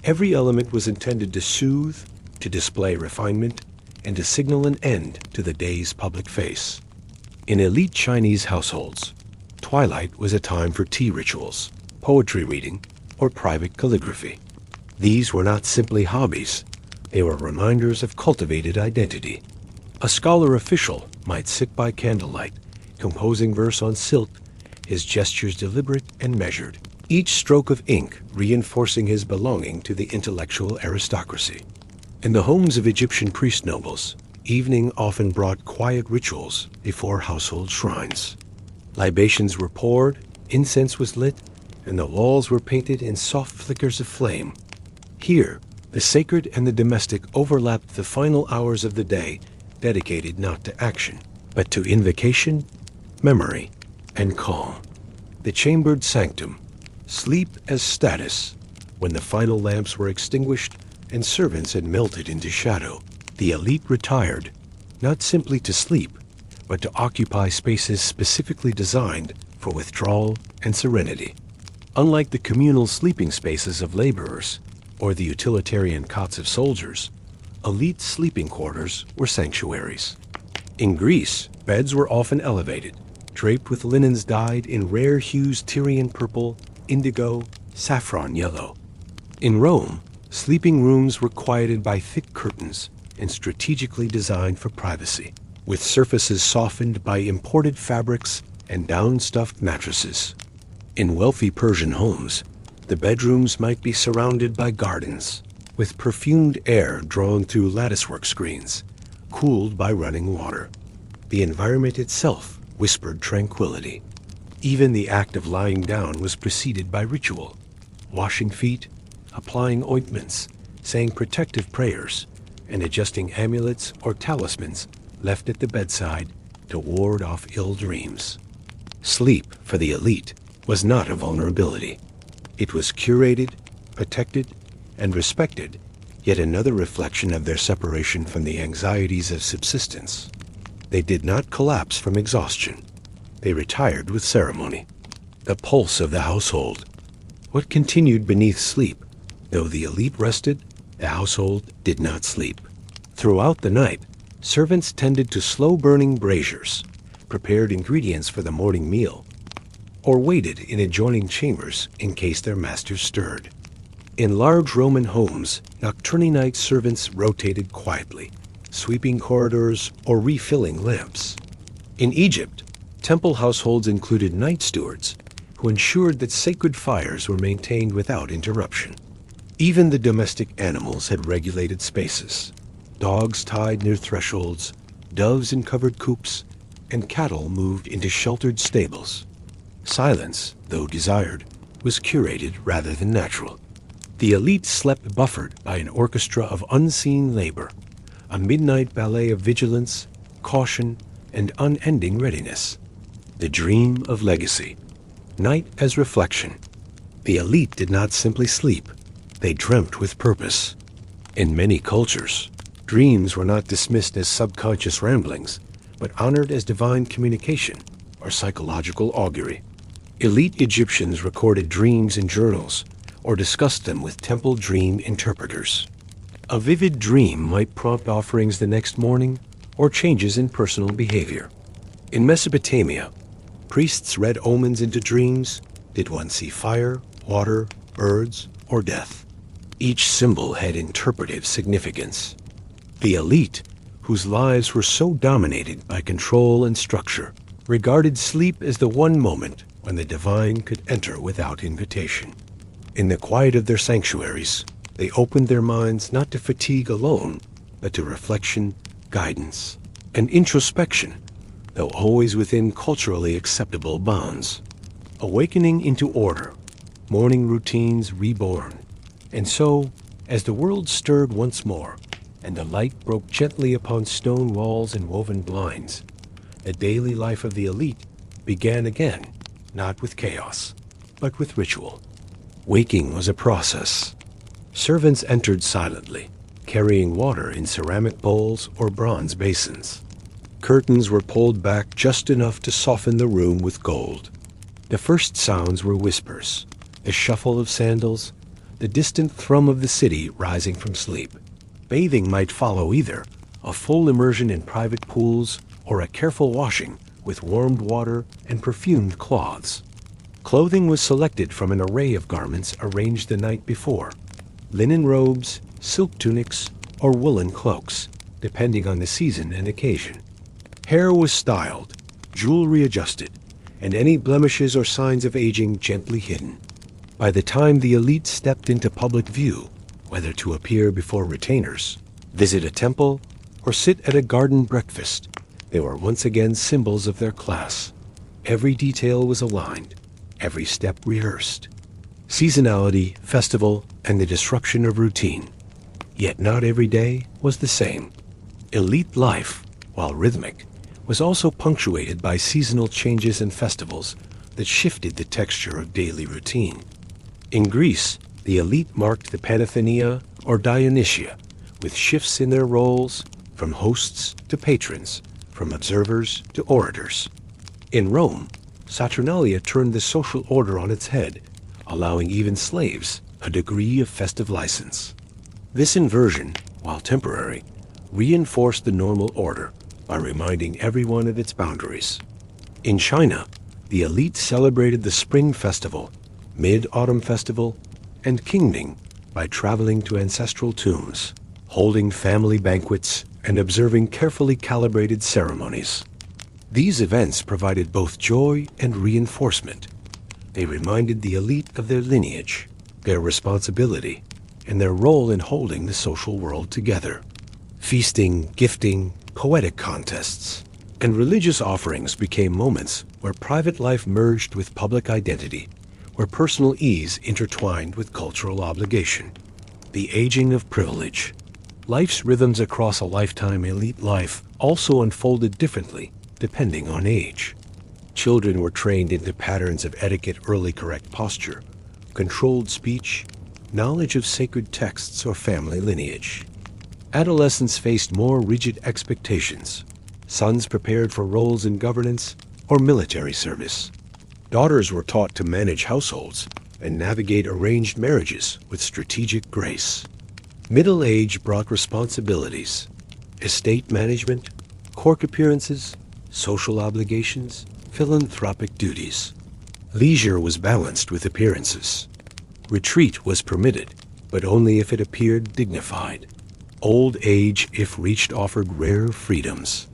Speaker 1: Every element was intended to soothe, to display refinement, and to signal an end to the day's public face. In elite Chinese households, twilight was a time for tea rituals, poetry reading, or private calligraphy. These were not simply hobbies, they were reminders of cultivated identity. A scholar official might sit by candlelight, composing verse on silk, his gestures deliberate and measured, each stroke of ink reinforcing his belonging to the intellectual aristocracy. In the homes of Egyptian priest nobles, evening often brought quiet rituals before household shrines. Libations were poured, incense was lit, and the walls were painted in soft flickers of flame. Here, the sacred and the domestic overlapped the final hours of the day, dedicated not to action, but to invocation, memory, and calm. The chambered sanctum, sleep as status. When the final lamps were extinguished and servants had melted into shadow, the elite retired, not simply to sleep, but to occupy spaces specifically designed for withdrawal and serenity. Unlike the communal sleeping spaces of laborers or the utilitarian cots of soldiers, elite sleeping quarters were sanctuaries. In Greece, beds were often elevated, draped with linens dyed in rare hues Tyrian purple, indigo, saffron yellow. In Rome, sleeping rooms were quieted by thick curtains and strategically designed for privacy, with surfaces softened by imported fabrics and down-stuffed mattresses. In wealthy Persian homes, the bedrooms might be surrounded by gardens, with perfumed air drawn through latticework screens, cooled by running water. The environment itself whispered tranquility. Even the act of lying down was preceded by ritual, washing feet, applying ointments, saying protective prayers, and adjusting amulets or talismans left at the bedside to ward off ill dreams. Sleep, for the elite, was not a vulnerability. It was curated, protected, and respected, yet another reflection of their separation from the anxieties of subsistence. They did not collapse from exhaustion. They retired with ceremony. The pulse of the household. What continued beneath sleep? Though the elite rested, the household did not sleep. Throughout the night, servants tended to slow-burning braziers, prepared ingredients for the morning meal, or waited in adjoining chambers in case their masters stirred. In large Roman homes, nocturni-night servants rotated quietly, sweeping corridors or refilling lamps. In Egypt, temple households included night stewards who ensured that sacred fires were maintained without interruption. Even the domestic animals had regulated spaces. Dogs tied near thresholds, doves in covered coops, and cattle moved into sheltered stables. Silence, though desired, was curated rather than natural. The elite slept buffered by an orchestra of unseen labor, a midnight ballet of vigilance, caution, and unending readiness. The dream of legacy. Night as reflection. The elite did not simply sleep, they dreamt with purpose. In many cultures, dreams were not dismissed as subconscious ramblings, but honored as divine communication or psychological augury. Elite Egyptians recorded dreams in journals or discussed them with temple dream interpreters. A vivid dream might prompt offerings the next morning or changes in personal behavior. In Mesopotamia, priests read omens into dreams. Did one see fire, water, birds, or death? Each symbol had interpretive significance. The elite, whose lives were so dominated by control and structure, regarded sleep as the one moment when the divine could enter without invitation. In the quiet of their sanctuaries, they opened their minds not to fatigue alone, but to reflection, guidance, and introspection, though always within culturally acceptable bounds. Awakening into order, morning routines reborn. And so, as the world stirred once more, and the light broke gently upon stone walls and woven blinds, the daily life of the elite began again, not with chaos, but with ritual. Waking was a process. Servants entered silently, carrying water in ceramic bowls or bronze basins. Curtains were pulled back just enough to soften the room with gold. The first sounds were whispers, the shuffle of sandals, the distant thrum of the city rising from sleep. Bathing might follow either a full immersion in private pools or a careful washing with warmed water and perfumed cloths. Clothing was selected from an array of garments arranged the night before: linen robes, silk tunics, or woolen cloaks, depending on the season and occasion. Hair was styled, jewelry adjusted, and any blemishes or signs of aging gently hidden. By the time the elite stepped into public view, whether to appear before retainers, visit a temple, or sit at a garden breakfast, they were once again symbols of their class. Every detail was aligned, every step rehearsed. Seasonality, festival, and the disruption of routine. Yet not every day was the same. Elite life, while rhythmic, was also punctuated by seasonal changes and festivals that shifted the texture of daily routine. In Greece, the elite marked the Panathenea or Dionysia, with shifts in their roles from hosts to patrons, from observers to orators. In Rome, Saturnalia turned the social order on its head, allowing even slaves a degree of festive license. This inversion, while temporary, reinforced the normal order by reminding everyone of its boundaries. In China, the elite celebrated the Spring Festival, Mid-Autumn Festival, and Qingming by traveling to ancestral tombs, holding family banquets, and observing carefully calibrated ceremonies. These events provided both joy and reinforcement. They reminded the elite of their lineage, their responsibility, and their role in holding the social world together. Feasting, gifting, poetic contests, and religious offerings became moments where private life merged with public identity, where personal ease intertwined with cultural obligation. The aging of privilege. Life's rhythms across a lifetime elite life also unfolded differently depending on age. Children were trained into patterns of etiquette, early correct posture, controlled speech, knowledge of sacred texts or family lineage. Adolescents faced more rigid expectations. Sons prepared for roles in governance or military service. Daughters were taught to manage households and navigate arranged marriages with strategic grace. Middle age brought responsibilities: estate management, court appearances, social obligations, philanthropic duties. Leisure was balanced with appearances. Retreat was permitted, but only if it appeared dignified. Old age, if reached, offered rare freedoms.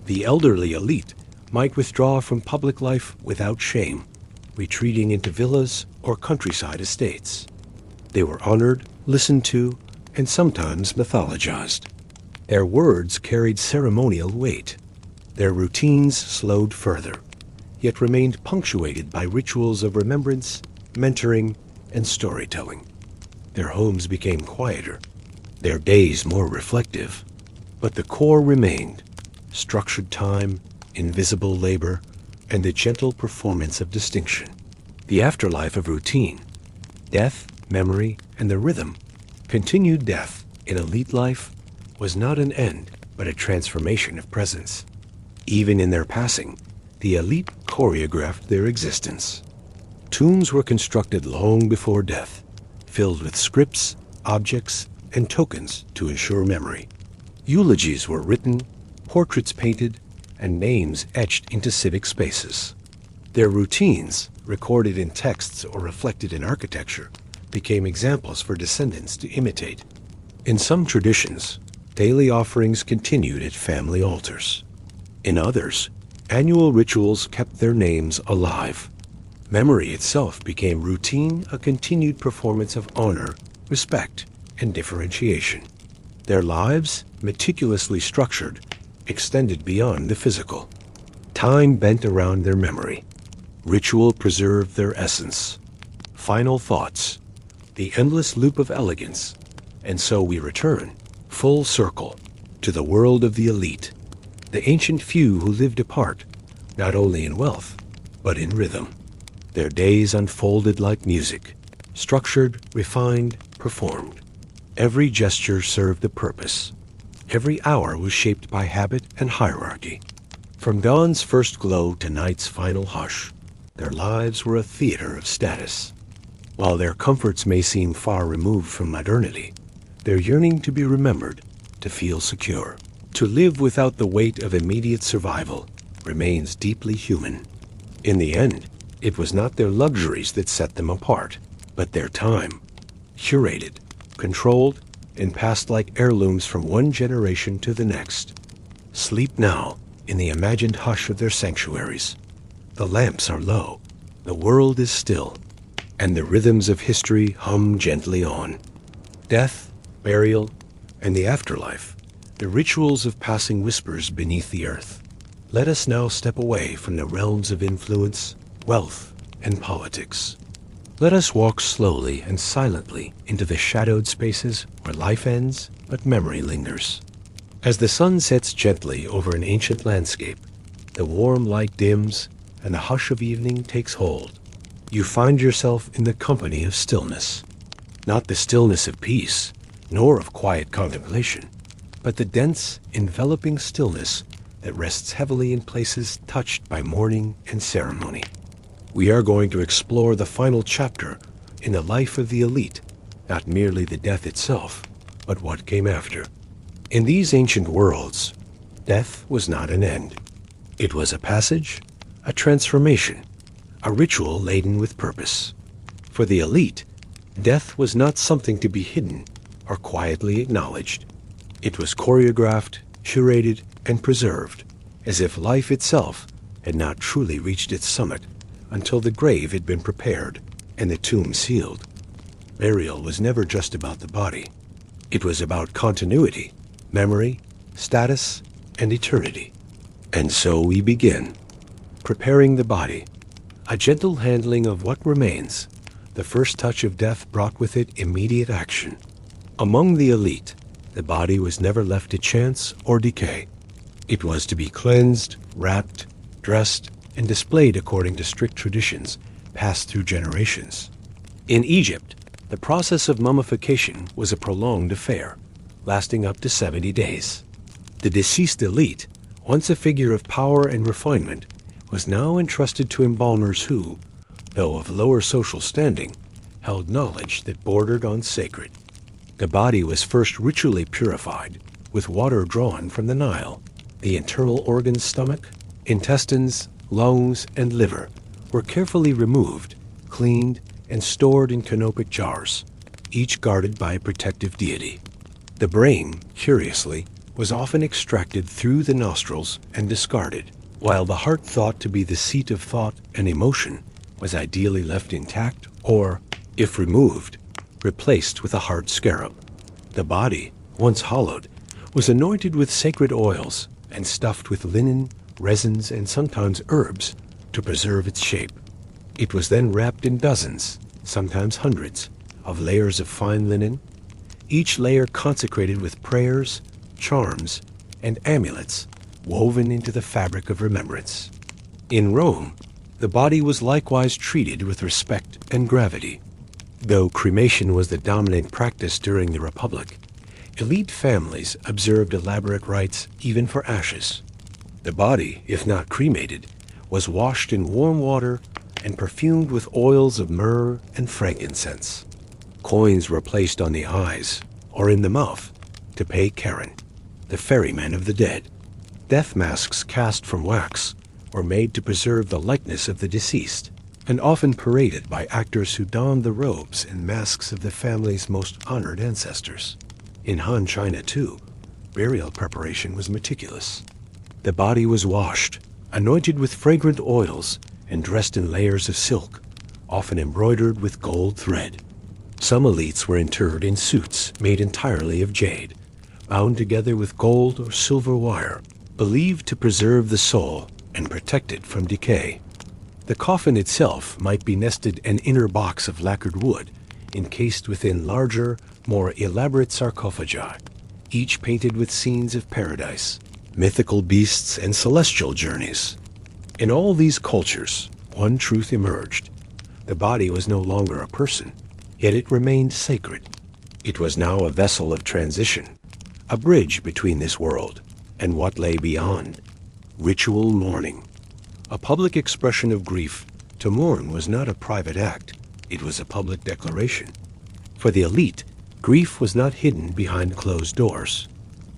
Speaker 1: The elderly elite might withdraw from public life without shame, retreating into villas or countryside estates. They were honored, listened to, and sometimes mythologized. Their words carried ceremonial weight. Their routines slowed further, yet remained punctuated by rituals of remembrance, mentoring, and storytelling. Their homes became quieter, their days more reflective, but the core remained: structured time, invisible labor, and the gentle performance of distinction. The afterlife of routine, death, memory, and the rhythm. Continued death in elite life was not an end, but a transformation of presence. Even in their passing, the elite choreographed their existence. Tombs were constructed long before death, filled with scripts, objects, and tokens to ensure memory. Eulogies were written, portraits painted, and names etched into civic spaces. Their routines, recorded in texts or reflected in architecture, became examples for descendants to imitate. In some traditions, daily offerings continued at family altars. In others, annual rituals kept their names alive. Memory itself became routine, a continued performance of honor, respect, and differentiation. Their lives, meticulously structured, extended beyond the physical. Time bent around their memory. Ritual preserved their essence. Final thoughts. The endless loop of elegance. And so we return, full circle, to the world of the elite, the ancient few who lived apart, not only in wealth, but in rhythm. Their days unfolded like music, structured, refined, performed. Every gesture served a purpose. Every hour was shaped by habit and hierarchy. From dawn's first glow to night's final hush, their lives were a theater of status. While their comforts may seem far removed from modernity, their yearning to be remembered, to feel secure, to live without the weight of immediate survival remains deeply human. In the end, it was not their luxuries that set them apart, but their time, curated, controlled, and passed like heirlooms from one generation to the next. Sleep now in the imagined hush of their sanctuaries. The lamps are low, the world is still, and the rhythms of history hum gently on. Death, burial, and the afterlife, the rituals of passing whispers beneath the earth. Let us now step away from the realms of influence, wealth, and politics. Let us walk slowly and silently into the shadowed spaces where life ends but memory lingers. As the sun sets gently over an ancient landscape, the warm light dims and the hush of evening takes hold. You find yourself in the company of stillness. Not the stillness of peace, nor of quiet contemplation, but the dense, enveloping stillness that rests heavily in places touched by mourning and ceremony. We are going to explore the final chapter in the life of the elite, not merely the death itself, but what came after. In these ancient worlds, death was not an end. It was a passage, a transformation, a ritual laden with purpose. For the elite, death was not something to be hidden or quietly acknowledged. It was choreographed, curated, and preserved, as if life itself had not truly reached its summit until the grave had been prepared and the tomb sealed. Burial was never just about the body. It was about continuity, memory, status, and eternity. And so we begin. Preparing the body, a gentle handling of what remains. The first touch of death brought with it immediate action. Among the elite, the body was never left to chance or decay. It was to be cleansed, wrapped, dressed, and displayed according to strict traditions passed through generations. In Egypt, the process of mummification was a prolonged affair, lasting up to 70 days. The deceased elite, once a figure of power and refinement, was now entrusted to embalmers who, though of lower social standing, held knowledge that bordered on sacred. The body was first ritually purified with water drawn from the Nile. The internal organs, stomach, intestines, lungs, and liver were carefully removed, cleaned, and stored in canopic jars, each guarded by a protective deity. The brain, curiously, was often extracted through the nostrils and discarded, while the heart, thought to be the seat of thought and emotion, was ideally left intact or, if removed, replaced with a hard scarab. The body, once hollowed, was anointed with sacred oils and stuffed with linen, resins, and sometimes herbs to preserve its shape. It was then wrapped in dozens, sometimes hundreds, of layers of fine linen, each layer consecrated with prayers, charms, and amulets woven into the fabric of remembrance. In Rome, the body was likewise treated with respect and gravity. Though cremation was the dominant practice during the Republic, elite families observed elaborate rites even for ashes. The body, if not cremated, was washed in warm water and perfumed with oils of myrrh and frankincense. Coins were placed on the eyes or in the mouth to pay Charon, the ferryman of the dead. Death masks cast from wax were made to preserve the likeness of the deceased, and often paraded by actors who donned the robes and masks of the family's most honored ancestors. In Han China, too, burial preparation was meticulous. The body was washed, anointed with fragrant oils, and dressed in layers of silk, often embroidered with gold thread. Some elites were interred in suits made entirely of jade, bound together with gold or silver wire, believed to preserve the soul and protect it from decay. The coffin itself might be nested an inner box of lacquered wood, encased within larger, more elaborate sarcophagi, each painted with scenes of paradise, mythical beasts, and celestial journeys. In all these cultures, one truth emerged. The body was no longer a person, yet it remained sacred. It was now a vessel of transition, a bridge between this world and what lay beyond. Ritual mourning. A public expression of grief, to mourn was not a private act. It was a public declaration. For the elite, grief was not hidden behind closed doors.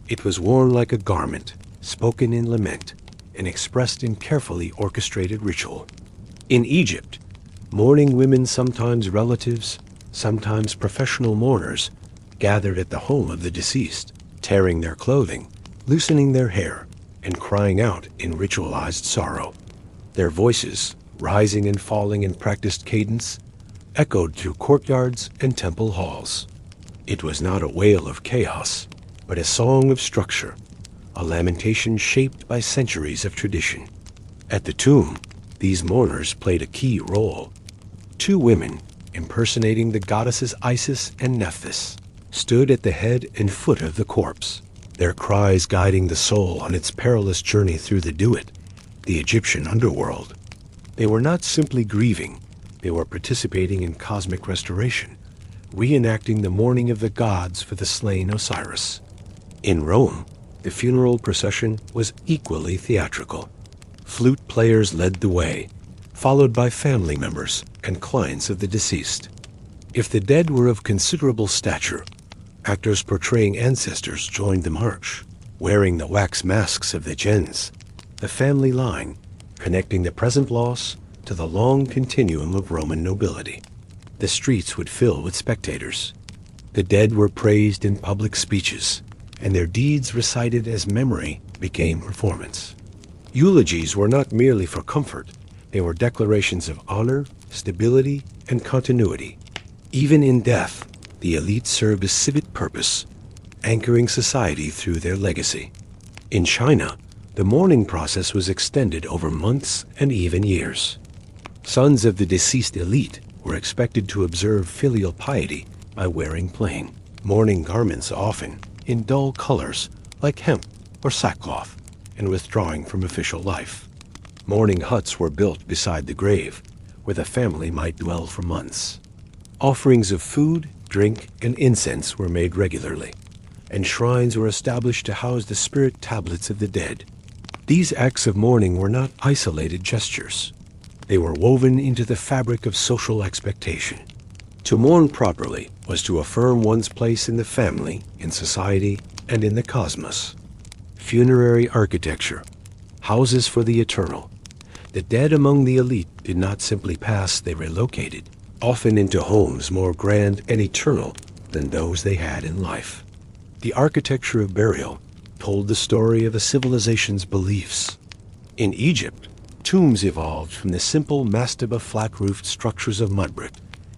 Speaker 1: It was worn like a garment, spoken in lament, and expressed in carefully orchestrated ritual. In Egypt, mourning women, sometimes relatives, sometimes professional mourners, gathered at the home of the deceased, tearing their clothing, loosening their hair, and crying out in ritualized sorrow. Their voices, rising and falling in practiced cadence, echoed through courtyards and temple halls. It was not a wail of chaos, but a song of structure, a lamentation shaped by centuries of tradition. At the tomb, these mourners played a key role. Two women, impersonating the goddesses Isis and Nephthys, stood at the head and foot of the corpse, their cries guiding the soul on its perilous journey through the Duat, the Egyptian underworld. They were not simply grieving, they were participating in cosmic restoration, reenacting the mourning of the gods for the slain Osiris. In Rome, the funeral procession was equally theatrical. Flute players led the way, followed by family members and clients of the deceased. If the dead were of considerable stature, actors portraying ancestors joined the march, wearing the wax masks of the gens, the family line connecting the present loss to the long continuum of Roman nobility. The streets would fill with spectators. The dead were praised in public speeches, and their deeds recited as memory became performance. Eulogies were not merely for comfort, they were declarations of honor, stability, and continuity. Even in death, the elite served a civic purpose, anchoring society through their legacy. In China, the mourning process was extended over months and even years. Sons of the deceased elite were expected to observe filial piety by wearing plain, mourning garments, often in dull colors like hemp or sackcloth, and withdrawing from official life. Mourning huts were built beside the grave, where the family might dwell for months. Offerings of food, drink, and incense were made regularly, and shrines were established to house the spirit tablets of the dead. These acts of mourning were not isolated gestures. They were woven into the fabric of social expectation. To mourn properly was to affirm one's place in the family, in society, and in the cosmos. Funerary architecture, houses for the eternal. The dead among the elite did not simply pass, they relocated, often into homes more grand and eternal than those they had in life. The architecture of burial told the story of a civilization's beliefs. In Egypt, tombs evolved from the simple mastaba flat-roofed structures of mud brick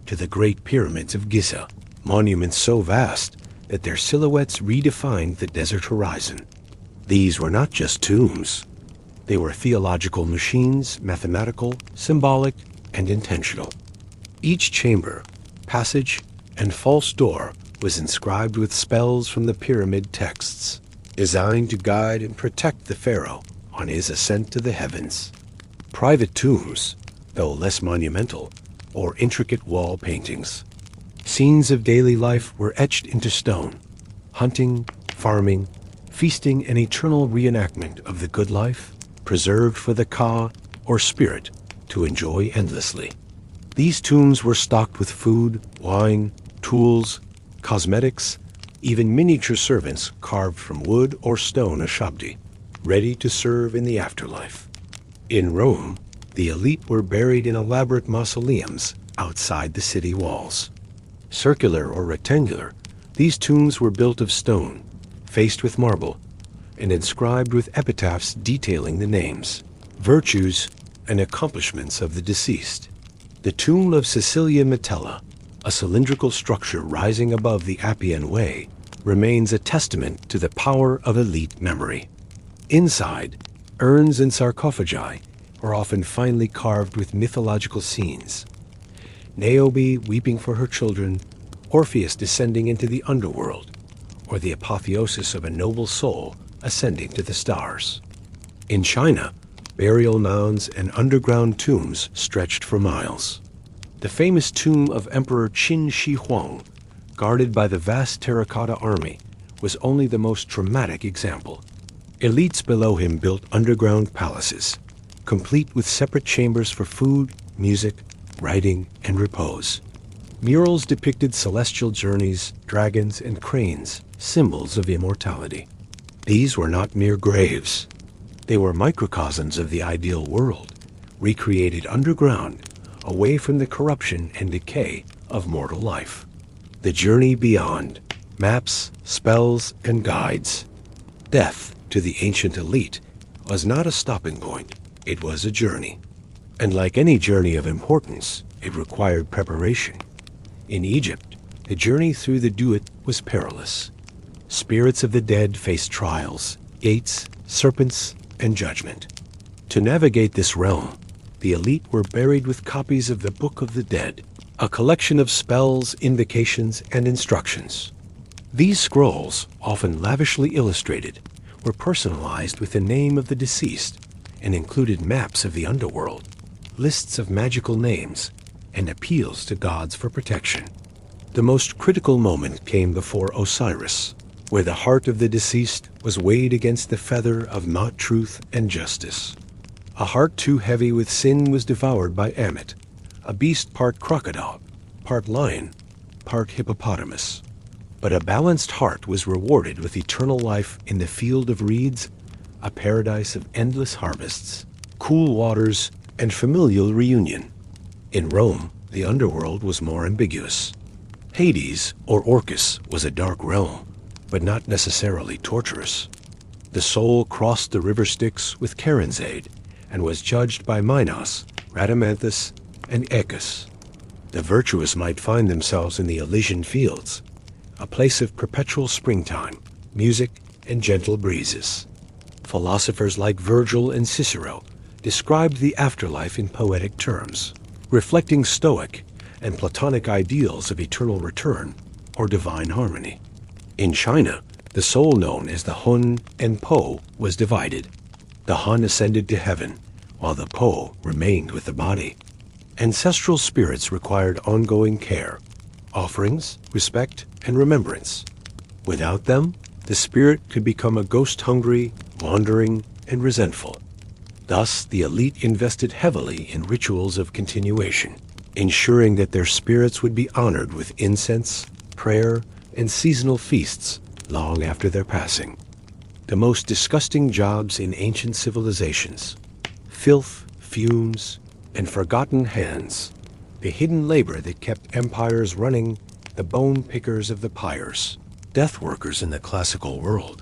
Speaker 1: to the great pyramids of Giza, monuments so vast that their silhouettes redefined the desert horizon. These were not just tombs. They were theological machines, mathematical, symbolic, and intentional. Each chamber, passage, and false door was inscribed with spells from the pyramid texts, designed to guide and protect the pharaoh on his ascent to the heavens. Private tombs, though less monumental, or intricate wall paintings. Scenes of daily life were etched into stone. Hunting, farming, feasting, an eternal reenactment of the good life, preserved for the Ka, or spirit, to enjoy endlessly. These tombs were stocked with food, wine, tools, cosmetics, even miniature servants carved from wood or stone ashabdi, ready to serve in the afterlife. In Rome, the elite were buried in elaborate mausoleums outside the city walls. Circular or rectangular, these tombs were built of stone, faced with marble, and inscribed with epitaphs detailing the names, virtues, and accomplishments of the deceased. The tomb of Cecilia Metella, a cylindrical structure rising above the Appian Way, remains a testament to the power of elite memory. Inside, urns and sarcophagi are often finely carved with mythological scenes. Niobe weeping for her children, Orpheus descending into the underworld, or the apotheosis of a noble soul ascending to the stars. In China, burial mounds and underground tombs stretched for miles. The famous tomb of Emperor Qin Shi Huang, guarded by the vast terracotta army, was only the most dramatic example. Elites below him built underground palaces, complete with separate chambers for food, music, writing, and repose. Murals depicted celestial journeys, dragons, and cranes, symbols of immortality. These were not mere graves. They were microcosms of the ideal world, recreated underground, away from the corruption and decay of mortal life. The journey beyond, maps, spells, and guides. Death, to the ancient elite, was not a stopping point. It was a journey. And like any journey of importance, it required preparation. In Egypt, the journey through the Duat was perilous. Spirits of the dead faced trials, gates, serpents, and judgment. To navigate this realm, the elite were buried with copies of the Book of the Dead, a collection of spells, invocations, and instructions. These scrolls, often lavishly illustrated, were personalized with the name of the deceased and included maps of the underworld, lists of magical names, and appeals to gods for protection. The most critical moment came before Osiris, where the heart of the deceased was weighed against the feather of Mount Truth and Justice. A heart too heavy with sin was devoured by Ammit, a beast part crocodile, part lion, part hippopotamus. But a balanced heart was rewarded with eternal life in the field of reeds, a paradise of endless harvests, cool waters, and familial reunion. In Rome, the underworld was more ambiguous. Hades, or Orcus, was a dark realm, but not necessarily torturous. The soul crossed the river Styx with Charon's aid, and was judged by Minos, Rhadamanthus, and Ekus. The virtuous might find themselves in the Elysian fields, a place of perpetual springtime, music, and gentle breezes. Philosophers like Virgil and Cicero described the afterlife in poetic terms, reflecting Stoic and Platonic ideals of eternal return or divine harmony. In China, the soul known as the Hun and Po was divided. The Hun ascended to heaven, while the Po remained with the body. Ancestral spirits required ongoing care, offerings, respect, and remembrance. Without them, the spirit could become a ghost-hungry, wandering, and resentful. Thus, the elite invested heavily in rituals of continuation, ensuring that their spirits would be honored with incense, prayer, and seasonal feasts long after their passing. The most disgusting jobs in ancient civilizations: filth, fumes, and forgotten hands, the hidden labor that kept empires running, the bone pickers of the pyres, death workers in the classical world.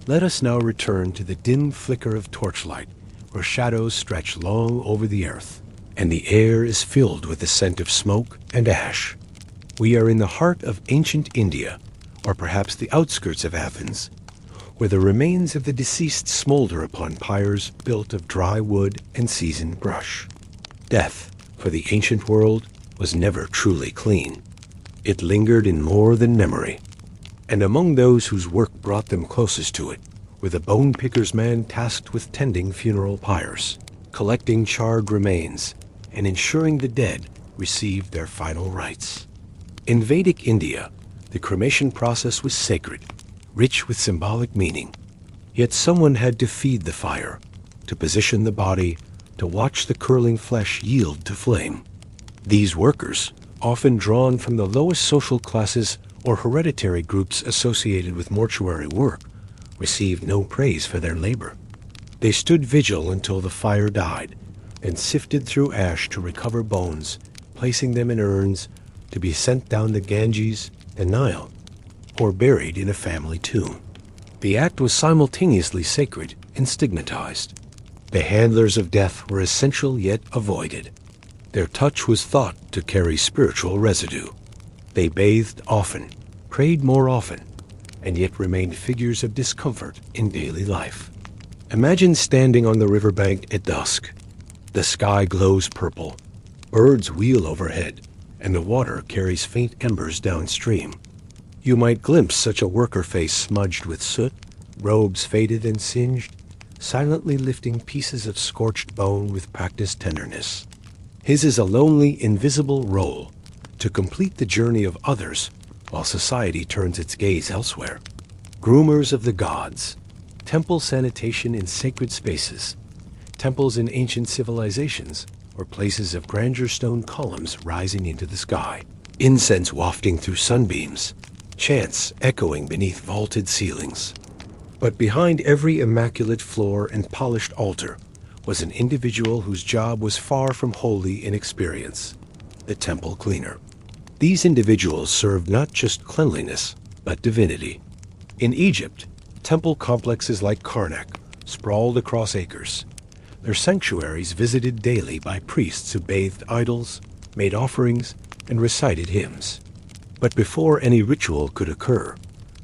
Speaker 1: Let us now return to the dim flicker of torchlight, where shadows stretch long over the earth, and the air is filled with the scent of smoke and ash. We are in the heart of ancient India, or perhaps the outskirts of Athens, where the remains of the deceased smolder upon pyres built of dry wood and seasoned brush. Death, for the ancient world, was never truly clean. It lingered in more than memory. And among those whose work brought them closest to it were the bone picker's man tasked with tending funeral pyres, collecting charred remains, and ensuring the dead received their final rites. In Vedic India, the cremation process was sacred, rich with symbolic meaning. Yet someone had to feed the fire, to position the body, to watch the curling flesh yield to flame. These workers, often drawn from the lowest social classes or hereditary groups associated with mortuary work, received no praise for their labor. They stood vigil until the fire died, and sifted through ash to recover bones, placing them in urns to be sent down the Ganges and Nile, or buried in a family tomb. The act was simultaneously sacred and stigmatized. The handlers of death were essential yet avoided. Their touch was thought to carry spiritual residue. They bathed often, prayed more often, and yet remained figures of discomfort in daily life. Imagine standing on the riverbank at dusk. The sky glows purple, birds wheel overhead, and the water carries faint embers downstream. You might glimpse such a worker face smudged with soot, robes faded and singed, silently lifting pieces of scorched bone with practiced tenderness. His is a lonely, invisible role, to complete the journey of others while society turns its gaze elsewhere. Groomers of the gods, temple sanitation in sacred spaces, temples in ancient civilizations, or places of grandeur stone columns rising into the sky. incense wafting through sunbeams, chants echoing beneath vaulted ceilings. But behind every immaculate floor and polished altar was an individual whose job was far from wholly inexperienced: the temple cleaner. These individuals served not just cleanliness, but divinity. In Egypt, temple complexes like Karnak sprawled across acres, their sanctuaries visited daily by priests who bathed idols, made offerings, and recited hymns. But before any ritual could occur,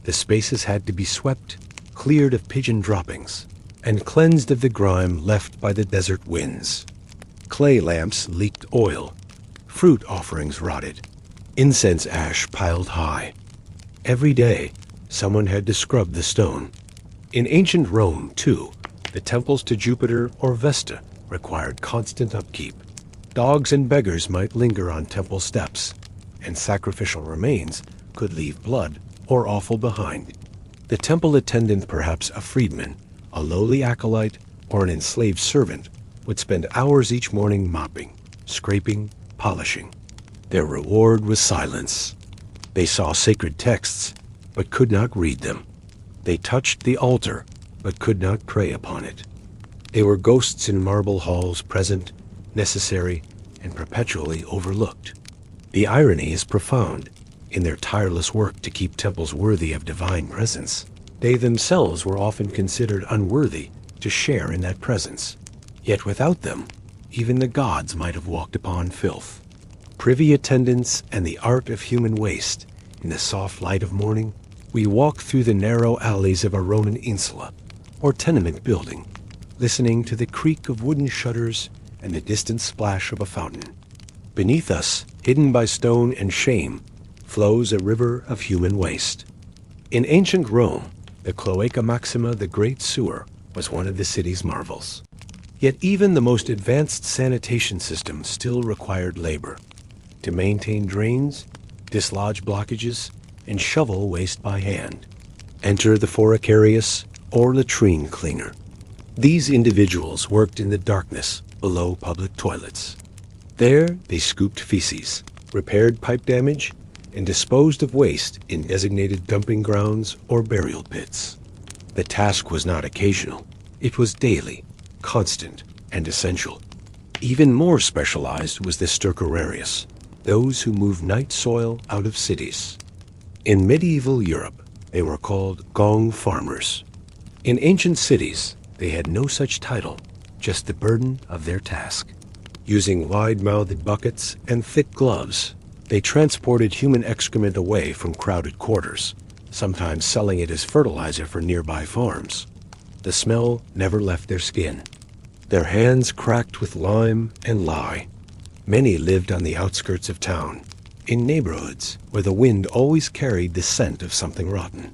Speaker 1: the spaces had to be swept, cleared of pigeon droppings, and cleansed of the grime left by the desert winds. Clay lamps leaked oil, fruit offerings rotted, incense ash piled high. Every day, someone had to scrub the stone. In ancient Rome, too, the temples to Jupiter or Vesta required constant upkeep. Dogs and beggars might linger on temple steps, and sacrificial remains could leave blood or offal behind. The temple attendant, perhaps a freedman, a lowly acolyte, or an enslaved servant, would spend hours each morning mopping, scraping, polishing. Their reward was silence. They saw sacred texts, but could not read them. They touched the altar, but could not pray upon it. They were ghosts in marble halls, present, necessary, and perpetually overlooked. The irony is profound. In their tireless work to keep temples worthy of divine presence, they themselves were often considered unworthy to share in that presence. Yet without them, even the gods might have walked upon filth. Privy attendants and the art of human waste, in the soft light of morning, we walk through the narrow alleys of a Roman insula or tenement building, listening to the creak of wooden shutters and the distant splash of a fountain. Beneath us, hidden by stone and shame, flows a river of human waste. In ancient Rome, the Cloaca Maxima, the Great Sewer, was one of the city's marvels. Yet even the most advanced sanitation system still required labor to maintain drains, dislodge blockages, and shovel waste by hand. Enter the foricarius or latrine cleaner. These individuals worked in the darkness below public toilets. There they scooped feces, repaired pipe damage, and disposed of waste in designated dumping grounds or burial pits. The task was not occasional. It was daily, constant, and essential. Even more specialized was the stercorarius, those who moved night soil out of cities. In medieval Europe, they were called gong farmers. In ancient cities, they had no such title, just the burden of their task. Using wide-mouthed buckets and thick gloves, they transported human excrement away from crowded quarters, sometimes selling it as fertilizer for nearby farms. The smell never left their skin. Their hands cracked with lime and lye. Many lived on the outskirts of town, in neighborhoods where the wind always carried the scent of something rotten.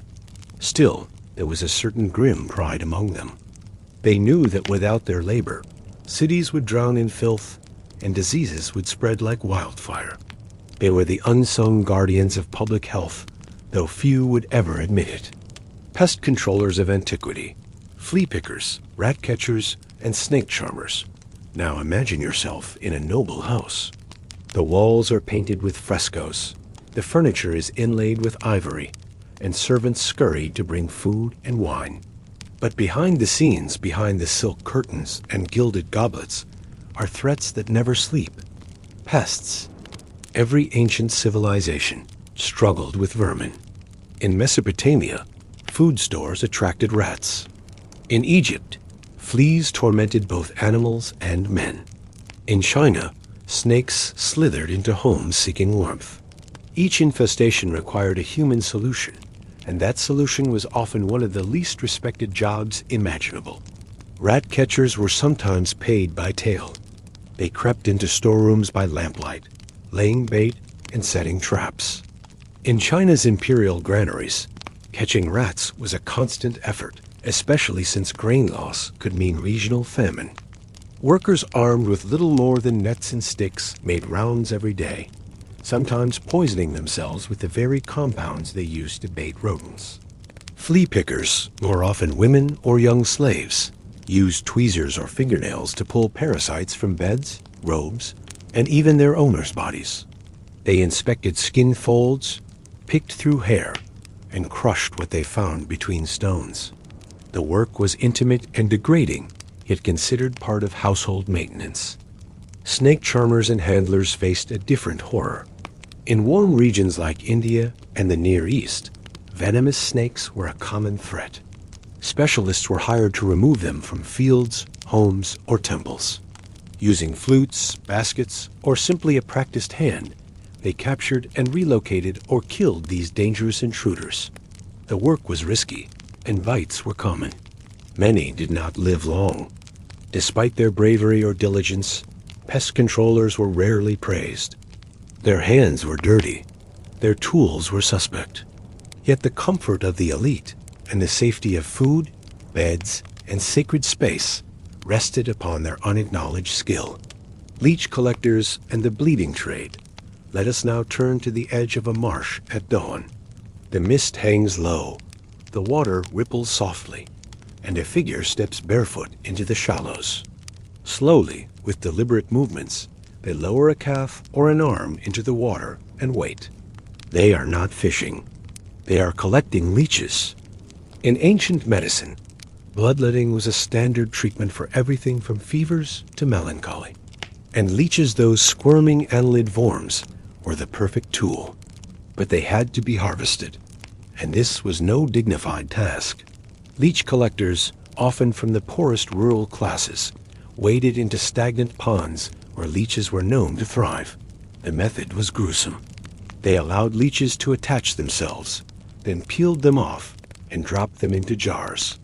Speaker 1: Still, there was a certain grim pride among them. They knew that without their labor, cities would drown in filth and diseases would spread like wildfire. They were the unsung guardians of public health, though few would ever admit it. Pest controllers of antiquity, flea pickers, rat catchers, and snake charmers. Now imagine yourself in a noble house. The walls are painted with frescoes, the furniture is inlaid with ivory, and servants scurry to bring food and wine. But behind the scenes, behind the silk curtains and gilded goblets, are threats that never sleep. Pests. Every ancient civilization struggled with vermin. In Mesopotamia, food stores attracted rats. In Egypt, fleas tormented both animals and men. In China, snakes slithered into homes seeking warmth. Each infestation required a human solution, and that solution was often one of the least respected jobs imaginable. Rat catchers were sometimes paid by tale. They crept into storerooms by lamplight, laying bait and setting traps. In China's imperial granaries, catching rats was a constant effort, especially since grain loss could mean regional famine. Workers armed with little more than nets and sticks made rounds every day, sometimes poisoning themselves with the very compounds they used to bait rodents. Flea pickers, more often women or young slaves, used tweezers or fingernails to pull parasites from beds, robes, and even their owners' bodies. They inspected skin folds, picked through hair, and crushed what they found between stones. The work was intimate and degrading, yet considered part of household maintenance. Snake charmers and handlers faced a different horror. In warm regions like India and the Near East, venomous snakes were a common threat. Specialists were hired to remove them from fields, homes, or temples. Using flutes, baskets, or simply a practiced hand, they captured and relocated or killed these dangerous intruders. The work was risky, and bites were common. Many did not live long. Despite their bravery or diligence, pest controllers were rarely praised. Their hands were dirty. Their tools were suspect. Yet the comfort of the elite and the safety of food, beds, and sacred space rested upon their unacknowledged skill. Leech collectors and the bleeding trade. Let us now turn to the edge of a marsh at dawn. The mist hangs low, the water ripples softly, and a figure steps barefoot into the shallows. Slowly, with deliberate movements, they lower a calf or an arm into the water and wait. They are not fishing. They are collecting leeches. In ancient medicine, bloodletting was a standard treatment for everything from fevers to melancholy. And leeches, those squirming annelid worms, were the perfect tool. But they had to be harvested, and this was no dignified task. Leech collectors, often from the poorest rural classes, waded into stagnant ponds where leeches were known to thrive. The method was gruesome. They allowed leeches to attach themselves, then peeled them off and dropped them into jars.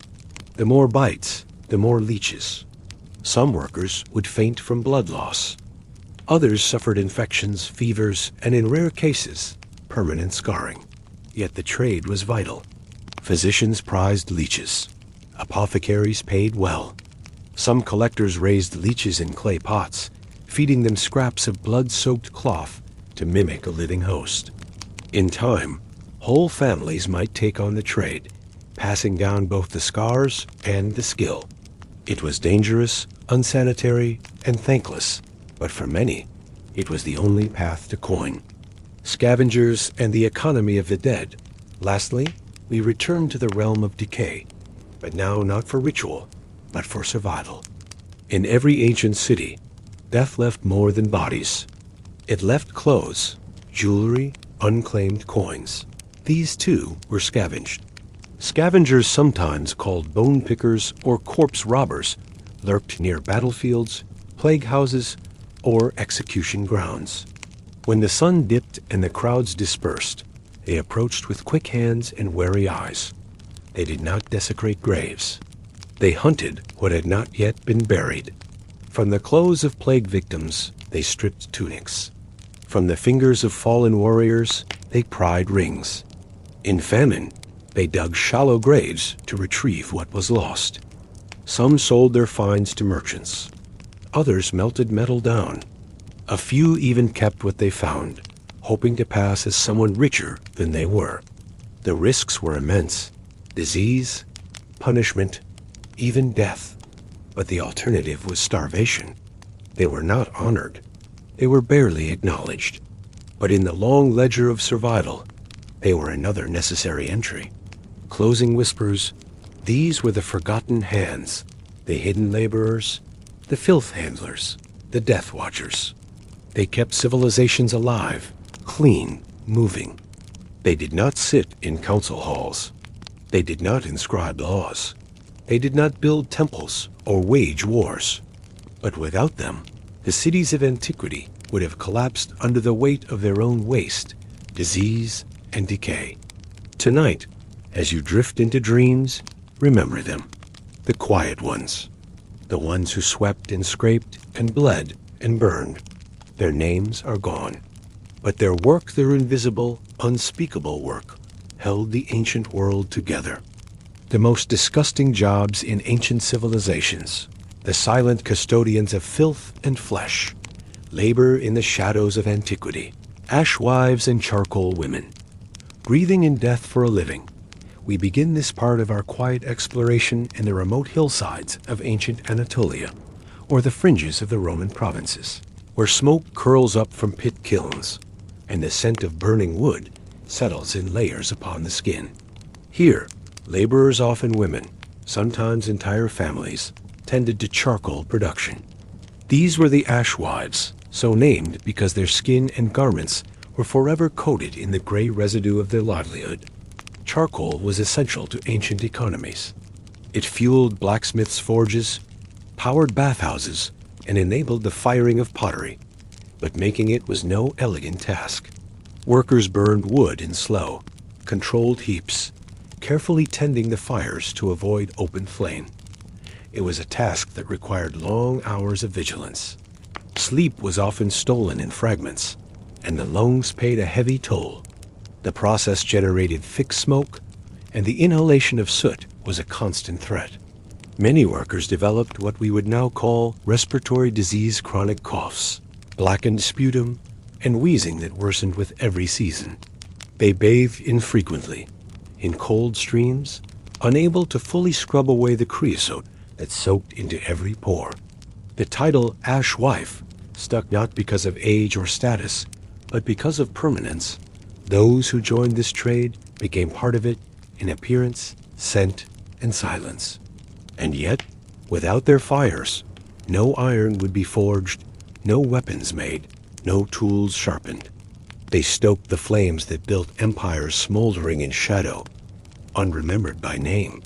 Speaker 1: The more bites, the more leeches. Some workers would faint from blood loss. Others suffered infections, fevers, and in rare cases, permanent scarring. Yet the trade was vital. Physicians prized leeches. Apothecaries paid well. Some collectors raised leeches in clay pots, feeding them scraps of blood-soaked cloth to mimic a living host. In time, whole families might take on the trade, passing down both the scars and the skill. It was dangerous, unsanitary, and thankless, but for many, it was the only path to coin. Scavengers and the economy of the dead. Lastly, we return to the realm of decay, but now not for ritual, but for survival. In every ancient city, death left more than bodies. It left clothes, jewelry, unclaimed coins. These too were scavenged. Scavengers, sometimes called bone pickers or corpse robbers, lurked near battlefields, plague houses, or execution grounds. When the sun dipped and the crowds dispersed, they approached with quick hands and wary eyes. They did not desecrate graves. They hunted what had not yet been buried. From the clothes of plague victims, they stripped tunics. From the fingers of fallen warriors, they pried rings. In famine, they dug shallow graves to retrieve what was lost. Some sold their finds to merchants. Others melted metal down. A few even kept what they found, hoping to pass as someone richer than they were. The risks were immense. Disease, punishment, even death. But the alternative was starvation. They were not honored. They were barely acknowledged. But in the long ledger of survival, they were another necessary entry. Closing whispers, these were the forgotten hands, the hidden laborers, the filth handlers, the death watchers. They kept civilizations alive, clean, moving. They did not sit in council halls. They did not inscribe laws. They did not build temples or wage wars. But without them, the cities of antiquity would have collapsed under the weight of their own waste, disease, and decay. Tonight, as you drift into dreams, remember them. The quiet ones. The ones who swept and scraped and bled and burned. Their names are gone. But their work, their invisible, unspeakable work, held the ancient world together. The most disgusting jobs in ancient civilizations, the silent custodians of filth and flesh, labor in the shadows of antiquity, ashwives and charcoal women. Breathing in death for a living, we begin this part of our quiet exploration in the remote hillsides of ancient Anatolia, or the fringes of the Roman provinces, where smoke curls up from pit kilns, and the scent of burning wood settles in layers upon the skin. Here, laborers, often women, sometimes entire families, tended to charcoal production. These were the ashwives, so named because their skin and garments were forever coated in the gray residue of their livelihood. Charcoal was essential to ancient economies. It fueled blacksmiths' forges, powered bathhouses, and enabled the firing of pottery. But making it was no elegant task. Workers burned wood in slow, controlled heaps, carefully tending the fires to avoid open flame. It was a task that required long hours of vigilance. Sleep was often stolen in fragments, and the lungs paid a heavy toll. The process generated thick smoke, and the inhalation of soot was a constant threat. Many workers developed what we would now call respiratory disease chronic coughs, blackened sputum, and wheezing that worsened with every season. They bathed infrequently, in cold streams, unable to fully scrub away the creosote that soaked into every pore. The title Ash Wife stuck not because of age or status, but because of permanence. Those who joined this trade became part of it in appearance, scent, and silence. And yet, without their fires, no iron would be forged, no weapons made, no tools sharpened. They stoked the flames that built empires smoldering in shadow, unremembered by name.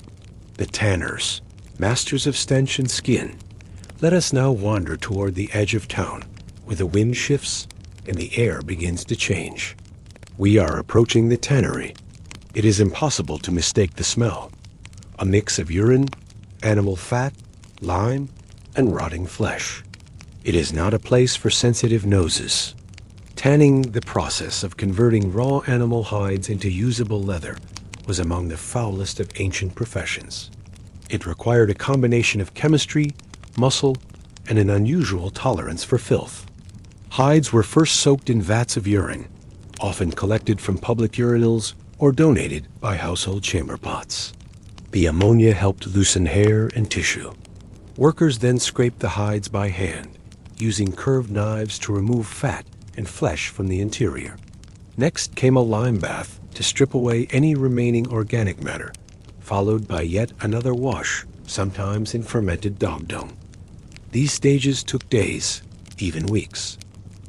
Speaker 1: The tanners, masters of stench and skin. Let us now wander toward the edge of town, where the wind shifts and the air begins to change. We are approaching the tannery. It is impossible to mistake the smell. A mix of urine, animal fat, lime, and rotting flesh. It is not a place for sensitive noses. Tanning, the process of converting raw animal hides into usable leather, was among the foulest of ancient professions. It required a combination of chemistry, muscle, and an unusual tolerance for filth. Hides were first soaked in vats of urine, often collected from public urinals or donated by household chamber pots. The ammonia helped loosen hair and tissue. Workers then scraped the hides by hand, using curved knives to remove fat and flesh from the interior. Next came a lime bath to strip away any remaining organic matter, followed by yet another wash, sometimes in fermented dog dung. These stages took days, even weeks.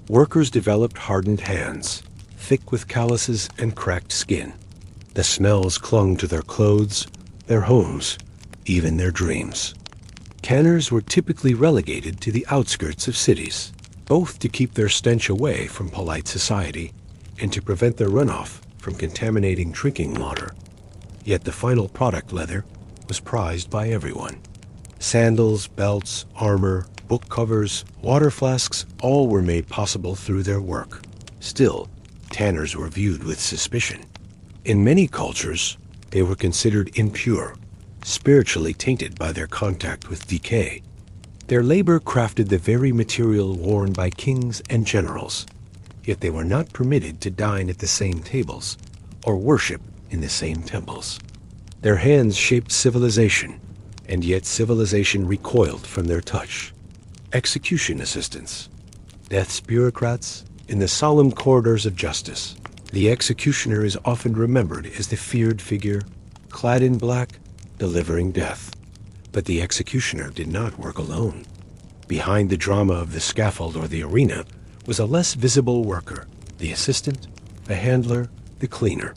Speaker 1: Workers developed hardened hands, thick with calluses and cracked skin. The smells clung to their clothes, their homes, even their dreams. Tanners were typically relegated to the outskirts of cities, both to keep their stench away from polite society and to prevent their runoff from contaminating drinking water. Yet the final product, leather, was prized by everyone. Sandals, belts, armor, book covers, water flasks, all were made possible through their work. Still, tanners were viewed with suspicion. In many cultures, they were considered impure, spiritually tainted by their contact with decay. Their labor crafted the very material worn by kings and generals, yet they were not permitted to dine at the same tables or worship in the same temples. Their hands shaped civilization, and yet civilization recoiled from their touch. Execution assistants, death's bureaucrats in the solemn corridors of justice. The executioner is often remembered as the feared figure, clad in black, delivering death. But the executioner did not work alone. Behind the drama of the scaffold or the arena was a less visible worker, the assistant, the handler, the cleaner,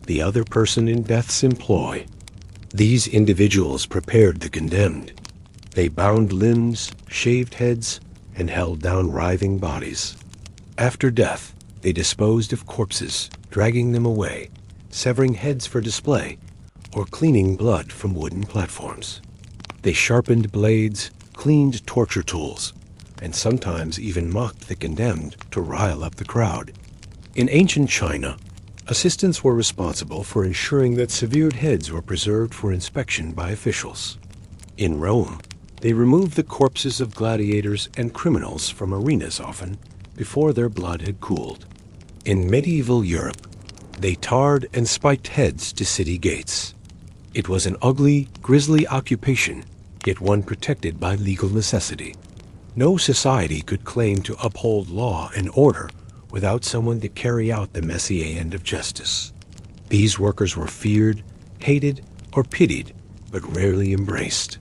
Speaker 1: the other person in death's employ. These individuals prepared the condemned. They bound limbs, shaved heads, and held down writhing bodies. After death, they disposed of corpses, dragging them away, severing heads for display, or cleaning blood from wooden platforms. They sharpened blades, cleaned torture tools, and sometimes even mocked the condemned to rile up the crowd. In ancient China, assistants were responsible for ensuring that severed heads were preserved for inspection by officials. In Rome, they removed the corpses of gladiators and criminals from arenas often before their blood had cooled. In medieval Europe, they tarred and spiked heads to city gates. It was an ugly, grisly occupation, yet one protected by legal necessity. No society could claim to uphold law and order without someone to carry out the messy end of justice. These workers were feared, hated, or pitied, but rarely embraced.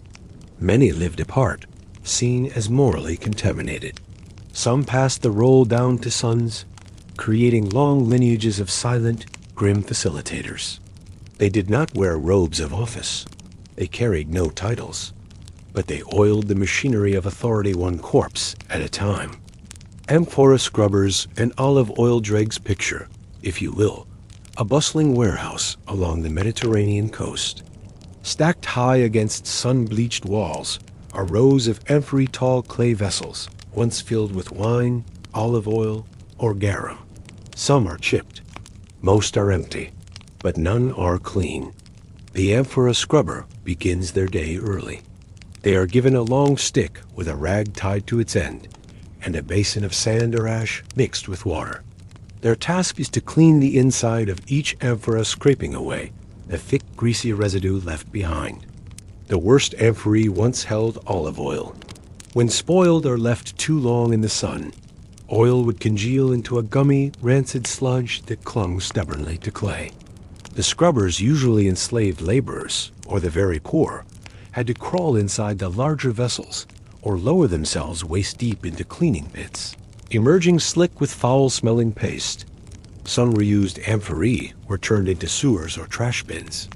Speaker 1: Many lived apart, seen as morally contaminated. Some passed the role down to sons, creating long lineages of silent, grim facilitators. They did not wear robes of office. They carried no titles, but they oiled the machinery of authority one corpse at a time. Amphora scrubbers and olive oil dregs picture, if you will, a bustling warehouse along the Mediterranean coast. Stacked high against sun-bleached walls are rows of amphory-tall clay vessels, once filled with wine, olive oil, or garum. Some are chipped. Most are empty, but none are clean. The amphora scrubber begins their day early. They are given a long stick with a rag tied to its end, and a basin of sand or ash mixed with water. Their task is to clean the inside of each amphora, scraping away the thick, greasy residue left behind. The worst amphorae once held olive oil. When spoiled or left too long in the sun, oil would congeal into a gummy, rancid sludge that clung stubbornly to clay. The scrubbers, usually enslaved laborers, or the very poor, had to crawl inside the larger vessels or lower themselves waist-deep into cleaning pits, emerging slick with foul-smelling paste. Some reused amphorae were turned into sewers or trash bins.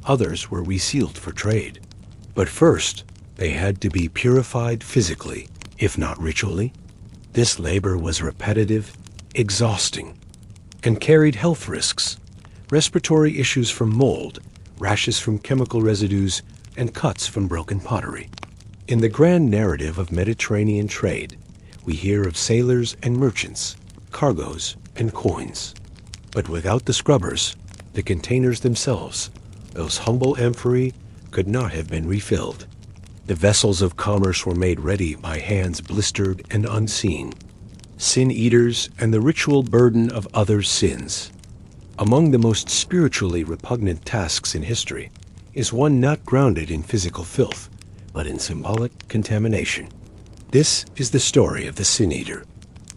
Speaker 1: Others were resealed for trade. But first, they had to be purified physically, if not ritually. This labor was repetitive, exhausting, and carried health risks, respiratory issues from mold, rashes from chemical residues, and cuts from broken pottery. In the grand narrative of Mediterranean trade, we hear of sailors and merchants, cargoes and coins. But without the scrubbers, the containers themselves, those humble amphorae, could not have been refilled. The vessels of commerce were made ready by hands blistered and unseen, sin-eaters and the ritual burden of others' sins. Among the most spiritually repugnant tasks in history is one not grounded in physical filth, but in symbolic contamination. This is the story of the sin-eater.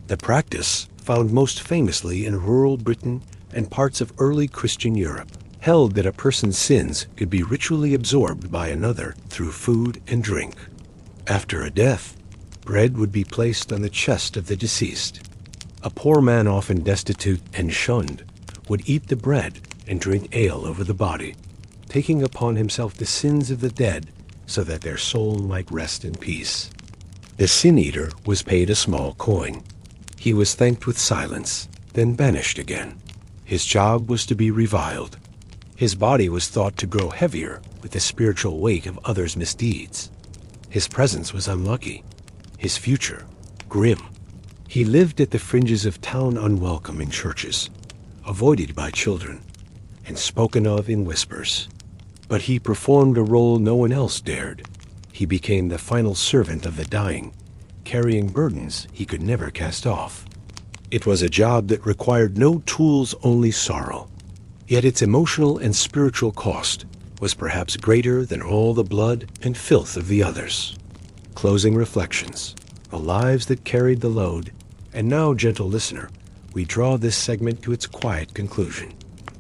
Speaker 1: The practice, found most famously in rural Britain and parts of early Christian Europe, held that a person's sins could be ritually absorbed by another through food and drink. After a death, bread would be placed on the chest of the deceased. A poor man, often destitute and shunned, would eat the bread and drink ale over the body, taking upon himself the sins of the dead so that their soul might rest in peace. The sin-eater was paid a small coin. He was thanked with silence, then banished again. His job was to be reviled. His body was thought to grow heavier with the spiritual weight of others' misdeeds. His presence was unlucky, his future grim. He lived at the fringes of town, unwelcome in churches, avoided by children, and spoken of in whispers. But he performed a role no one else dared. He became the final servant of the dying, carrying burdens he could never cast off. It was a job that required no tools, only sorrow. Yet its emotional and spiritual cost was perhaps greater than all the blood and filth of the others. Closing reflections, the lives that carried the load, and now, gentle listener, we draw this segment to its quiet conclusion.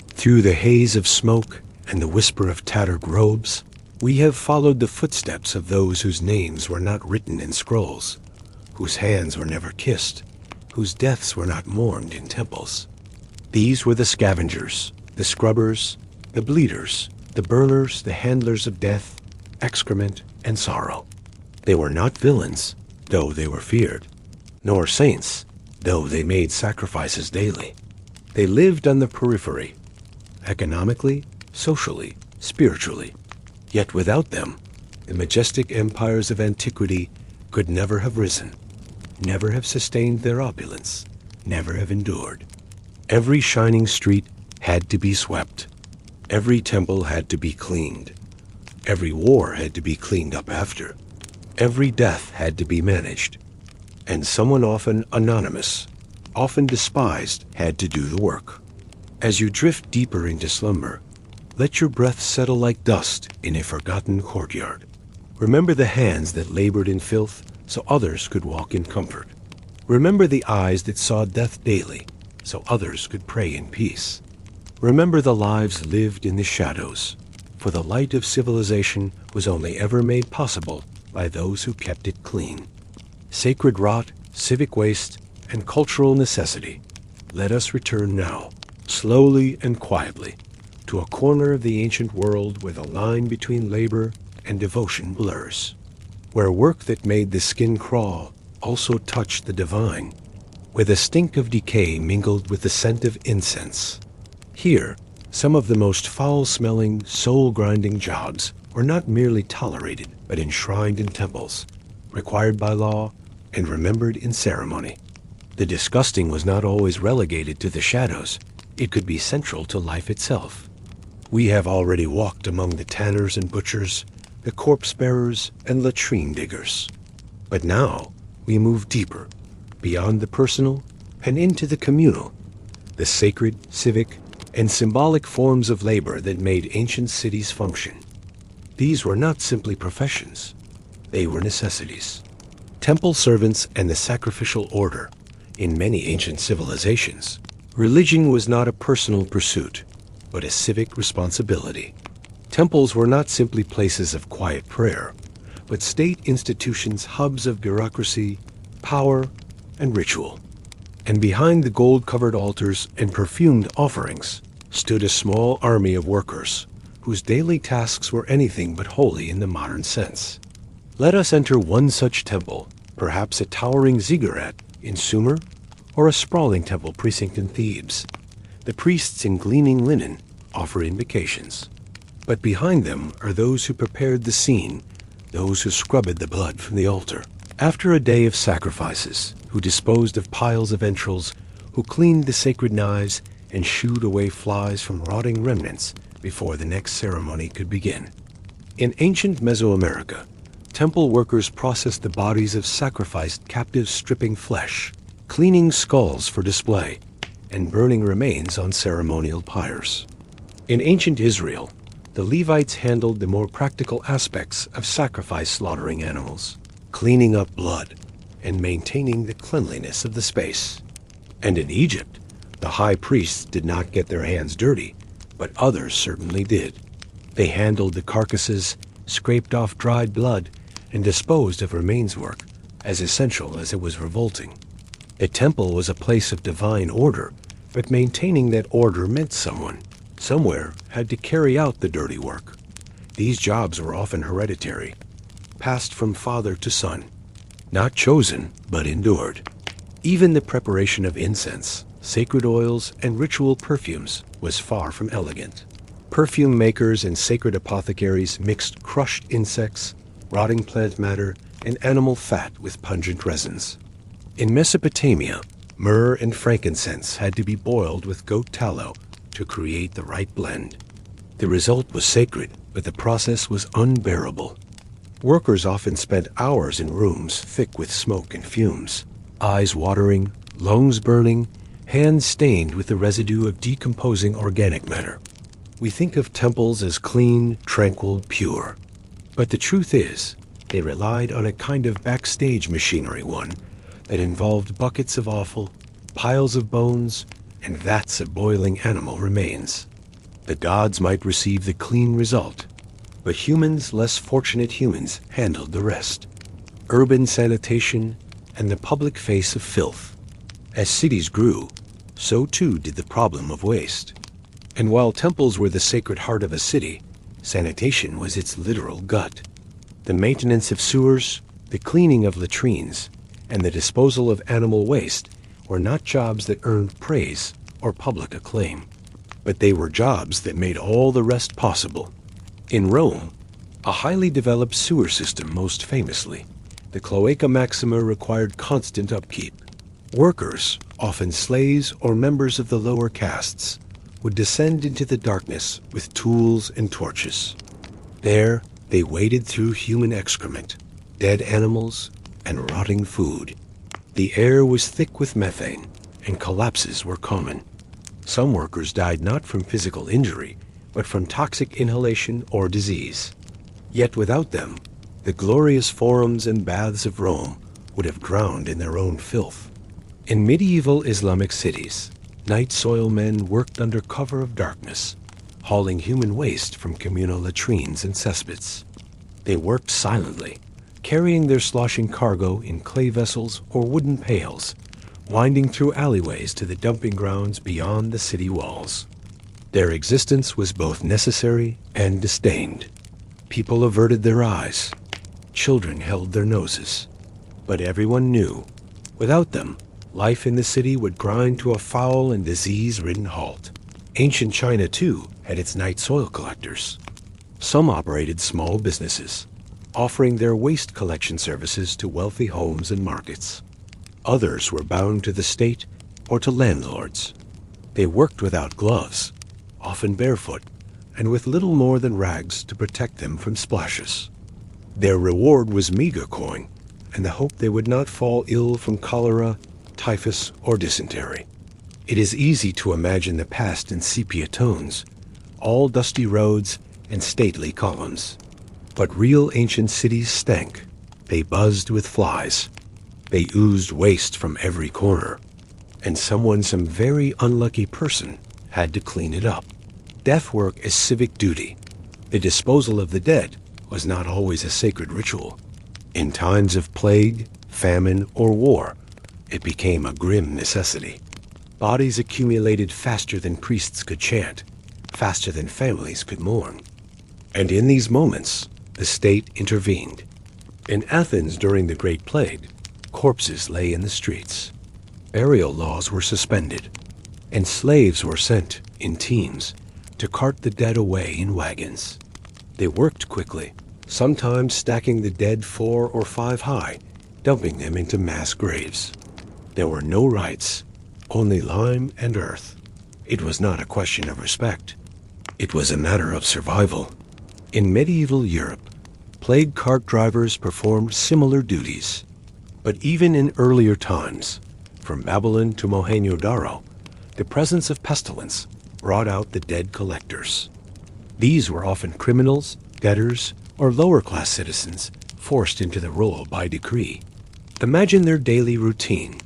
Speaker 1: Through the haze of smoke and the whisper of tattered robes, we have followed the footsteps of those whose names were not written in scrolls, whose hands were never kissed, whose deaths were not mourned in temples. These were the scavengers, the scrubbers, the bleeders, the burners, the handlers of death, excrement, and sorrow. They were not villains, though they were feared, nor saints, though they made sacrifices daily. They lived on the periphery, economically, socially, spiritually. Yet without them, the majestic empires of antiquity could never have risen, never have sustained their opulence, never have endured. Every shining street had to be swept. Every temple had to be cleaned. Every war had to be cleaned up after. Every death had to be managed. And someone often anonymous, often despised, had to do the work. As you drift deeper into slumber, let your breath settle like dust in a forgotten courtyard. Remember the hands that labored in filth so others could walk in comfort. Remember the eyes that saw death daily, so others could pray in peace. Remember the lives lived in the shadows, for the light of civilization was only ever made possible by those who kept it clean. Sacred rot, civic waste, and cultural necessity. Let us return now, slowly and quietly, to a corner of the ancient world where the line between labor and devotion blurs, where work that made the skin crawl also touched the divine, where the stink of decay mingled with the scent of incense. Here, some of the most foul-smelling, soul-grinding jobs were not merely tolerated, but enshrined in temples, required by law, and remembered in ceremony. The disgusting was not always relegated to the shadows. It could be central to life itself. We have already walked among the tanners and butchers, the corpse-bearers and latrine diggers. But now we move deeper, beyond the personal and into the communal, the sacred, civic, and symbolic forms of labor that made ancient cities function. These were not simply professions. They were necessities. Temple servants and the sacrificial order. In many ancient civilizations, religion was not a personal pursuit, but a civic responsibility. Temples were not simply places of quiet prayer, but state institutions, hubs of bureaucracy, power, and ritual. And behind the gold-covered altars and perfumed offerings stood a small army of workers whose daily tasks were anything but holy in the modern sense. Let us enter one such temple, perhaps a towering ziggurat in Sumer or a sprawling temple precinct in Thebes. The priests in gleaming linen offer invocations. But behind them are those who prepared the scene, those who scrubbed the blood from the altar. After a day of sacrifices, who disposed of piles of entrails, who cleaned the sacred knives and shooed away flies from rotting remnants before the next ceremony could begin. In ancient Mesoamerica, temple workers processed the bodies of sacrificed captives, stripping flesh, cleaning skulls for display, and burning remains on ceremonial pyres. In ancient Israel, the Levites handled the more practical aspects of sacrifice, slaughtering animals, cleaning up blood, and maintaining the cleanliness of the space. And in Egypt, the high priests did not get their hands dirty, but others certainly did. They handled the carcasses, scraped off dried blood, and disposed of remains work, as essential as it was revolting. A temple was a place of divine order, but maintaining that order meant someone, somewhere, had to carry out the dirty work. These jobs were often hereditary, passed from father to son, not chosen, but endured. Even the preparation of incense, sacred oils, and ritual perfumes was far from elegant. Perfume makers and sacred apothecaries mixed crushed insects, rotting plant matter, and animal fat with pungent resins. In Mesopotamia, myrrh and frankincense had to be boiled with goat tallow to create the right blend. The result was sacred, but the process was unbearable. Workers often spent hours in rooms thick with smoke and fumes, eyes watering, lungs burning, hands stained with the residue of decomposing organic matter. We think of temples as clean, tranquil, pure. But the truth is, they relied on a kind of backstage machinery, one that involved buckets of offal, piles of bones, and vats of boiling animal remains. The gods might receive the clean result, but humans, less fortunate humans, handled the rest. Urban sanitation and the public face of filth. As cities grew, so too did the problem of waste. And while temples were the sacred heart of a city, sanitation was its literal gut. The maintenance of sewers, the cleaning of latrines, and the disposal of animal waste were not jobs that earned praise or public acclaim, but they were jobs that made all the rest possible. In Rome, a highly developed sewer system, most famously, the Cloaca Maxima, required constant upkeep. Workers, often slaves or members of the lower castes, would descend into the darkness with tools and torches. There, they waded through human excrement, dead animals, and rotting food. The air was thick with methane, and collapses were common. Some workers died not from physical injury, but from toxic inhalation or disease. Yet without them, the glorious forums and baths of Rome would have drowned in their own filth. In medieval Islamic cities, night soil men worked under cover of darkness, hauling human waste from communal latrines and cesspits. They worked silently, carrying their sloshing cargo in clay vessels or wooden pails, winding through alleyways to the dumping grounds beyond the city walls. Their existence was both necessary and disdained. People averted their eyes. Children held their noses. But everyone knew, without them, life in the city would grind to a foul and disease-ridden halt. Ancient China, too, had its night soil collectors. Some operated small businesses, offering their waste collection services to wealthy homes and markets. Others were bound to the state or to landlords. They worked without gloves, often barefoot, and with little more than rags to protect them from splashes. Their reward was meager coin, and the hope they would not fall ill from cholera, typhus, or dysentery. It is easy to imagine the past in sepia tones, all dusty roads and stately columns. But real ancient cities stank. They buzzed with flies. They oozed waste from every corner. And some very unlucky person, had to clean it up. Death work is civic duty. The disposal of the dead was not always a sacred ritual. In times of plague, famine, or war, it became a grim necessity. Bodies accumulated faster than priests could chant, faster than families could mourn. And in these moments, the state intervened. In Athens during the Great Plague, corpses lay in the streets. Burial laws were suspended, and slaves were sent, in teams, to cart the dead away in wagons. They worked quickly, sometimes stacking the dead 4 or 5 high, dumping them into mass graves. There were no rites, only lime and earth. It was not a question of respect. It was a matter of survival. In medieval Europe, plague cart drivers performed similar duties. But even in earlier times, from Babylon to Mohenjo-Daro, the presence of pestilence brought out the dead collectors. These were often criminals, debtors, or lower-class citizens forced into the role by decree. Imagine their daily routine,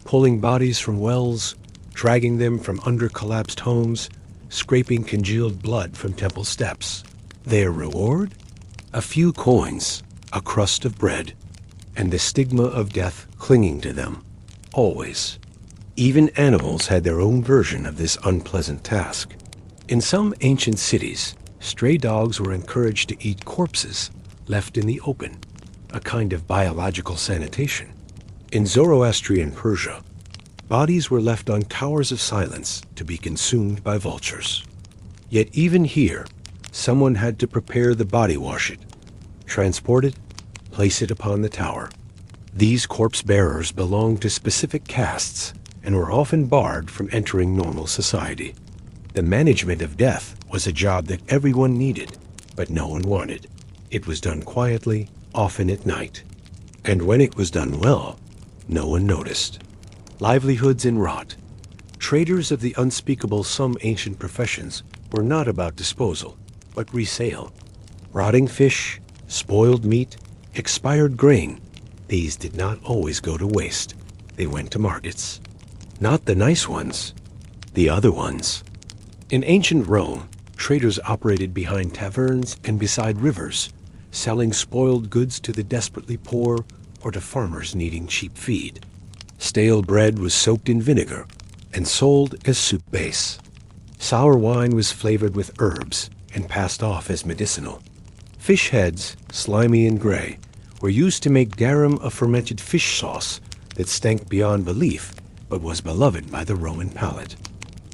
Speaker 1: pulling bodies from wells, dragging them from under-collapsed homes, scraping congealed blood from temple steps. Their reward? A few coins, a crust of bread, and the stigma of death clinging to them, always. Even animals had their own version of this unpleasant task. In some ancient cities, stray dogs were encouraged to eat corpses left in the open, a kind of biological sanitation. In Zoroastrian Persia, bodies were left on towers of silence to be consumed by vultures. Yet even here, someone had to prepare the body, wash it, transport it, place it upon the tower. These corpse bearers belonged to specific castes and were often barred from entering normal society. The management of death was a job that everyone needed, but no one wanted. It was done quietly, often at night. And when it was done well, no one noticed. Livelihoods in rot. Traders of the unspeakable some ancient professions were not about disposal, but resale. Rotting fish, spoiled meat, expired grain, these did not always go to waste. They went to markets. Not the nice ones, the other ones. In ancient Rome, traders operated behind taverns and beside rivers, selling spoiled goods to the desperately poor or to farmers needing cheap feed. Stale bread was soaked in vinegar and sold as soup base. Sour wine was flavored with herbs and passed off as medicinal. Fish heads, slimy and gray, were used to make garum, a fermented fish sauce that stank beyond belief but was beloved by the Roman palate.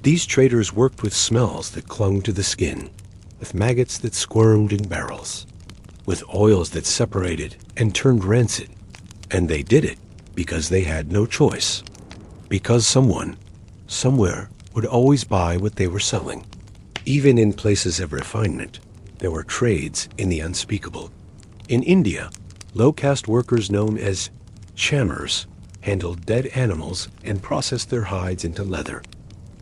Speaker 1: These traders worked with smells that clung to the skin, with maggots that squirmed in barrels, with oils that separated and turned rancid. And they did it because they had no choice, because someone, somewhere, would always buy what they were selling. Even in places of refinement, there were trades in the unspeakable. In India, low-caste workers known as chammers handled dead animals and processed their hides into leather.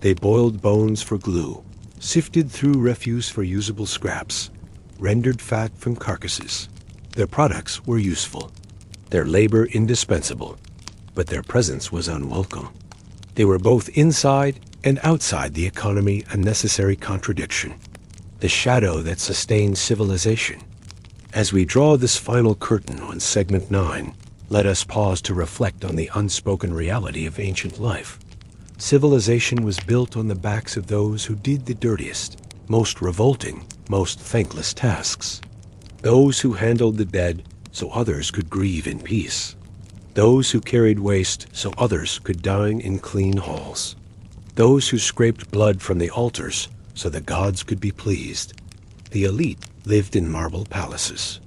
Speaker 1: They boiled bones for glue, sifted through refuse for usable scraps, rendered fat from carcasses. Their products were useful, their labor indispensable. but their presence was unwelcome. They were both inside and outside the economy, a necessary contradiction, the shadow that sustained civilization. As we draw this final curtain on segment 9, let us pause to reflect on the unspoken reality of ancient life. Civilization was built on the backs of those who did the dirtiest, most revolting, most thankless tasks. Those who handled the dead so others could grieve in peace. Those who carried waste so others could dine in clean halls. Those who scraped blood from the altars so the gods could be pleased. The elite lived in marble palaces.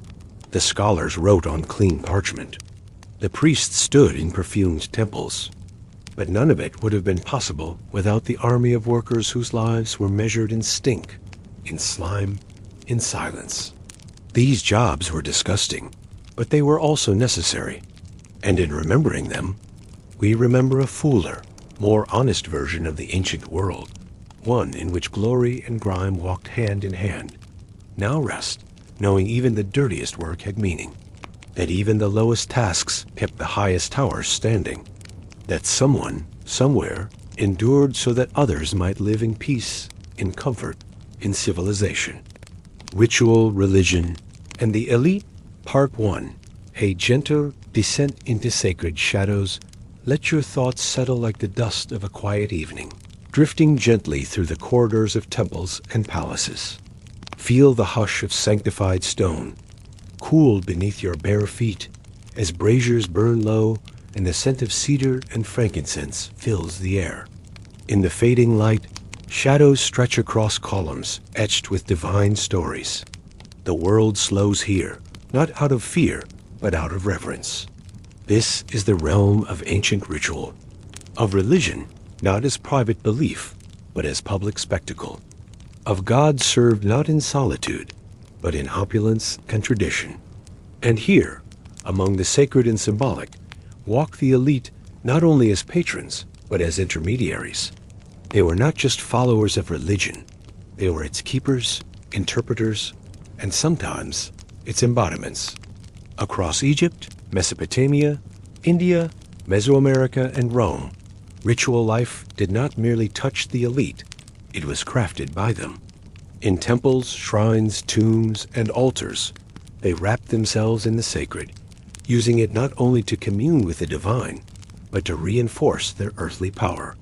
Speaker 1: The scholars wrote on clean parchment. The priests stood in perfumed temples. But none of it would have been possible without the army of workers whose lives were measured in stink, in slime, in silence. These jobs were disgusting, but they were also necessary. And in remembering them, we remember a fuller, more honest version of the ancient world, one in which glory and grime walked hand in hand. Now rest, knowing even the dirtiest work had meaning, that even the lowest tasks kept the highest towers standing, that someone, somewhere, endured so that others might live in peace, in comfort, in civilization. Ritual, Religion, and the Elite, Part 1. A gentle descent into sacred shadows. Let your thoughts settle like the dust of a quiet evening, drifting gently through the corridors of temples and palaces. Feel the hush of sanctified stone, cooled beneath your bare feet, as braziers burn low and the scent of cedar and frankincense fills the air. In the fading light, shadows stretch across columns etched with divine stories. The world slows here, not out of fear, but out of reverence. This is the realm of ancient ritual, of religion, not as private belief, but as public spectacle, of God served not in solitude, but in opulence and tradition. And here, among the sacred and symbolic, walk the elite not only as patrons, but as intermediaries. They were not just followers of religion, they were its keepers, interpreters, and sometimes its embodiments. Across Egypt, Mesopotamia, India, Mesoamerica, and Rome, ritual life did not merely touch the elite, it was crafted by them. In temples, shrines, tombs, and altars, they wrapped themselves in the sacred, using it not only to commune with the divine, but to reinforce their earthly power.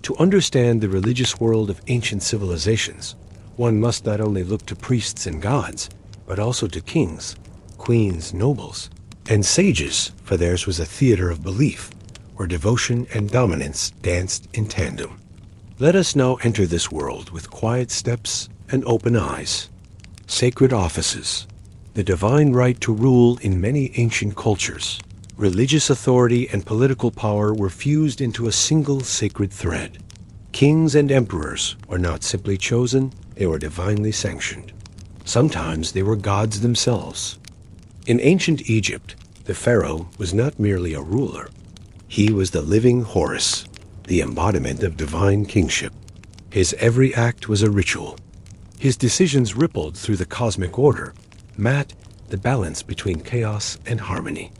Speaker 1: To understand the religious world of ancient civilizations, one must not only look to priests and gods, but also to kings, queens, nobles, and sages, for theirs was a theater of belief, where devotion and dominance danced in tandem. Let us now enter this world with quiet steps and open eyes. Sacred offices, the divine right to rule in many ancient cultures, religious authority and political power were fused into a single sacred thread. Kings and emperors were not simply chosen, they were divinely sanctioned. Sometimes they were gods themselves. In ancient Egypt, the pharaoh was not merely a ruler. He was the living Horus, the embodiment of divine kingship. His every act was a ritual. His decisions rippled through the cosmic order, mat the balance between chaos and harmony.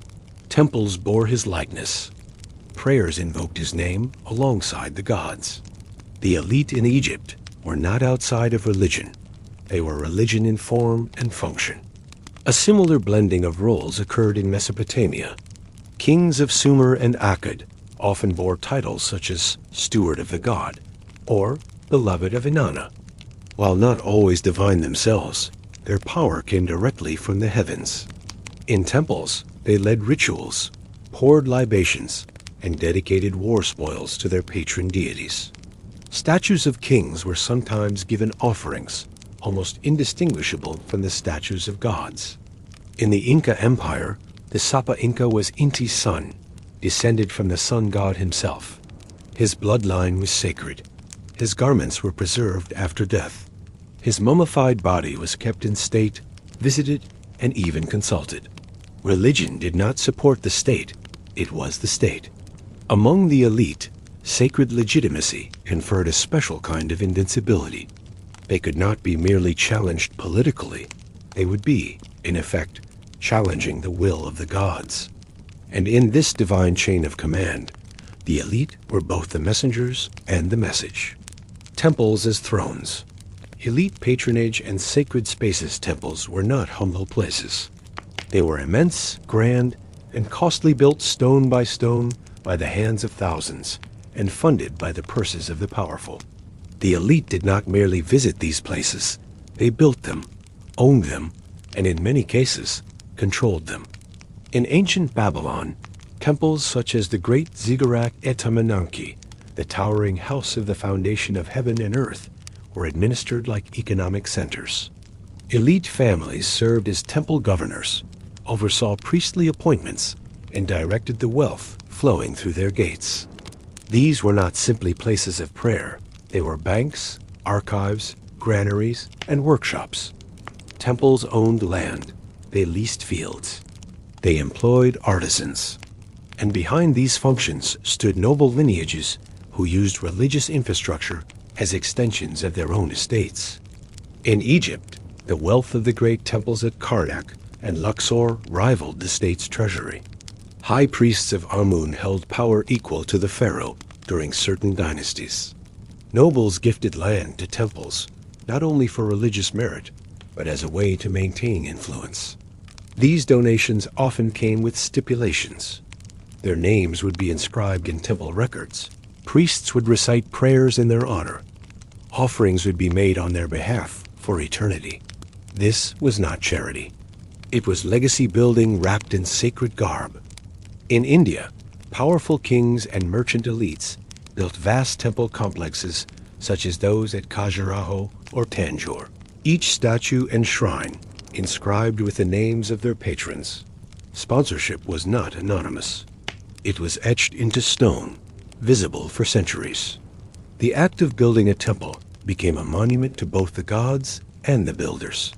Speaker 1: Temples bore his likeness. Prayers invoked his name alongside the gods. The elite in Egypt were not outside of religion. They were religion in form and function. A similar blending of roles occurred in Mesopotamia. Kings of Sumer and Akkad often bore titles such as Steward of the God or Beloved of Inanna. While not always divine themselves, their power came directly from the heavens. In temples, they led rituals, poured libations, and dedicated war spoils to their patron deities. Statues of kings were sometimes given offerings, almost indistinguishable from the statues of gods. In the Inca Empire, the Sapa Inca was Inti's son, descended from the sun god himself. His bloodline was sacred. His garments were preserved after death. His mummified body was kept in state, visited, and even consulted. Religion did not support the state, it was the state. Among the elite, sacred legitimacy conferred a special kind of invincibility. They could not be merely challenged politically. They would be, in effect, challenging the will of the gods. And in this divine chain of command, the elite were both the messengers and the message. Temples as thrones. Elite patronage and sacred spaces temples were not humble places. They were immense, grand, and costly, built stone by stone by the hands of thousands, and funded by the purses of the powerful. The elite did not merely visit these places. They built them, owned them, and in many cases, controlled them. In ancient Babylon, temples such as the great Ziggurat Etamananki, the towering house of the foundation of heaven and earth, were administered like economic centers. Elite families served as temple governors, oversaw priestly appointments, and directed the wealth flowing through their gates. These were not simply places of prayer. They were banks, archives, granaries, and workshops. Temples owned land. They leased fields. They employed artisans. And behind these functions stood noble lineages who used religious infrastructure as extensions of their own estates. In Egypt, the wealth of the great temples at Karnak and Luxor rivaled the state's treasury. High priests of Amun held power equal to the pharaoh during certain dynasties. Nobles gifted land to temples, not only for religious merit, but as a way to maintain influence. These donations often came with stipulations. Their names would be inscribed in temple records. Priests would recite prayers in their honor. Offerings would be made on their behalf for eternity. This was not charity. It was legacy building wrapped in sacred garb. In India, powerful kings and merchant elites built vast temple complexes such as those at Khajuraho or Tanjore, each statue and shrine inscribed with the names of their patrons. Sponsorship was not anonymous. It was etched into stone, visible for centuries. The act of building a temple became a monument to both the gods and the builders.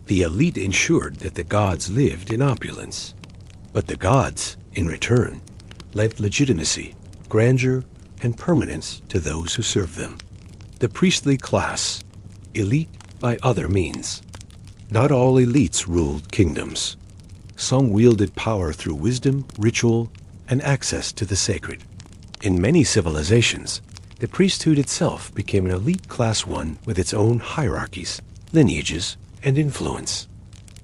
Speaker 1: The elite ensured that the gods lived in opulence, but the gods, in return, lent legitimacy, grandeur, and permanence to those who served them. The priestly class, elite by other means. Not all elites ruled kingdoms. Some wielded power through wisdom, ritual, and access to the sacred. In many civilizations, the priesthood itself became an elite class one with its own hierarchies, lineages, and influence.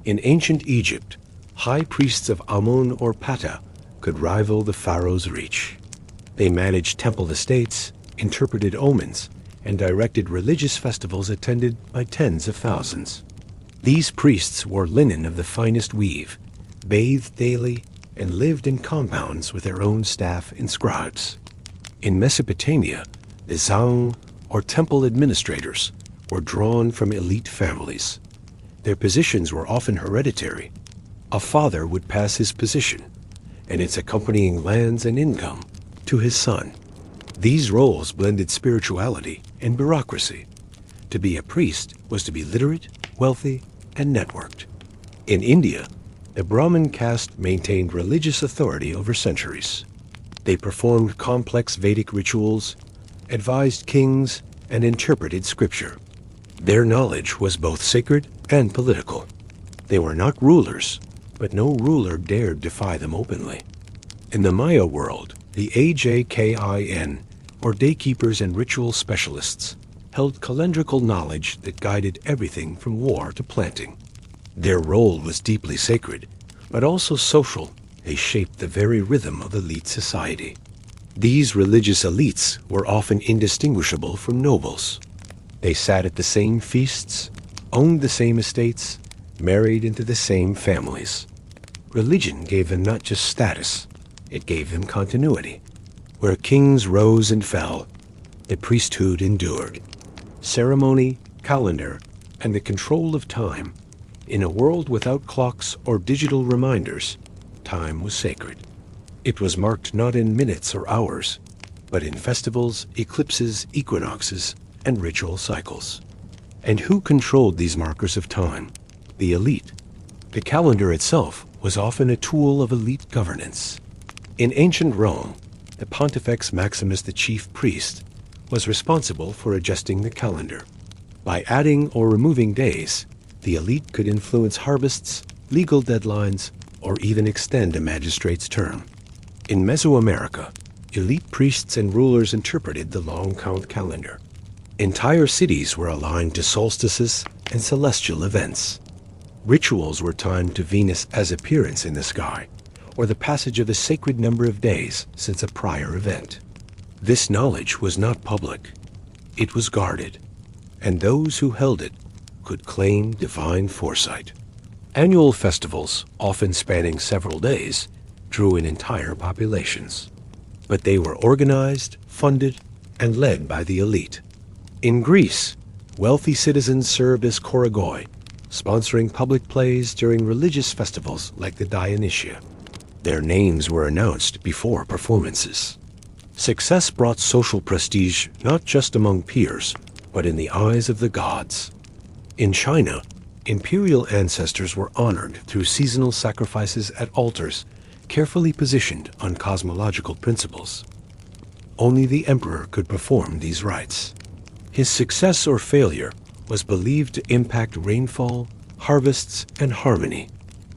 Speaker 1: In ancient Egypt, high priests of Amun or Ptah could rival the pharaoh's reach. They managed temple estates, interpreted omens, and directed religious festivals attended by tens of thousands. These priests wore linen of the finest weave, bathed daily, and lived in compounds with their own staff and scribes. In Mesopotamia, the Zaun, or temple administrators, were drawn from elite families. Their positions were often hereditary. A father would pass his position, and its accompanying lands and income, to his son. These roles blended spirituality and bureaucracy. To be a priest was to be literate, wealthy, and networked. In India, the Brahmin caste maintained religious authority over centuries. They performed complex Vedic rituals, advised kings, and interpreted scripture. Their knowledge was both sacred and political. They were not rulers, but no ruler dared defy them openly. In the Maya world, the Ajkin, or daykeepers and ritual specialists, held calendrical knowledge that guided everything from war to planting. Their role was deeply sacred, but also social. They shaped the very rhythm of elite society. These religious elites were often indistinguishable from nobles. They sat at the same feasts, owned the same estates, married into the same families. Religion gave them not just status, it gave them continuity. Where kings rose and fell, the priesthood endured. Ceremony, calendar, and the control of time. In a world without clocks or digital reminders, time was sacred. It was marked not in minutes or hours, but in festivals, eclipses, equinoxes, and ritual cycles. And who controlled these markers of time? The elite. The calendar itself was often a tool of elite governance. In ancient Rome, the Pontifex Maximus, the chief priest, was responsible for adjusting the calendar. By adding or removing days, the elite could influence harvests, legal deadlines, or even extend a magistrate's term. In Mesoamerica, elite priests and rulers interpreted the long count calendar. Entire cities were aligned to solstices and celestial events. Rituals were timed to Venus' appearance in the sky, or the passage of a sacred number of days since a prior event. This knowledge was not public. It was guarded, and those who held it could claim divine foresight. Annual festivals, often spanning several days, drew in entire populations. But they were organized, funded, and led by the elite. In Greece, wealthy citizens served as choregoi, sponsoring public plays during religious festivals like the Dionysia. Their names were announced before performances. Success brought social prestige not just among peers, but in the eyes of the gods. In China, imperial ancestors were honored through seasonal sacrifices at altars carefully positioned on cosmological principles. Only the emperor could perform these rites. His success or failure was believed to impact rainfall, harvests, and harmony.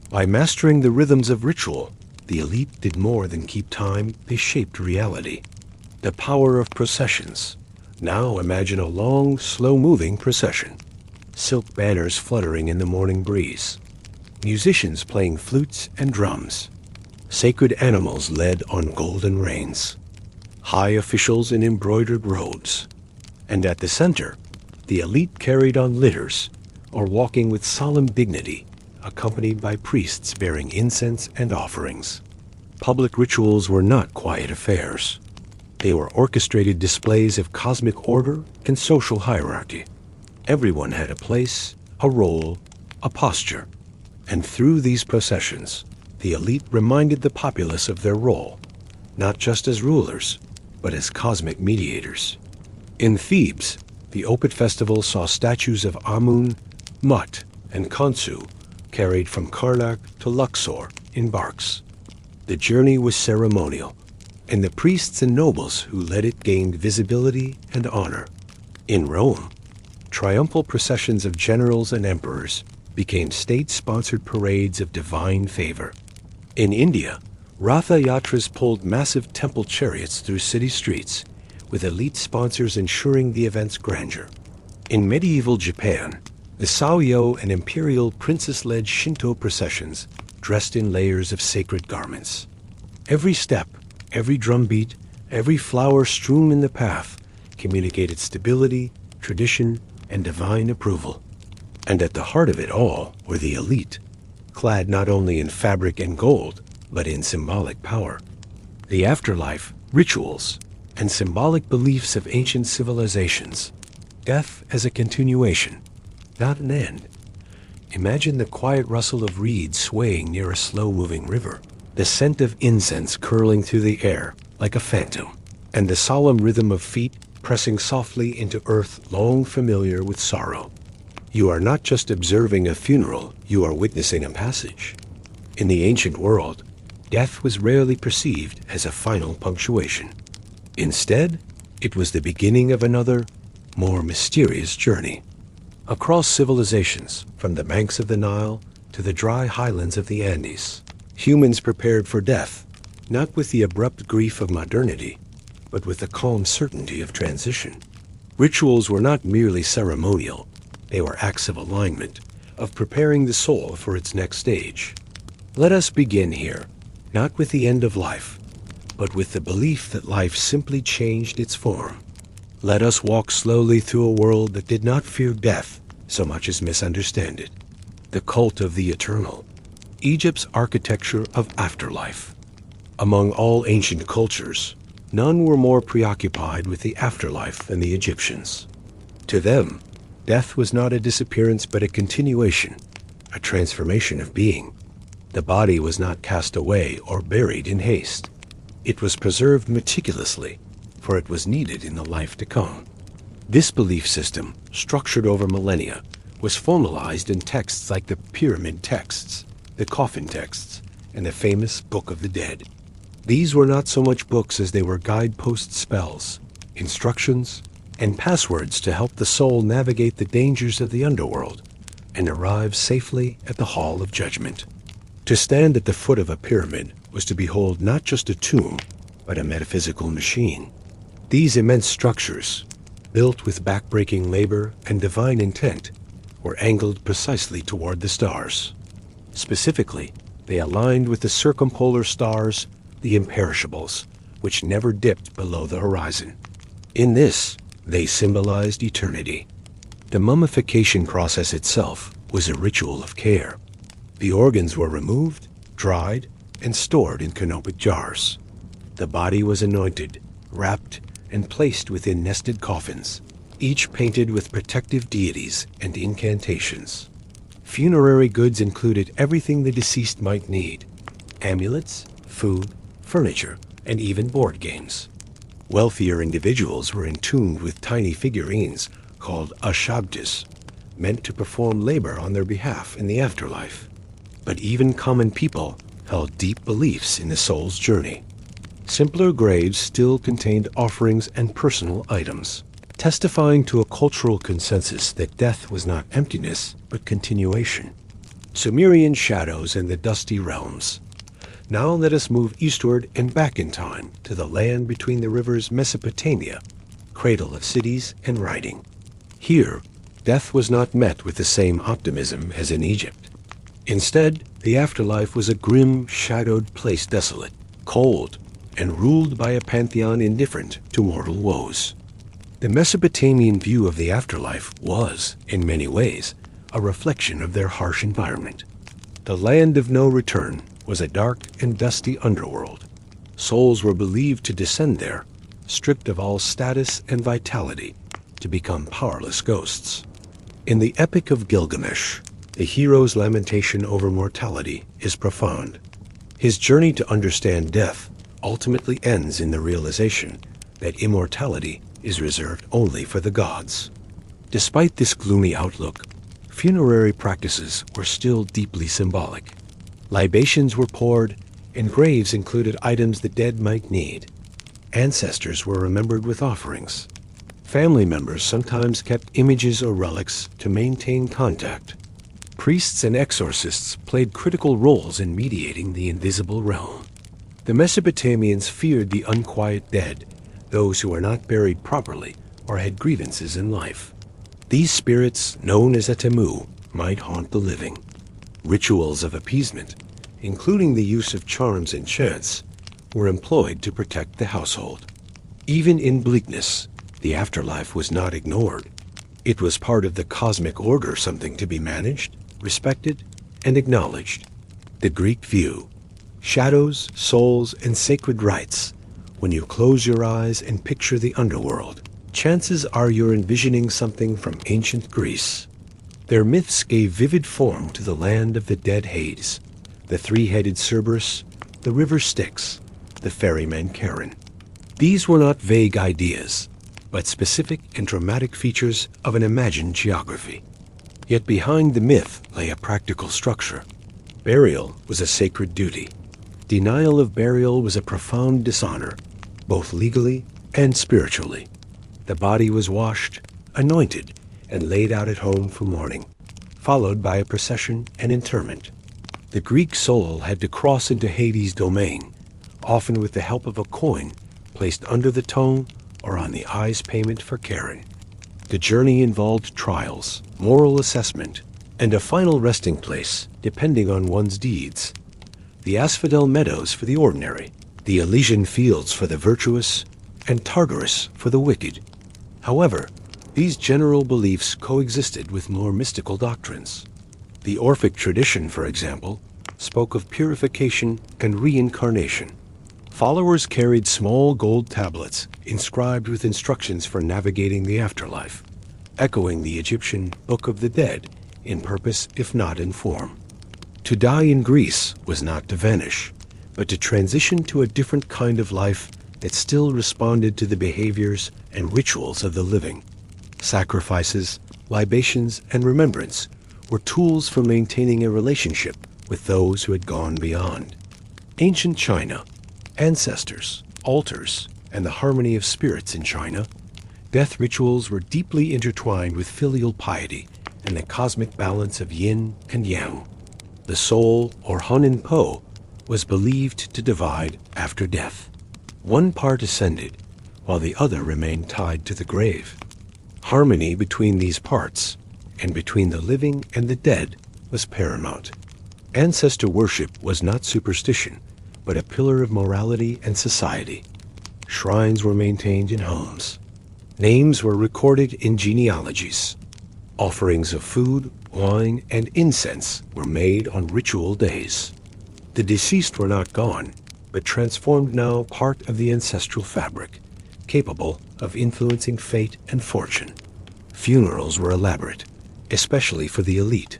Speaker 1: By mastering the rhythms of ritual, the elite did more than keep time, they shaped reality. The power of processions. Now imagine a long, slow-moving procession. Silk banners fluttering in the morning breeze. Musicians playing flutes and drums. Sacred animals led on golden reins. High officials in embroidered robes. And at the center, the elite carried on litters, or walking with solemn dignity, accompanied by priests bearing incense and offerings. Public rituals were not quiet affairs. They were orchestrated displays of cosmic order and social hierarchy. Everyone had a place, a role, a posture. And through these processions, the elite reminded the populace of their role, not just as rulers, but as cosmic mediators. In Thebes, the Opet festival saw statues of Amun, Mut, and Khonsu carried from Karnak to Luxor in barks. The journey was ceremonial, and the priests and nobles who led it gained visibility and honor. In Rome, triumphal processions of generals and emperors became state-sponsored parades of divine favor. In India, Ratha Yatras pulled massive temple chariots through city streets, with elite sponsors ensuring the event's grandeur. In medieval Japan, the Saoyo and imperial princess-led Shinto processions dressed in layers of sacred garments. Every step, every drumbeat, every flower strewn in the path communicated stability, tradition, and divine approval. And at the heart of it all were the elite, clad not only in fabric and gold, but in symbolic power. The afterlife, rituals, and symbolic beliefs of ancient civilizations. Death as a continuation, not an end. Imagine the quiet rustle of reeds swaying near a slow-moving river, the scent of incense curling through the air like a phantom, and the solemn rhythm of feet pressing softly into earth long familiar with sorrow. You are not just observing a funeral, you are witnessing a passage. In the ancient world, death was rarely perceived as a final punctuation. Instead, it was the beginning of another, more mysterious journey. Across civilizations, from the banks of the Nile to the dry highlands of the Andes, humans prepared for death, not with the abrupt grief of modernity, but with the calm certainty of transition. Rituals were not merely ceremonial, they were acts of alignment, of preparing the soul for its next stage. Let us begin here, not with the end of life, but with the belief that life simply changed its form. Let us walk slowly through a world that did not fear death so much as misunderstand it. The cult of the eternal, Egypt's architecture of afterlife. Among all ancient cultures, none were more preoccupied with the afterlife than the Egyptians. To them, death was not a disappearance but a continuation, a transformation of being. The body was not cast away or buried in haste. It was preserved meticulously, for it was needed in the life to come. This belief system, structured over millennia, was formalized in texts like the Pyramid Texts, the Coffin Texts, and the famous Book of the Dead. These were not so much books as they were guidepost spells, instructions, and passwords to help the soul navigate the dangers of the underworld and arrive safely at the Hall of Judgment. To stand at the foot of a pyramid was to behold not just a tomb, but a metaphysical machine. These immense structures, built with backbreaking labor and divine intent, were angled precisely toward the stars. Specifically, they aligned with the circumpolar stars, the imperishables, which never dipped below the horizon. In this, they symbolized eternity. The mummification process itself was a ritual of care. The organs were removed, dried, and stored in canopic jars. The body was anointed, wrapped, and placed within nested coffins, each painted with protective deities and incantations. Funerary goods included everything the deceased might need: amulets, food, furniture, and even board games. Wealthier individuals were entombed with tiny figurines called ashabdis, meant to perform labor on their behalf in the afterlife. But even common people held deep beliefs in the soul's journey. Simpler graves still contained offerings and personal items, testifying to a cultural consensus that death was not emptiness, but continuation. Sumerian shadows in the dusty realms. Now let us move eastward and back in time to the land between the rivers Mesopotamia, cradle of cities and writing. Here, death was not met with the same optimism as in Egypt. Instead, the afterlife was a grim, shadowed place, desolate, cold, and ruled by a pantheon indifferent to mortal woes. The Mesopotamian view of the afterlife was, in many ways, a reflection of their harsh environment. The land of no return was a dark and dusty underworld. Souls were believed to descend there, stripped of all status and vitality, to become powerless ghosts. In the Epic of Gilgamesh, the hero's lamentation over mortality is profound. His journey to understand death ultimately ends in the realization that immortality is reserved only for the gods. Despite this gloomy outlook, funerary practices were still deeply symbolic. Libations were poured, and graves included items the dead might need. Ancestors were remembered with offerings. Family members sometimes kept images or relics to maintain contact. Priests and exorcists played critical roles in mediating the invisible realm. The Mesopotamians feared the unquiet dead, those who were not buried properly or had grievances in life. These spirits, known as Atemu, might haunt the living. Rituals of appeasement, including the use of charms and chants, were employed to protect the household. Even in bleakness, the afterlife was not ignored. It was part of the cosmic order, something to be managed, respected, and acknowledged. The Greek view: shadows, souls, and sacred rites. When you close your eyes and picture the underworld, chances are you're envisioning something from ancient Greece. Their myths gave vivid form to the land of the dead Hades, the three-headed Cerberus, the river Styx, the ferryman Charon. These were not vague ideas, but specific and dramatic features of an imagined geography. Yet behind the myth lay a practical structure. Burial was a sacred duty. Denial of burial was a profound dishonor, both legally and spiritually. The body was washed, anointed, and laid out at home for mourning, followed by a procession and interment. The Greek soul had to cross into Hades' domain, often with the help of a coin placed under the tongue or on the eye's payment for Charon. The journey involved trials, moral assessment, and a final resting place, depending on one's deeds. The asphodel meadows for the ordinary, the Elysian fields for the virtuous, and Tartarus for the wicked. However, these general beliefs coexisted with more mystical doctrines. The Orphic tradition, for example, spoke of purification and reincarnation. Followers carried small gold tablets inscribed with instructions for navigating the afterlife, echoing the Egyptian Book of the Dead in purpose if not in form. To die in Greece was not to vanish, but to transition to a different kind of life that still responded to the behaviors and rituals of the living. Sacrifices, libations, and remembrance were tools for maintaining a relationship with those who had gone beyond. Ancient China, ancestors, altars, and the harmony of spirits in China, death rituals were deeply intertwined with filial piety and the cosmic balance of yin and yang. The soul, or Honin Po, was believed to divide after death. One part ascended, while the other remained tied to the grave. Harmony between these parts, and between the living and the dead, was paramount. Ancestor worship was not superstition, but a pillar of morality and society. Shrines were maintained in homes. Names were recorded in genealogies. Offerings of food, wine, and incense were made on ritual days. The deceased were not gone, but transformed now part of the ancestral fabric, capable of influencing fate and fortune. Funerals were elaborate, especially for the elite.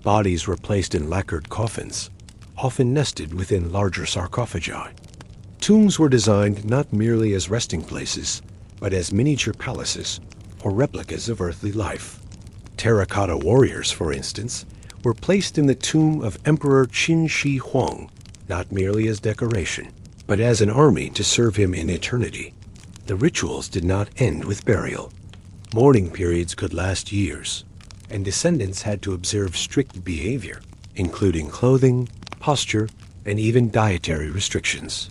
Speaker 1: Bodies were placed in lacquered coffins, often nested within larger sarcophagi. Tombs were designed not merely as resting places, but as miniature palaces or replicas of earthly life. Terracotta warriors, for instance, were placed in the tomb of Emperor Qin Shi Huang, not merely as decoration, but as an army to serve him in eternity. The rituals did not end with burial. Mourning periods could last years, and descendants had to observe strict behavior, including clothing, posture, and even dietary restrictions.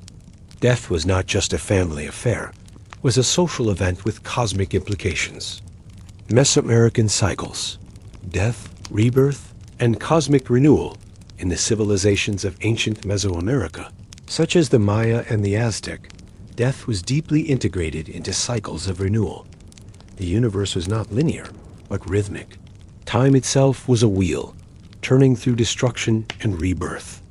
Speaker 1: Death was not just a family affair, it was a social event with cosmic implications. Mesoamerican cycles, death, rebirth, and cosmic renewal in the civilizations of ancient Mesoamerica, such as the Maya and the Aztec, death was deeply integrated into cycles of renewal. The universe was not linear, but rhythmic. Time itself was a wheel, turning through destruction and rebirth.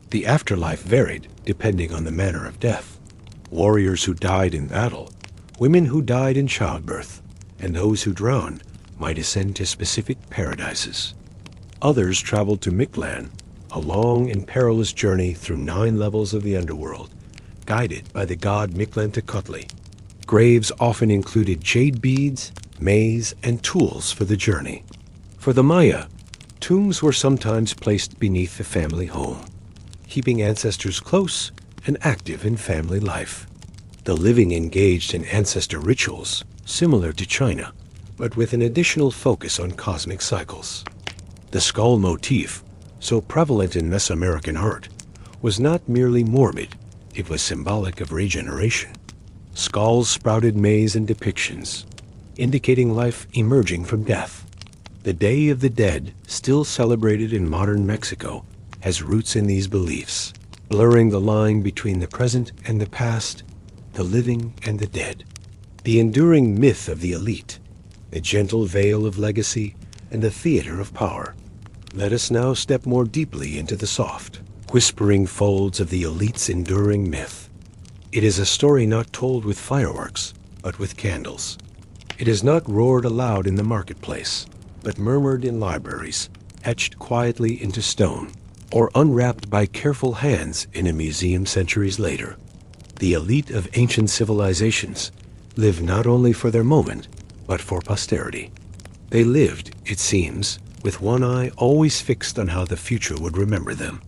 Speaker 1: The afterlife varied depending on the manner of death. Warriors who died in battle, women who died in childbirth, and those who drowned might ascend to specific paradises. Others traveled to Mictlan, a long and perilous journey through 9 levels of the underworld, guided by the god Mictlantecutli. Graves often included jade beads, maize, and tools for the journey. For the Maya, tombs were sometimes placed beneath the family home, keeping ancestors close and active in family life. The living engaged in ancestor rituals, similar to China, but with an additional focus on cosmic cycles. The skull motif, so prevalent in Mesoamerican art, was not merely morbid, it was symbolic of regeneration. Skulls sprouted maize and depictions, indicating life emerging from death. The Day of the Dead, still celebrated in modern Mexico, has roots in these beliefs, blurring the line between the present and the past, the living and the dead. The enduring myth of the elite, the gentle veil of legacy, and the theater of power. Let us now step more deeply into the soft, whispering folds of the elite's enduring myth. It is a story not told with fireworks, but with candles. It is not roared aloud in the marketplace, but murmured in libraries, etched quietly into stone, or unwrapped by careful hands in a museum centuries later. The elite of ancient civilizations live not only for their moment, but for posterity. They lived, it seems, with one eye always fixed on how the future would remember them.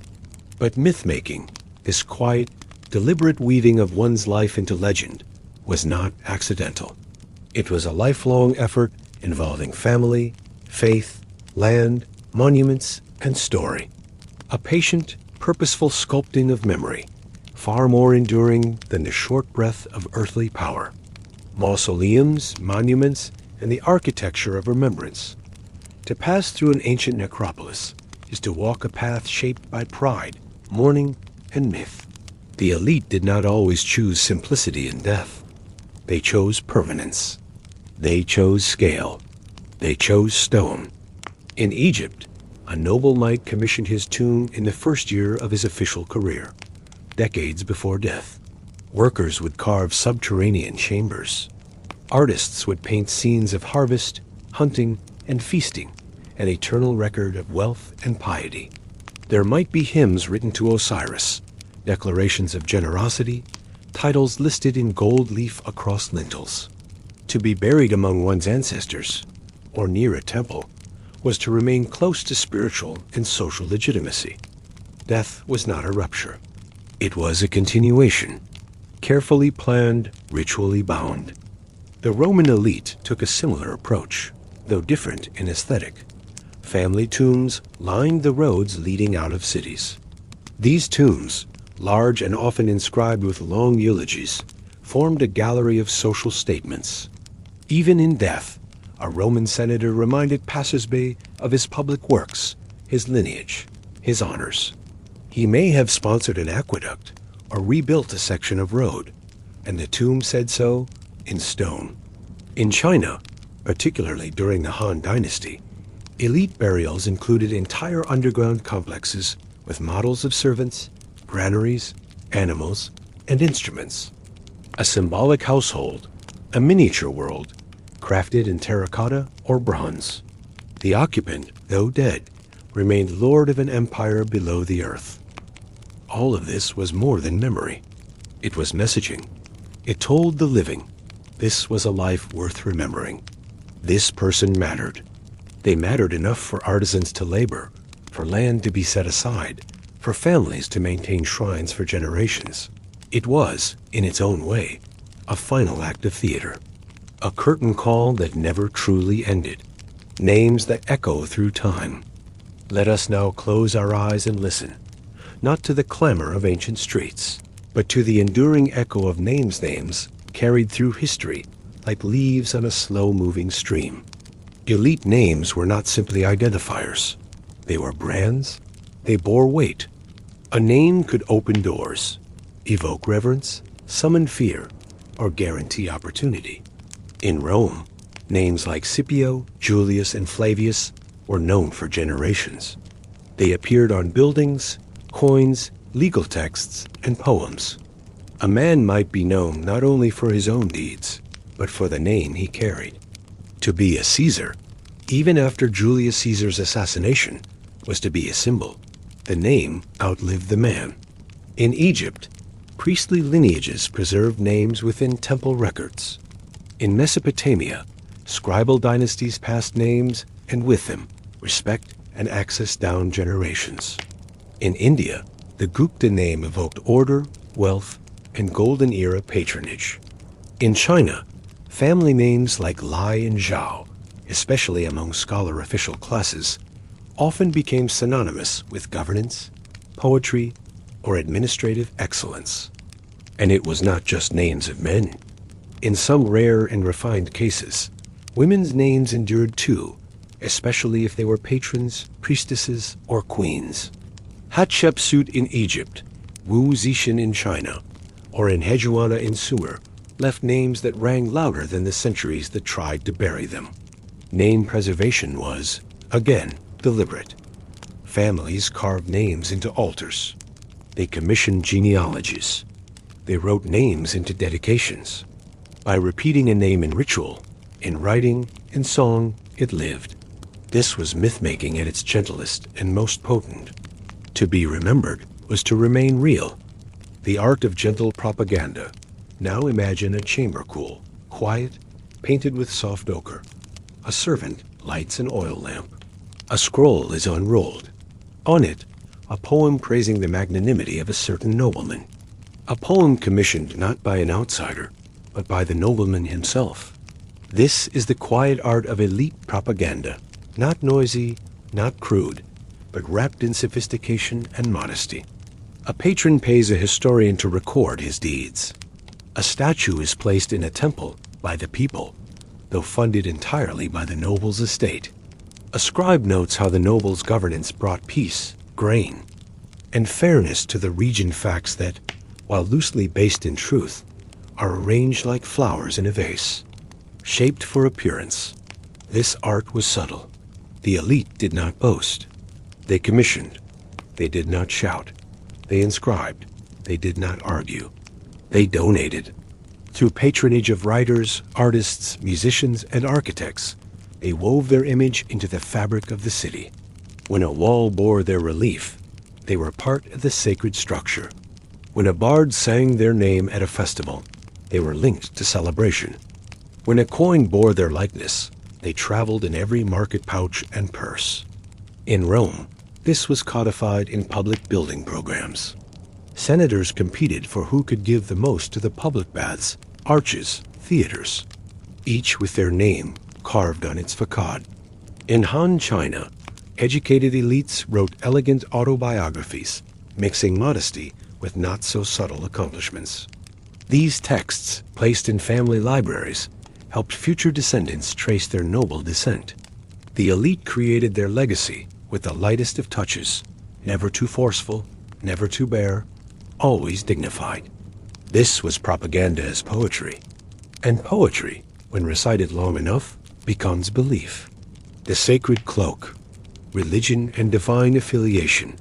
Speaker 1: But myth-making, this quiet, deliberate weaving of one's life into legend, was not accidental. It was a lifelong effort involving family, faith, land, monuments, and story. A patient, purposeful sculpting of memory, far more enduring than the short breath of earthly power. Mausoleums, monuments, and the architecture of remembrance. To pass through an ancient necropolis is to walk a path shaped by pride, mourning, and myth. The elite did not always choose simplicity in death. They chose permanence. They chose scale. They chose stone. In Egypt, a noble knight commissioned his tomb in the first year of his official career, decades before death. Workers would carve subterranean chambers. Artists would paint scenes of harvest, hunting, and feasting, an eternal record of wealth and piety. There might be hymns written to Osiris, declarations of generosity, titles listed in gold leaf across lintels. To be buried among one's ancestors, or near a temple, was to remain close to spiritual and social legitimacy. Death was not a rupture. It was a continuation, carefully planned, ritually bound. The Roman elite took a similar approach, though different in aesthetic. Family tombs lined the roads leading out of cities. These tombs, large and often inscribed with long eulogies, formed a gallery of social statements. Even in death, a Roman senator reminded passers-by of his public works, his lineage, his honors. He may have sponsored an aqueduct or rebuilt a section of road, and the tomb said so in stone. In China, particularly during the Han Dynasty, elite burials included entire underground complexes with models of servants, granaries, animals, and instruments. A symbolic household, a miniature world, crafted in terracotta or bronze. The occupant, though dead, remained lord of an empire below the earth. All of this was more than memory. It was messaging. It told the living, this was a life worth remembering. This person mattered. They mattered enough for artisans to labor, for land to be set aside, for families to maintain shrines for generations. It was, in its own way, a final act of theater. A curtain call that never truly ended. Names that echo through time. Let us now close our eyes and listen, not to the clamor of ancient streets, but to the enduring echo of names carried through history like leaves on a slow-moving stream. Elite names were not simply identifiers. They were brands. They bore weight. A name could open doors, evoke reverence, summon fear, or guarantee opportunity. In Rome, names like Scipio, Julius, and Flavius were known for generations. They appeared on buildings, coins, legal texts, and poems. A man might be known not only for his own deeds, but for the name he carried. To be a Caesar, even after Julius Caesar's assassination, was to be a symbol. The name outlived the man. In Egypt, priestly lineages preserved names within temple records. In Mesopotamia, scribal dynasties passed names, and with them, respect and access down generations. In India, the Gupta name evoked order, wealth, and golden era patronage. In China, family names like Lai and Zhao, especially among scholar official classes, often became synonymous with governance, poetry, or administrative excellence. And it was not just names of men. In some rare and refined cases, women's names endured too, especially if they were patrons, priestesses, or queens. Hatshepsut in Egypt, Wu Zixin in China, or Enheduanna in Sumer left names that rang louder than the centuries that tried to bury them. Name preservation was, again, deliberate. Families carved names into altars. They commissioned genealogies. They wrote names into dedications. By repeating a name in ritual, in writing, in song, it lived. This was myth-making at its gentlest and most potent. To be remembered was to remain real. The art of gentle propaganda. Now imagine a chamber cool, quiet, painted with soft ochre. A servant lights an oil lamp. A scroll is unrolled. On it, a poem praising the magnanimity of a certain nobleman. A poem commissioned not by an outsider, but by the nobleman himself. This is the quiet art of elite propaganda, not noisy, not crude, but wrapped in sophistication and modesty. A patron pays a historian to record his deeds. A statue is placed in a temple by the people, though funded entirely by the noble's estate. A scribe notes how the noble's governance brought peace, grain, and fairness to the region facts that, while loosely based in truth, are arranged like flowers in a vase, shaped for appearance. This art was subtle. The elite did not boast. They commissioned. They did not shout. They inscribed. They did not argue. They donated. Through patronage of writers, artists, musicians, and architects, they wove their image into the fabric of the city. When a wall bore their relief, they were part of the sacred structure. When a bard sang their name at a festival, they were linked to celebration. When a coin bore their likeness, they traveled in every market pouch and purse. In Rome, this was codified in public building programs. Senators competed for who could give the most to the public baths, arches, theaters, each with their name carved on its facade. In Han China, educated elites wrote elegant autobiographies, mixing modesty with not-so-subtle accomplishments. These texts, placed in family libraries, helped future descendants trace their noble descent. The elite created their legacy with the lightest of touches, never too forceful, never too bare, always dignified. This was propaganda as poetry. And poetry, when recited long enough, becomes belief. The sacred cloak, religion and divine affiliation.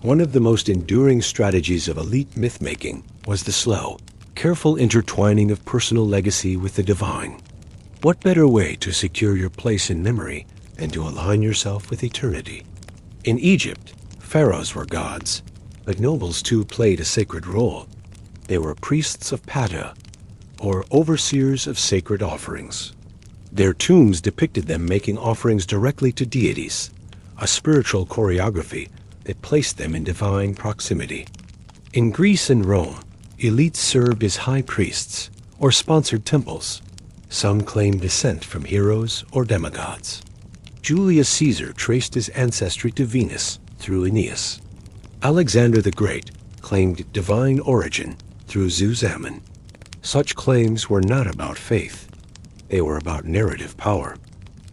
Speaker 1: One of the most enduring strategies of elite myth-making was the slow, careful intertwining of personal legacy with the divine. What better way to secure your place in memory than to align yourself with eternity? In Egypt, pharaohs were gods, but nobles too played a sacred role. They were priests of Ptah, or overseers of sacred offerings. Their tombs depicted them making offerings directly to deities, a spiritual choreography that placed them in divine proximity. In Greece and Rome, elites served as high priests or sponsored temples. Some claimed descent from heroes or demigods. Julius Caesar traced his ancestry to Venus through Aeneas. Alexander the Great claimed divine origin through Zeus Ammon. Such claims were not about faith. They were about narrative power.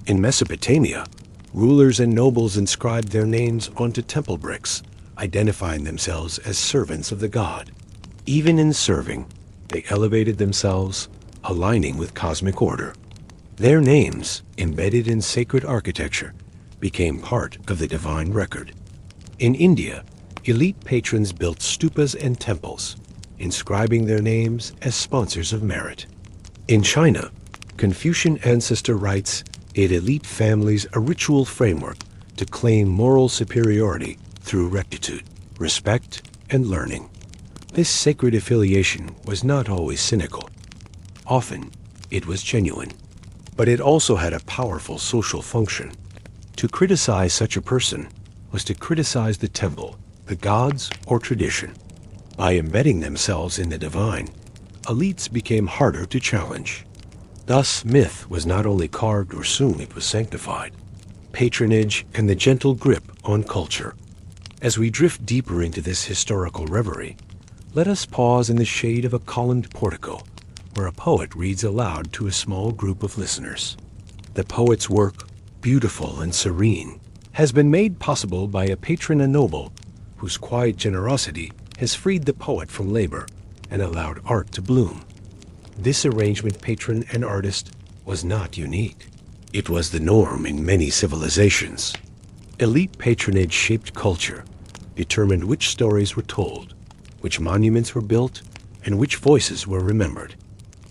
Speaker 1: In Mesopotamia, rulers and nobles inscribed their names onto temple bricks, identifying themselves as servants of the god. Even in serving, they elevated themselves, aligning with cosmic order. Their names, embedded in sacred architecture, became part of the divine record. In India, elite patrons built stupas and temples, inscribing their names as sponsors of merit. In China, Confucian ancestor rites gave elite families a ritual framework to claim moral superiority through rectitude, respect, and learning. This sacred affiliation was not always cynical. Often, it was genuine. But it also had a powerful social function. To criticize such a person was to criticize the temple, the gods, or tradition. By embedding themselves in the divine, elites became harder to challenge. Thus, myth was not only carved or sewn, it was sanctified. Patronage and the gentle grip on culture. As we drift deeper into this historical reverie, let us pause in the shade of a columned portico, where a poet reads aloud to a small group of listeners. The poet's work, beautiful and serene, has been made possible by a patron and noble whose quiet generosity has freed the poet from labor and allowed art to bloom. This arrangement patron and artist was not unique. It was the norm in many civilizations. Elite patronage shaped culture, determined which stories were told, which monuments were built, and which voices were remembered.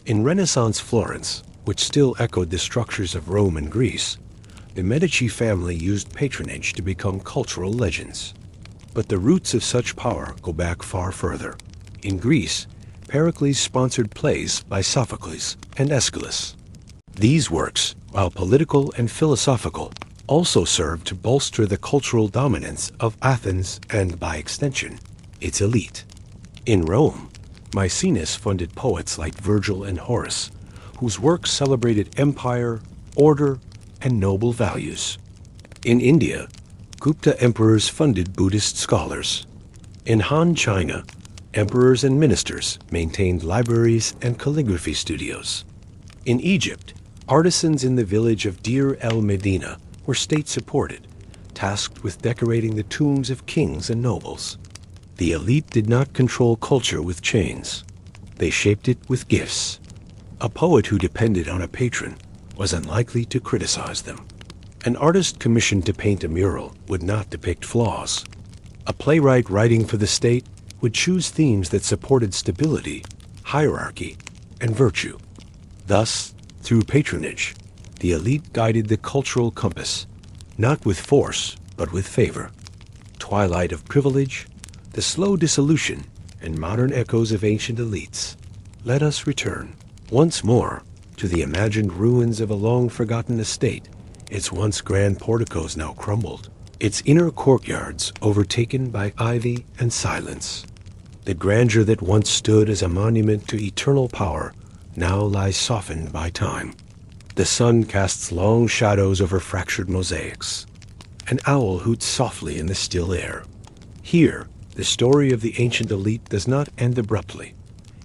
Speaker 1: In Renaissance Florence, which still echoed the structures of Rome and Greece, the Medici family used patronage to become cultural legends. But the roots of such power go back far further. In Greece, Pericles sponsored plays by Sophocles and Aeschylus. These works, while political and philosophical, also served to bolster the cultural dominance of Athens and, by extension, its elite. In Rome, Maecenas funded poets like Virgil and Horace, whose works celebrated empire, order, and noble values. In India, Gupta emperors funded Buddhist scholars. In Han China, emperors and ministers maintained libraries and calligraphy studios. In Egypt, artisans in the village of Deir el-Medina were state-supported, tasked with decorating the tombs of kings and nobles. The elite did not control culture with chains. They shaped it with gifts. A poet who depended on a patron was unlikely to criticize them. An artist commissioned to paint a mural would not depict flaws. A playwright writing for the state would choose themes that supported stability, hierarchy, and virtue. Thus, through patronage, the elite guided the cultural compass, not with force, but with favor. Twilight of privilege, the slow dissolution, and modern echoes of ancient elites. Let us return, once more, to the imagined ruins of a long-forgotten estate, its once grand porticos now crumbled, its inner courtyards overtaken by ivy and silence. The grandeur that once stood as a monument to eternal power now lies softened by time. The sun casts long shadows over fractured mosaics. An owl hoots softly in the still air. Here, the story of the ancient elite does not end abruptly.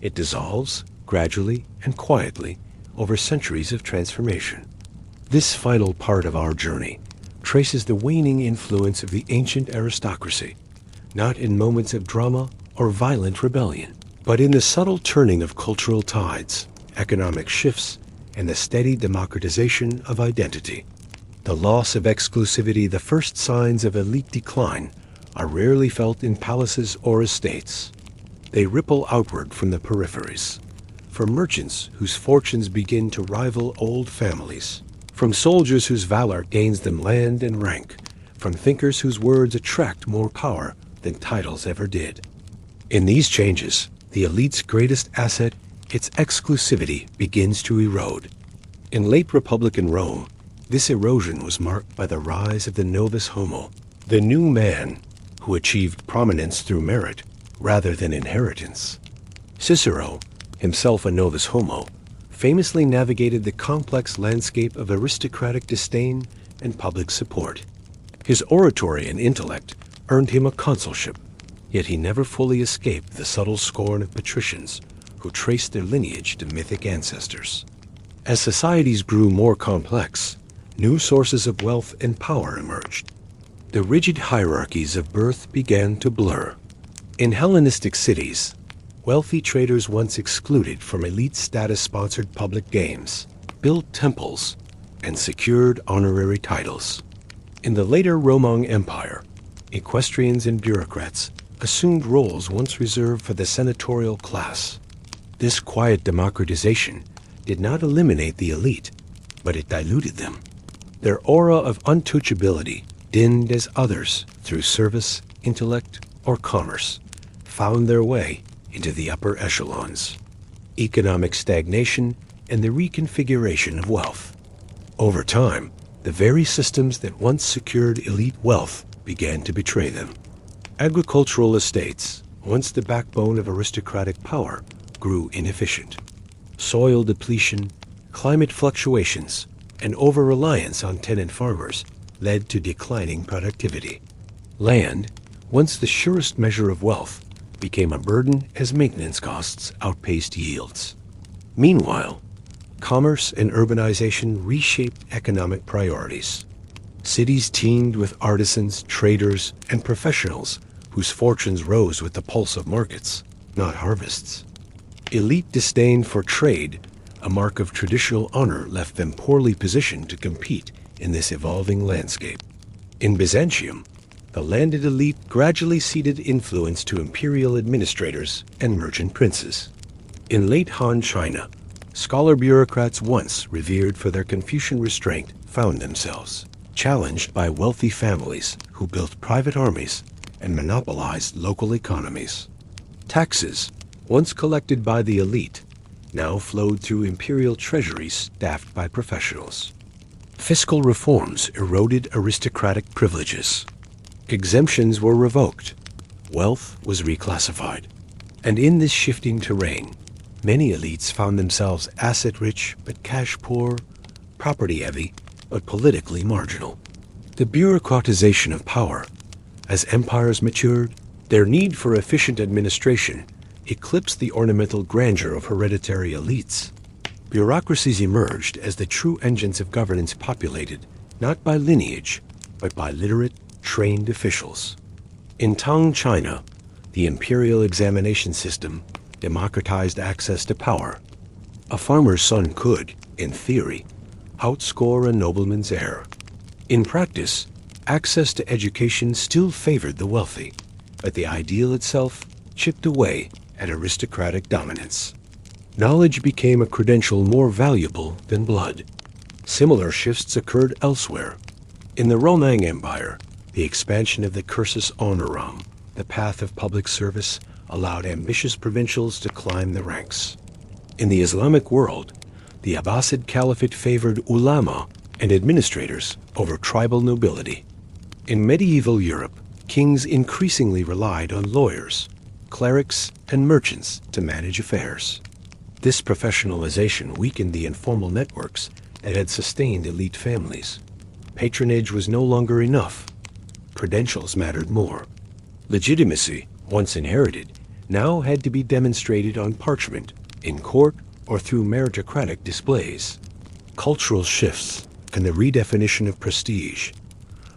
Speaker 1: It dissolves, gradually and quietly, over centuries of transformation. This final part of our journey traces the waning influence of the ancient aristocracy, not in moments of drama or violent rebellion, but in the subtle turning of cultural tides, economic shifts, and the steady democratization of identity. The loss of exclusivity, the first signs of elite decline, are rarely felt in palaces or estates. They ripple outward from the peripheries, from merchants whose fortunes begin to rival old families, from soldiers whose valor gains them land and rank, from thinkers whose words attract more power than titles ever did. In these changes, the elite's greatest asset, its exclusivity, begins to erode. In late Republican Rome, this erosion was marked by the rise of the novus homo, the new man who achieved prominence through merit rather than inheritance. Cicero, himself a novus homo, famously navigated the complex landscape of aristocratic disdain and public support. His oratory and intellect earned him a consulship, yet he never fully escaped the subtle scorn of patricians who traced their lineage to mythic ancestors. As societies grew more complex, new sources of wealth and power emerged. The rigid hierarchies of birth began to blur. In Hellenistic cities, wealthy traders once excluded from elite status-sponsored public games, built temples, and secured honorary titles. In the later Roman Empire, equestrians and bureaucrats assumed roles once reserved for the senatorial class. This quiet democratization did not eliminate the elite, but it diluted them. Their aura of untouchability dimmed as others, through service, intellect, or commerce, found their way into the upper echelons. Economic stagnation and the reconfiguration of wealth. Over time, the very systems that once secured elite wealth began to betray them. Agricultural estates, once the backbone of aristocratic power, grew inefficient. Soil depletion, climate fluctuations, and over-reliance on tenant farmers led to declining productivity. Land, once the surest measure of wealth, became a burden as maintenance costs outpaced yields. Meanwhile, commerce and urbanization reshaped economic priorities. Cities teemed with artisans, traders, and professionals whose fortunes rose with the pulse of markets, not harvests. Elite disdain for trade, a mark of traditional honor, left them poorly positioned to compete in this evolving landscape. In Byzantium, the landed elite gradually ceded influence to imperial administrators and merchant princes. In late Han China, scholar bureaucrats once revered for their Confucian restraint found themselves challenged by wealthy families who built private armies and monopolized local economies. Taxes, once collected by the elite, now flowed through imperial treasuries staffed by professionals. Fiscal reforms eroded aristocratic privileges. Exemptions were revoked. Wealth was reclassified. And in this shifting terrain, many elites found themselves asset-rich but cash-poor, property-heavy but politically marginal. The bureaucratization of power. As empires matured, their need for efficient administration eclipsed the ornamental grandeur of hereditary elites. Bureaucracies emerged as the true engines of governance, populated not by lineage, but by literate, trained officials. In Tang China, the imperial examination system democratized access to power. A farmer's son could, in theory, outscore a nobleman's heir. In practice, access to education still favored the wealthy, but the ideal itself chipped away at aristocratic dominance. Knowledge became a credential more valuable than blood. Similar shifts occurred elsewhere. In the Roman Empire, the expansion of the cursus honorum, the path of public service, allowed ambitious provincials to climb the ranks. In the Islamic world, the Abbasid Caliphate favored ulama and administrators over tribal nobility. In medieval Europe, kings increasingly relied on lawyers, clerics, and merchants to manage affairs. This professionalization weakened the informal networks that had sustained elite families. Patronage was no longer enough. credentials mattered more. Legitimacy, once inherited, now had to be demonstrated on parchment, in court, or through meritocratic displays. Cultural shifts and the redefinition of prestige.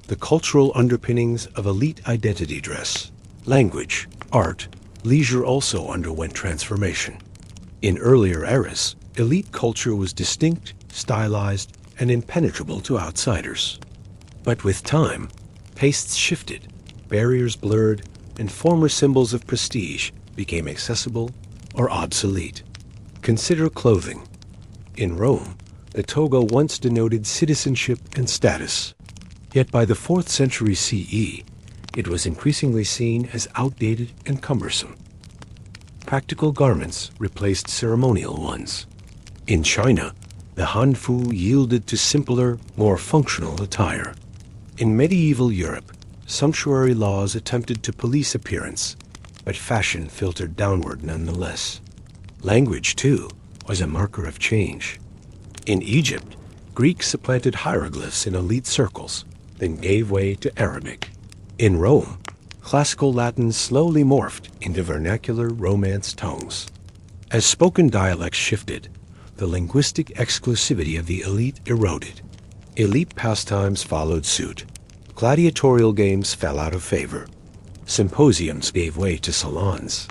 Speaker 1: The cultural underpinnings of elite identity dress, language, art, leisure also underwent transformation. In earlier eras, elite culture was distinct, stylized, and impenetrable to outsiders. But with time, tastes shifted, barriers blurred, and former symbols of prestige became accessible or obsolete. Consider clothing. In Rome, the toga once denoted citizenship and status. Yet by the 4th century CE, it was increasingly seen as outdated and cumbersome. Practical garments replaced ceremonial ones. In China, the hanfu yielded to simpler, more functional attire. In medieval Europe, sumptuary laws attempted to police appearance, but fashion filtered downward nonetheless. Language, too, was a marker of change. In Egypt, Greek supplanted hieroglyphs in elite circles, then gave way to Arabic. In Rome, classical Latin slowly morphed into vernacular Romance tongues. As spoken dialects shifted, the linguistic exclusivity of the elite eroded. Elite pastimes followed suit. Gladiatorial games fell out of favor. Symposiums gave way to salons.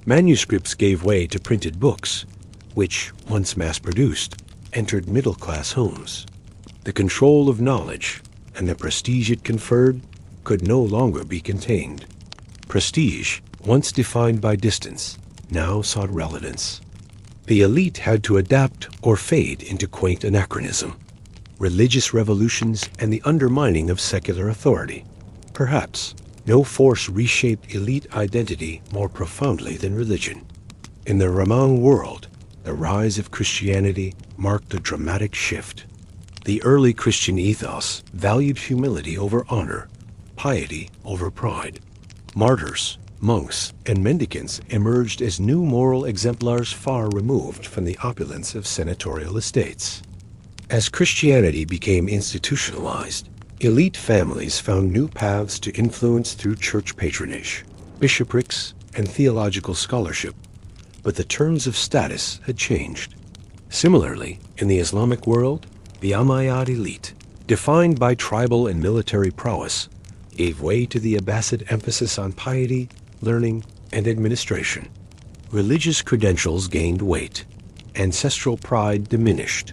Speaker 1: Manuscripts gave way to printed books, which, once mass-produced, entered middle-class homes. The control of knowledge and the prestige it conferred could no longer be contained. Prestige, once defined by distance, now sought relevance. The elite had to adapt or fade into quaint anachronism. Religious revolutions and the undermining of secular authority. Perhaps no force reshaped elite identity more profoundly than religion. In the Roman world, the rise of Christianity marked a dramatic shift. The early Christian ethos valued humility over honor, piety over pride. Martyrs, monks, and mendicants emerged as new moral exemplars far removed from the opulence of senatorial estates. As Christianity became institutionalized, elite families found new paths to influence through church patronage, bishoprics, and theological scholarship, but the terms of status had changed. Similarly, in the Islamic world, the Umayyad elite, defined by tribal and military prowess, gave way to the Abbasid emphasis on piety, learning, and administration. Religious credentials gained weight. Ancestral pride diminished.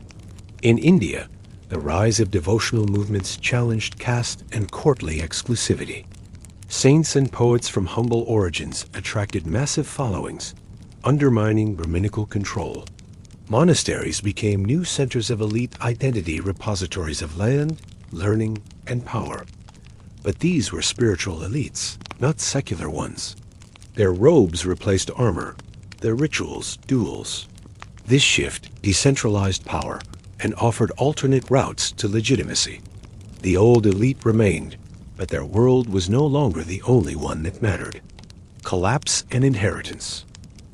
Speaker 1: In India, the rise of devotional movements challenged caste and courtly exclusivity. Saints and poets from humble origins attracted massive followings, undermining Brahminical control. Monasteries became new centers of elite identity, repositories of land, learning, and power. But these were spiritual elites, not secular ones. Their robes replaced armor, their rituals duels. This shift decentralized power and offered alternate routes to legitimacy. The old elite remained, but their world was no longer the only one that mattered. Collapse and inheritance.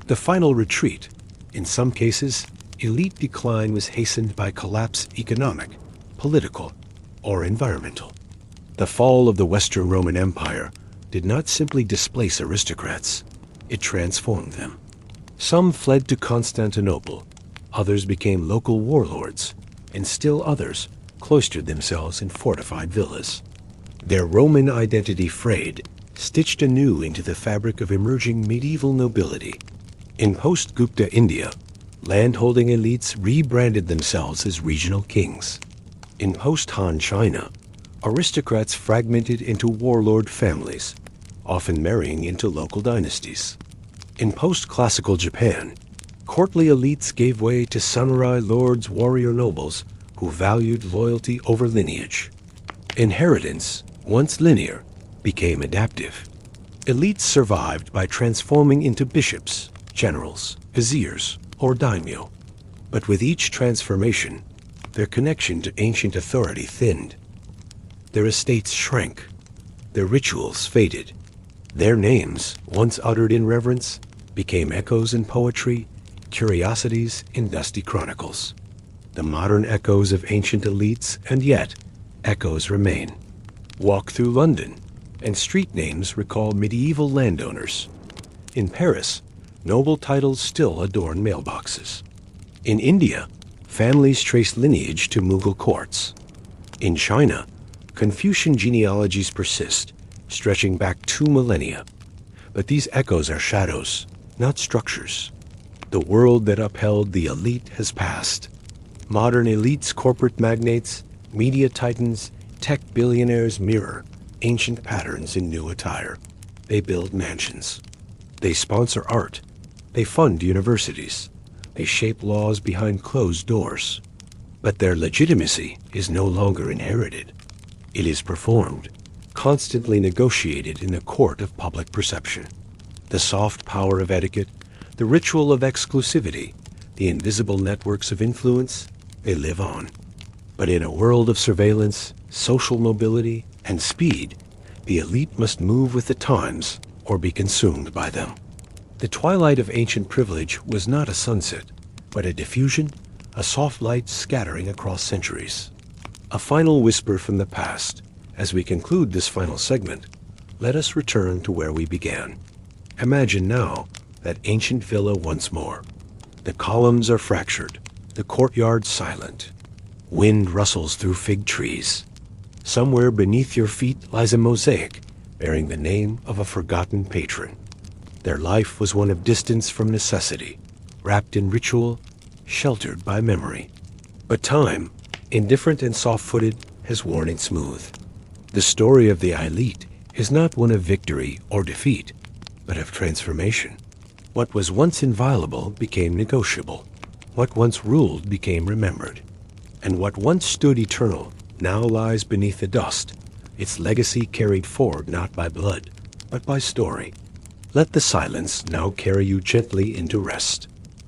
Speaker 1: The final retreat. In some cases, elite decline was hastened by collapse economic, political, or environmental. The fall of the Western Roman Empire did not simply displace aristocrats, it transformed them. Some fled to Constantinople, others became local warlords, and still others cloistered themselves in fortified villas. Their Roman identity frayed, stitched anew into the fabric of emerging medieval nobility. In post-Gupta India, landholding elites rebranded themselves as regional kings. In post-Han China, aristocrats fragmented into warlord families, often marrying into local dynasties. In post-classical Japan, courtly elites gave way to samurai lords, warrior nobles who valued loyalty over lineage. Inheritance, once linear, became adaptive. Elites survived by transforming into bishops, generals, viziers, or daimyo. But with each transformation, their connection to ancient authority thinned. Their estates shrank. Their rituals faded. Their names, once uttered in reverence, became echoes in poetry, curiosities in dusty chronicles. The modern echoes of ancient elites, and yet, echoes remain. Walk through London, and street names recall medieval landowners. In Paris, noble titles still adorn mailboxes. In India, families trace lineage to Mughal courts. In China, Confucian genealogies persist, stretching back 2 millennia. But these echoes are shadows, not structures. The world that upheld the elite has passed. Modern elites, corporate magnates, media titans, tech billionaires mirror ancient patterns in new attire. They build mansions. They sponsor art. They fund universities. They shape laws behind closed doors. But their legitimacy is no longer inherited. It is performed, constantly negotiated in the court of public perception. The soft power of etiquette, the ritual of exclusivity, the invisible networks of influence, they live on. But in a world of surveillance, social mobility, and speed, the elite must move with the times or be consumed by them. The twilight of ancient privilege was not a sunset, but a diffusion, a soft light scattering across centuries. A final whisper from the past. As we conclude this final segment, let us return to where we began. Imagine now that ancient villa once more. The columns are fractured, the courtyard silent. Wind rustles through fig trees. Somewhere beneath your feet lies a mosaic bearing the name of a forgotten patron. Their life was one of distance from necessity, wrapped in ritual, sheltered by memory. But time, indifferent and soft-footed, has worn it smooth. The story of the elite is not one of victory or defeat, but of transformation. What was once inviolable became negotiable. What once ruled became remembered. And what once stood eternal now lies beneath the dust, its legacy carried forward not by blood, but by story. Let the silence now carry you gently into rest.